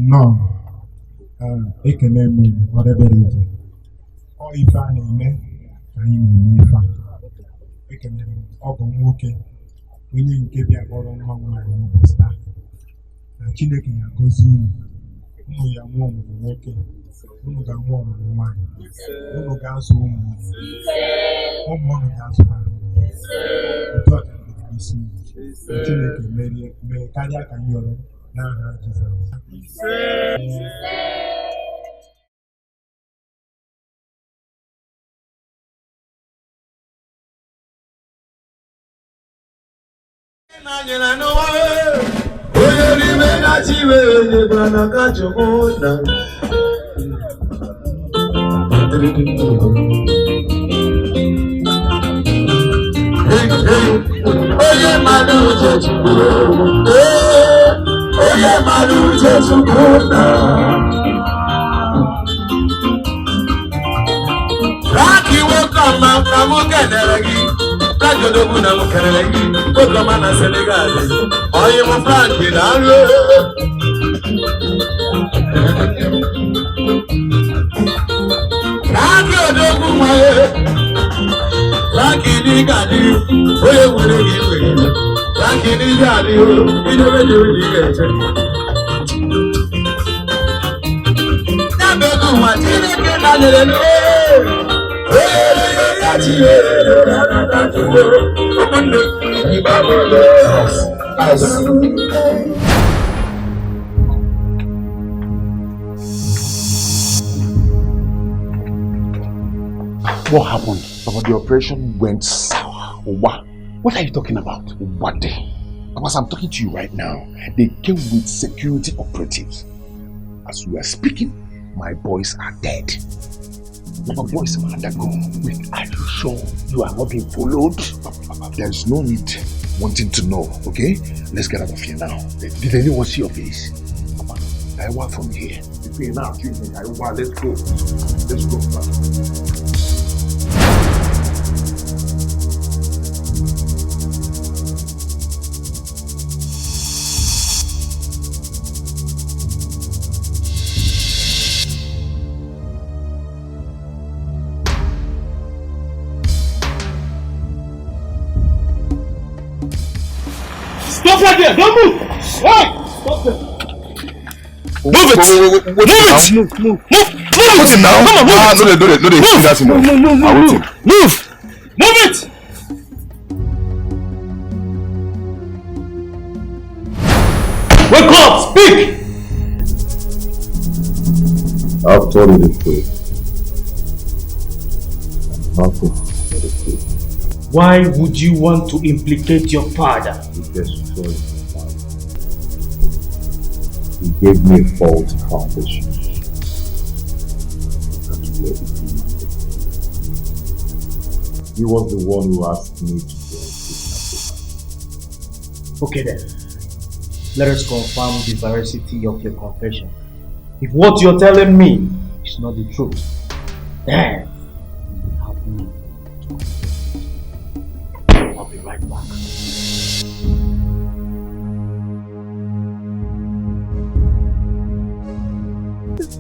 No, Ekene Umenwa, whatever it is. Or if I name ife a. Ekene ọ bụ nwoke onye nke bịa kpọrọ nwa nwaanyị n'ụbọchị taa. Na Chineke ga-agọzi unu. Unu ya nwa ọmụmụ nwoke, unu ga-nwa ọmụmụ nwaanyị, unu ga-azụ ụmụ unu ga-azụkwara otu a ka isi unu. Chineke mee karịa ka anyị yọrọ n'aha Jizọs. What happened? About the operation went sour. What are you talking about? What? Because I'm talking to you right now. They came with security operatives. As we are speaking, my boys are dead. My boys are undergone. Wait, are you sure you are not being followed? There's no need wanting to know, okay? Let's get out of here now. Did anyone see your face? I want from here. If you're now, let's go. Let's go. Stop right there! Don't move! Hey! Stop there! Move it! Move it! Move! Put him down! Come on, move it! No, they see that enough. Move! Move it! Wake up! Speak! I've told you the truth. Nothing but the truth. Why would you want to implicate your father? He destroyed my father. He gave me a false foundation. That's where it came. He was the one who asked me to go and Okay then. Let us confirm the veracity of your confession. If what you're telling me is not the truth, then you have me. I'll be right back.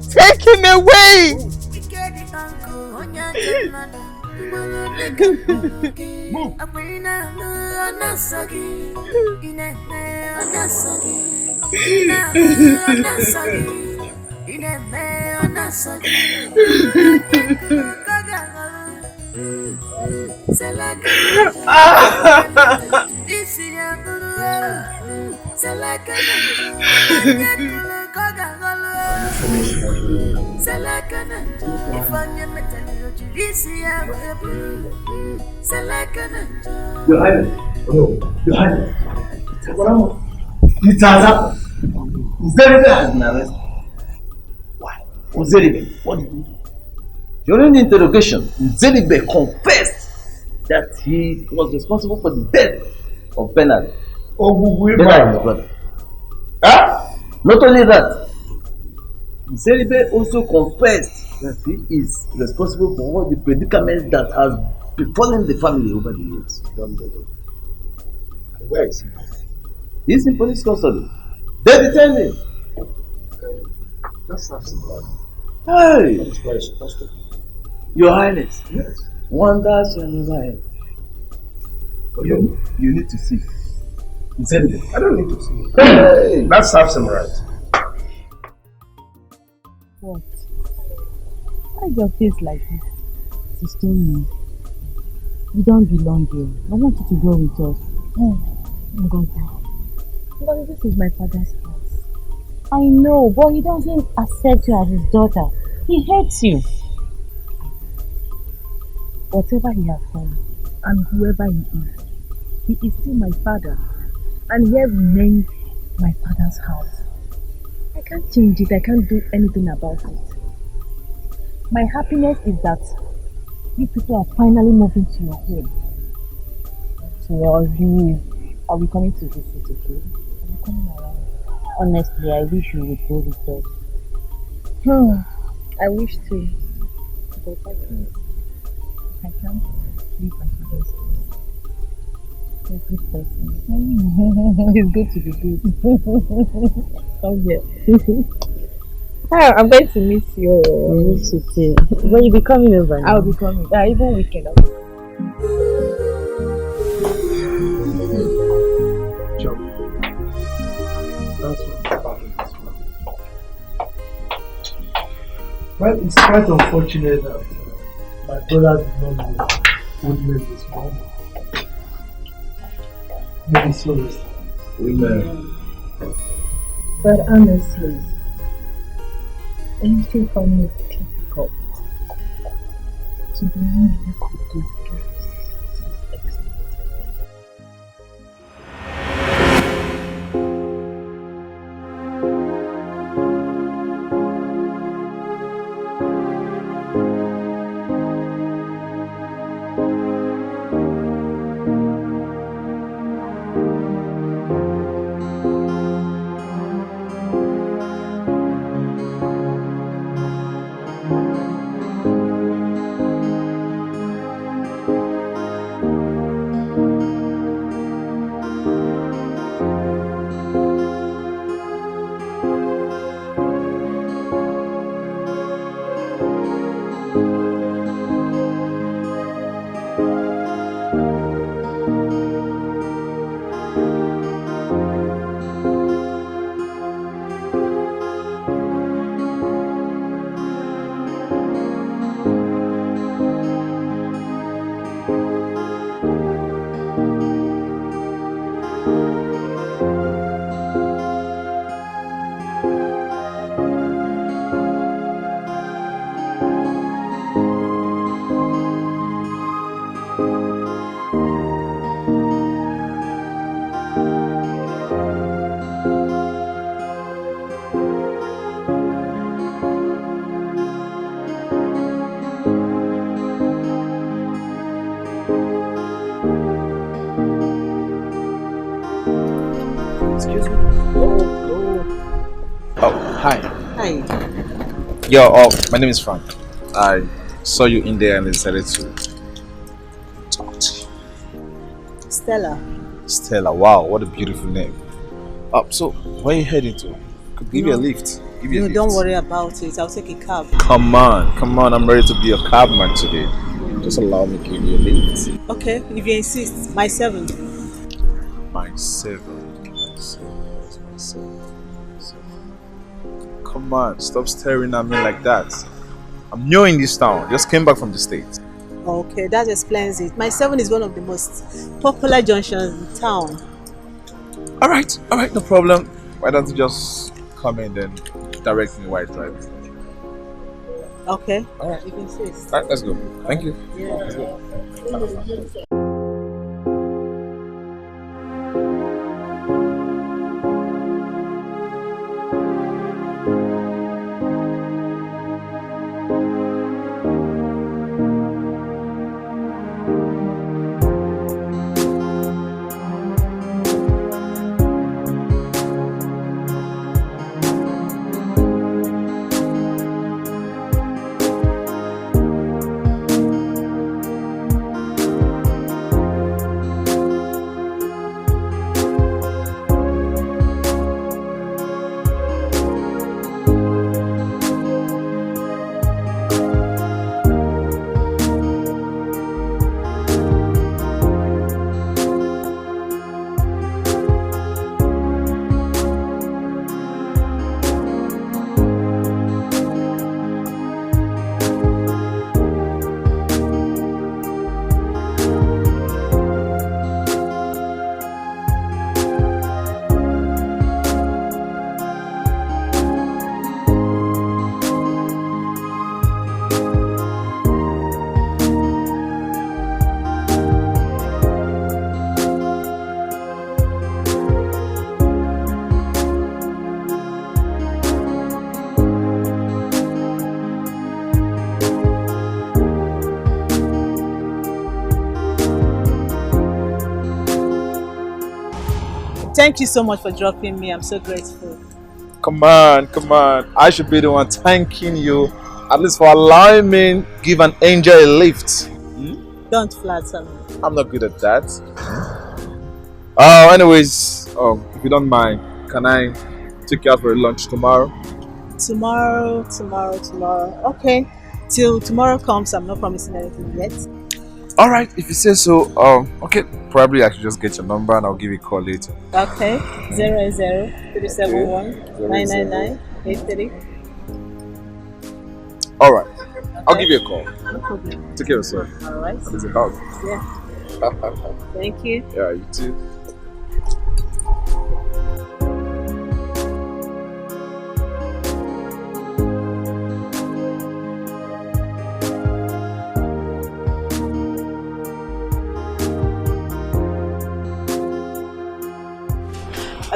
Take him away! Move! Your Highness. Oh, Your Highness. It has happened. Uzeribe has been arrested. Why? Uzeribe, what did he do? During the interrogation, Uzeribe confessed that he was responsible for the death of Bernard. Bernard, his brother. Huh? Not only that, Uzeribe also confessed that he is responsible for all the predicaments that has befallen the family over the years. Where is he? He's in police custody. They detained him. That's not so bad. Hey! That's where it's supposed to be. Your Highness. Yes. Wonders shall never end. But you need to see. I don't need to see. Hey! Let's have some right. What? Why is your face like this? Sister me. You don't belong here. I want you to go with us. I'm going to. But this is my father's house. I know, but he doesn't accept you as his daughter. He hates you. Whatever he has done, and whoever he is still my father. And here remains my father's house. I can't change it. I can't do anything about it. My happiness is that you people are finally moving to your home. So are we coming to visit, okay? Are we coming around? Honestly, I wish you would go with us. I wish to, but I can't leave my father's house. He's a good person. It's good to be good. Come here. Hi, I'm going to miss you. Miss you too. When you be coming over now? I'll be coming. Even weekend. Joe, that's what happened this morning. Well, it's quite unfortunate that my brother did not witness this moment. Maybe so rest. Amen. But honestly, anything for me is difficult to believe you could do this. Oh, hi. Hi. Yo, my name is Frank. I saw you in there and decided to talk to you. Stella. Stella, wow, what a beautiful name. So where are you heading to? Could give you a lift. Give you a lift. Don't worry about it. I'll take a cab. Come on, I'm ready to be a cabman today. Just allow me to give you a lift. Okay, if you insist. My 7. My seven. Come on, stop staring at me like that. I'm new in this town. Just came back from the States. Okay, that explains it. My 7 is one of the most popular junctions in town. Alright, no problem. Why don't you just come in then direct me where I drive? Okay. Alright. You can insist. Alright, let's go. Thank you. Yeah. Let's go. Thank you so much for dropping me. I'm so grateful. Come on. I should be the one thanking you, at least for allowing me give an angel a lift. Don't flatter me. I'm not good at that. Anyways, if you don't mind, can I take you out for a lunch tomorrow? Tomorrow. Okay. Till tomorrow comes, I'm not promising anything yet. Alright, if you say so, okay. Probably I should just get your number and I'll give you a call later. Okay. 00371-999-83. Alright. I'll give you a call. No problem. Take care of yourself. Alright. It's a hug. Yeah. Thank you. Yeah, you too.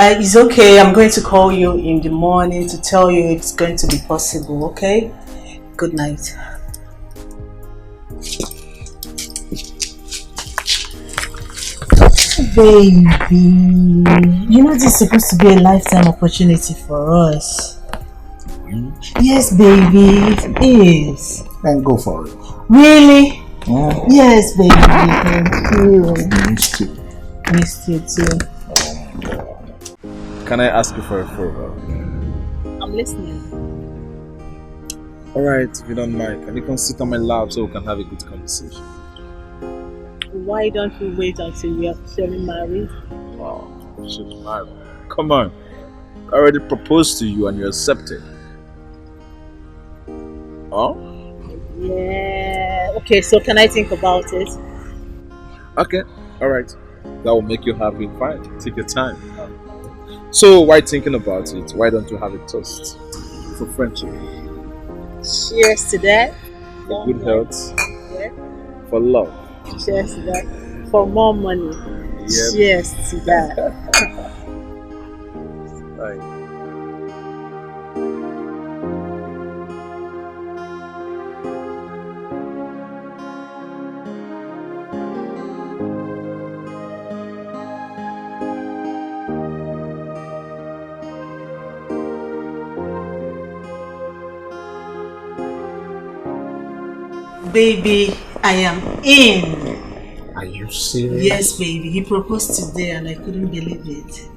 It's okay. I'm going to call you in the morning to tell you it's going to be possible, okay? Good night. Baby, you know this is supposed to be a lifetime opportunity for us. Yes, baby, it is. Then go for it. Really? Yeah. Yes, baby. Thank you. Missed you. Missed you too. Can I ask you for a favor? I'm listening. Alright, if you don't mind, can you come sit on my lap so we can have a good conversation? Why don't we wait until we are officially married? Wow, officially married. Come on. I already proposed to you and you accepted. Oh? Yeah. Okay, so can I think about it? Okay, alright. That will make you happy. Fine, take your time. So, while thinking about it, why don't you have a toast for friendship? Cheers to that. For good health. Yeah. For love. Cheers to that. For more money. Yep. Cheers to that. Right. Baby, I am in. Are you serious? Yes, baby. He proposed today and I couldn't believe it.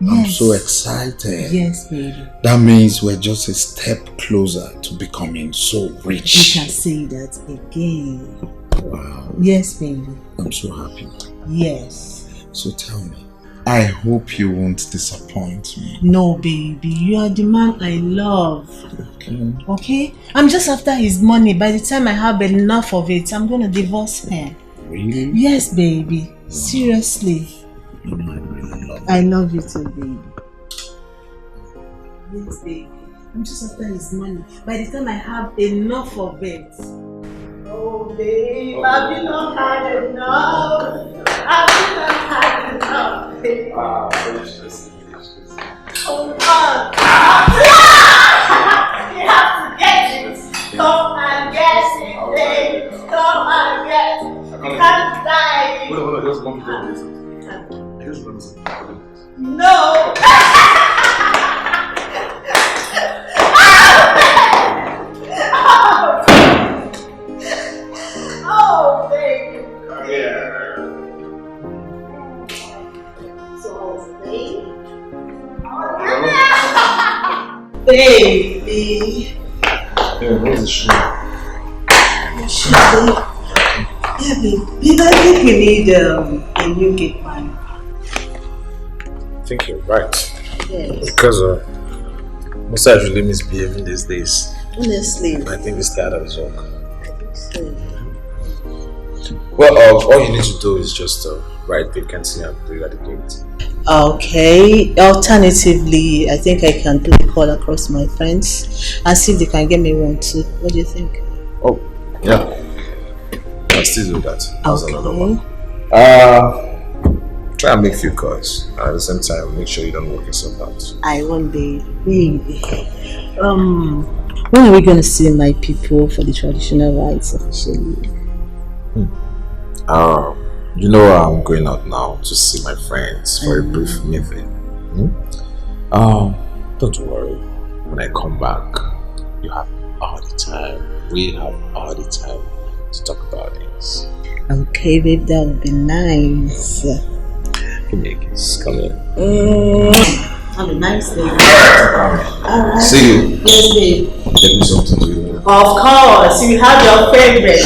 I'm so excited. Yes, baby. That means we're just a step closer to becoming so rich. You can say that again. Wow. Yes, baby. I'm so happy. Yes. So tell me, I hope you won't disappoint me. No, baby. You are the man I love. Okay. Okay? I'm just after his money. By the time I have enough of it, I'm going to divorce him. Really? Yes, baby. Seriously. You know, I really love you. I love you too, baby. Yes, baby. I'm just after his money. By the time I have enough of it. Oh, babe, have you not had enough? Have you not had enough, babe? Delicious. Oh, God. You have to get it. Come and get it, babe. Come and get it. You can't die. Hold on, just one minute. No! Oh, baby! Yeah. So, baby? Baby! Yeah, what's the shoe? Yeah, baby. I think we need a new gate man. I think you're right. Yes. Because most actually misbehaving these days. Honestly. I think he's tired of his work. I think so. Well, all you need to do is just write vacancy and put it at the gate. Okay. Alternatively, I think I can do a call across my friends and see if they can get me one too. What do you think? Oh, yeah. I'll still do that. That's another one. Try and make few calls. At the same time, make sure you don't work yourself out. I won't, baby. When are we going to see my people for the traditional rites officially? You know I'm going out now to see my friends for a brief meeting. Don't worry. When I come back, you have all the time. We have all the time to talk about things. Okay, babe, that would be nice. Give me a kiss. Come here. Have a nice day. Alright. See you. Yes, babe. Get me something to eat. Of course, you have your favorite.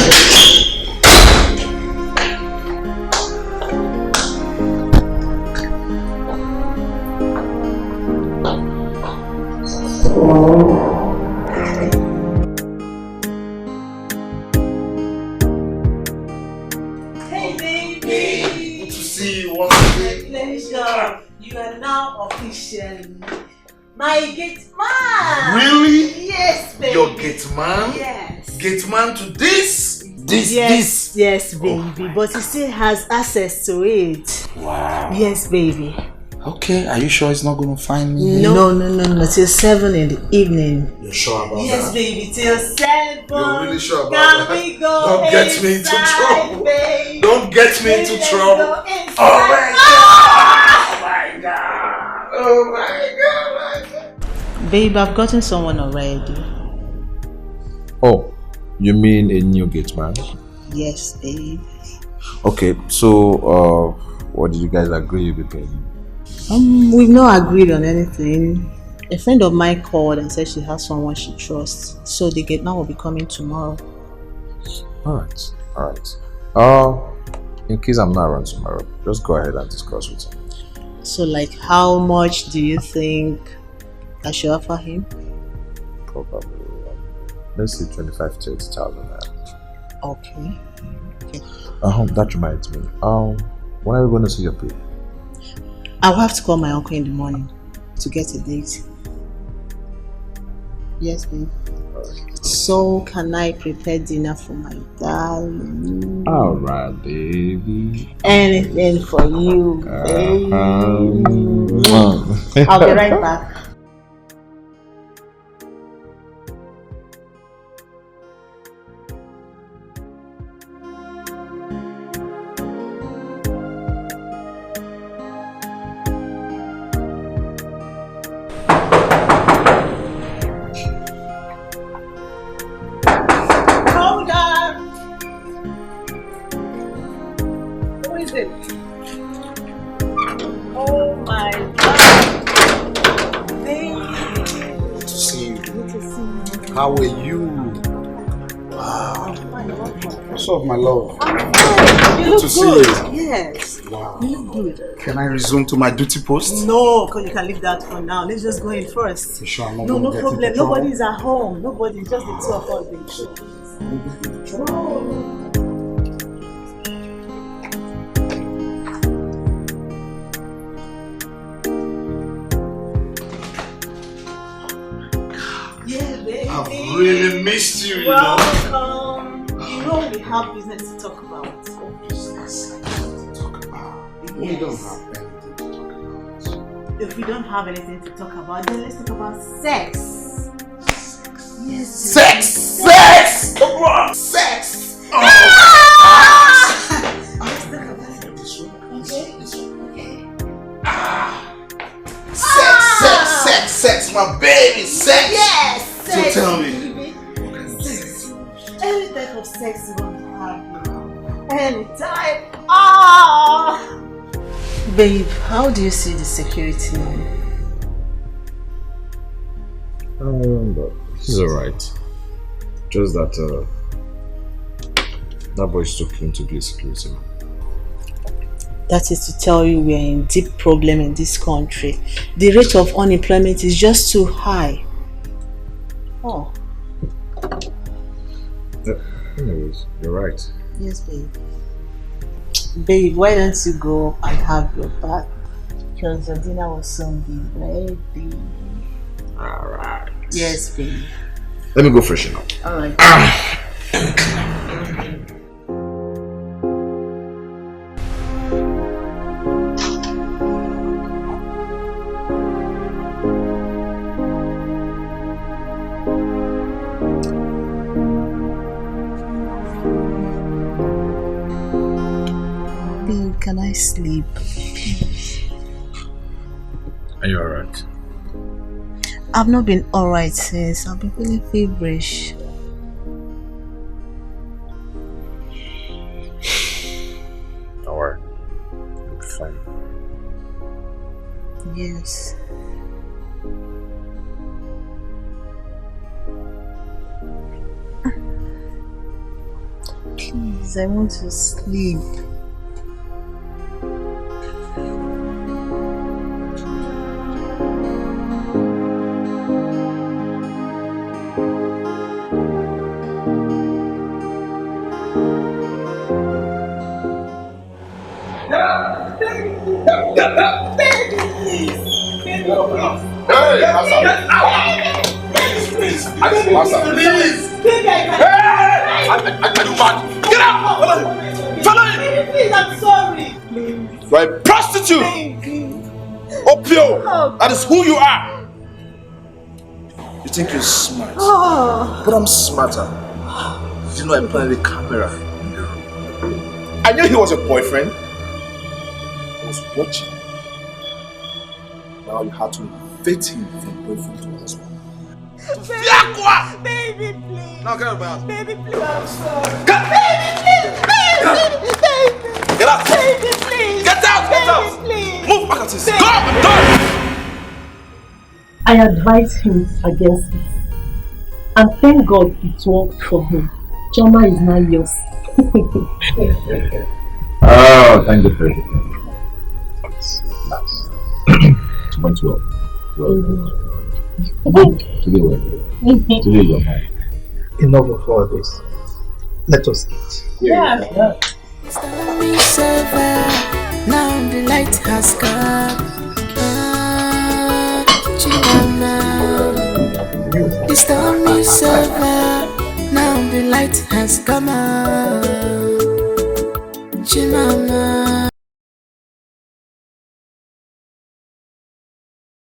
Hey, baby. Good to see you once again. Pleasure. You are now officially my gate man. Really? Yes, baby. Your gate man? Yes. Gate man to this? Yes, baby. But he still has access to it. Wow. Yes, baby. Okay, are you sure he's not going to find me? No. Till 7 in the evening. You're sure about Yes, that? baby. Till 7. You're really sure about Can that? we go Don't get me into inside, trouble. baby? Don't get me into Let's trouble. go inside. Oh my God. Oh my God. Babe, I've gotten someone already. Oh, you mean a new gate man? Yes, babe. Okay, so what did you guys agree with him? We've not agreed on anything. A friend of mine called and said she has someone she trusts. So the gate man will be coming tomorrow. Alright. In case I'm not around tomorrow, just go ahead and discuss with him. So like how much do you think I should offer him? Probably, let's say 25 to 80,000. Okay. That reminds me. When are you going to see your pay? I'll have to call my uncle in the morning to get a date. Yes, babe. So can I prepare dinner for my darling? Alright, baby. Anything for you, baby. I'll be right back. Hold on. Who is it? Oh my God. Baby. Good to see you. Good to see you. How are you? Wow. What's up, my love? You look good. Yes. Wow. You look good. Can I resume to my duty post? No, you can leave that for now. Let's just go in first. You sure I'm not No, gonna no get problem. into trouble? Nobody's at home. Nobody. Just the two of us. Yeah, baby. I've really missed you, Welcome. You know we have business to talk about. Business to talk about. We don't have anything to talk about. If we don't have anything to talk about, then let's talk about sex. Yes. Sex! Sex! Come on! Sex! Oh! Let's talk about it. This one. Okay. Sex, my baby, sex! Yes! Sex! So tell me. What kind of sex? Any type of sex you want to have. Anytime. Babe, how do you see the security? He's alright. Just that that boy is too clean to be a security man. That is to tell you we are in deep problem in this country. The rate of unemployment is just too high. Oh. Anyways, you're right. Yes, babe. Babe, why don't you go and have your bath? Because your dinner will soon be ready. Alright. Yes, babe. Let me go freshen up. Alright. Babe, can I sleep? Are you alright? I've not been alright since. I've been feeling feverish. Don't worry. You'll be fine. Yes. Please, I want to sleep. You are a prostitute! Opio! That is who you are! You think you're smart, but I'm smarter. You know I planted a camera in the room. I knew he was a boyfriend. I was watching. Now you had to invite him from boyfriend to husband. Baby, please. Now get out of my house. Baby, please. I'm sorry. Baby, please. Get out! Baby, please. Get out! Get out! Please. Move back at this. Go! I'm done! I advised him against it. And thank God it worked for him. Choma is now yours. Oh, thank you for everything. Nice. It went well. Today you're mine. Enough of all this. Let us eat. Yeah. Stormy silver, now the light has come. Chimama. The stormy silver, now the light has come. Chimama.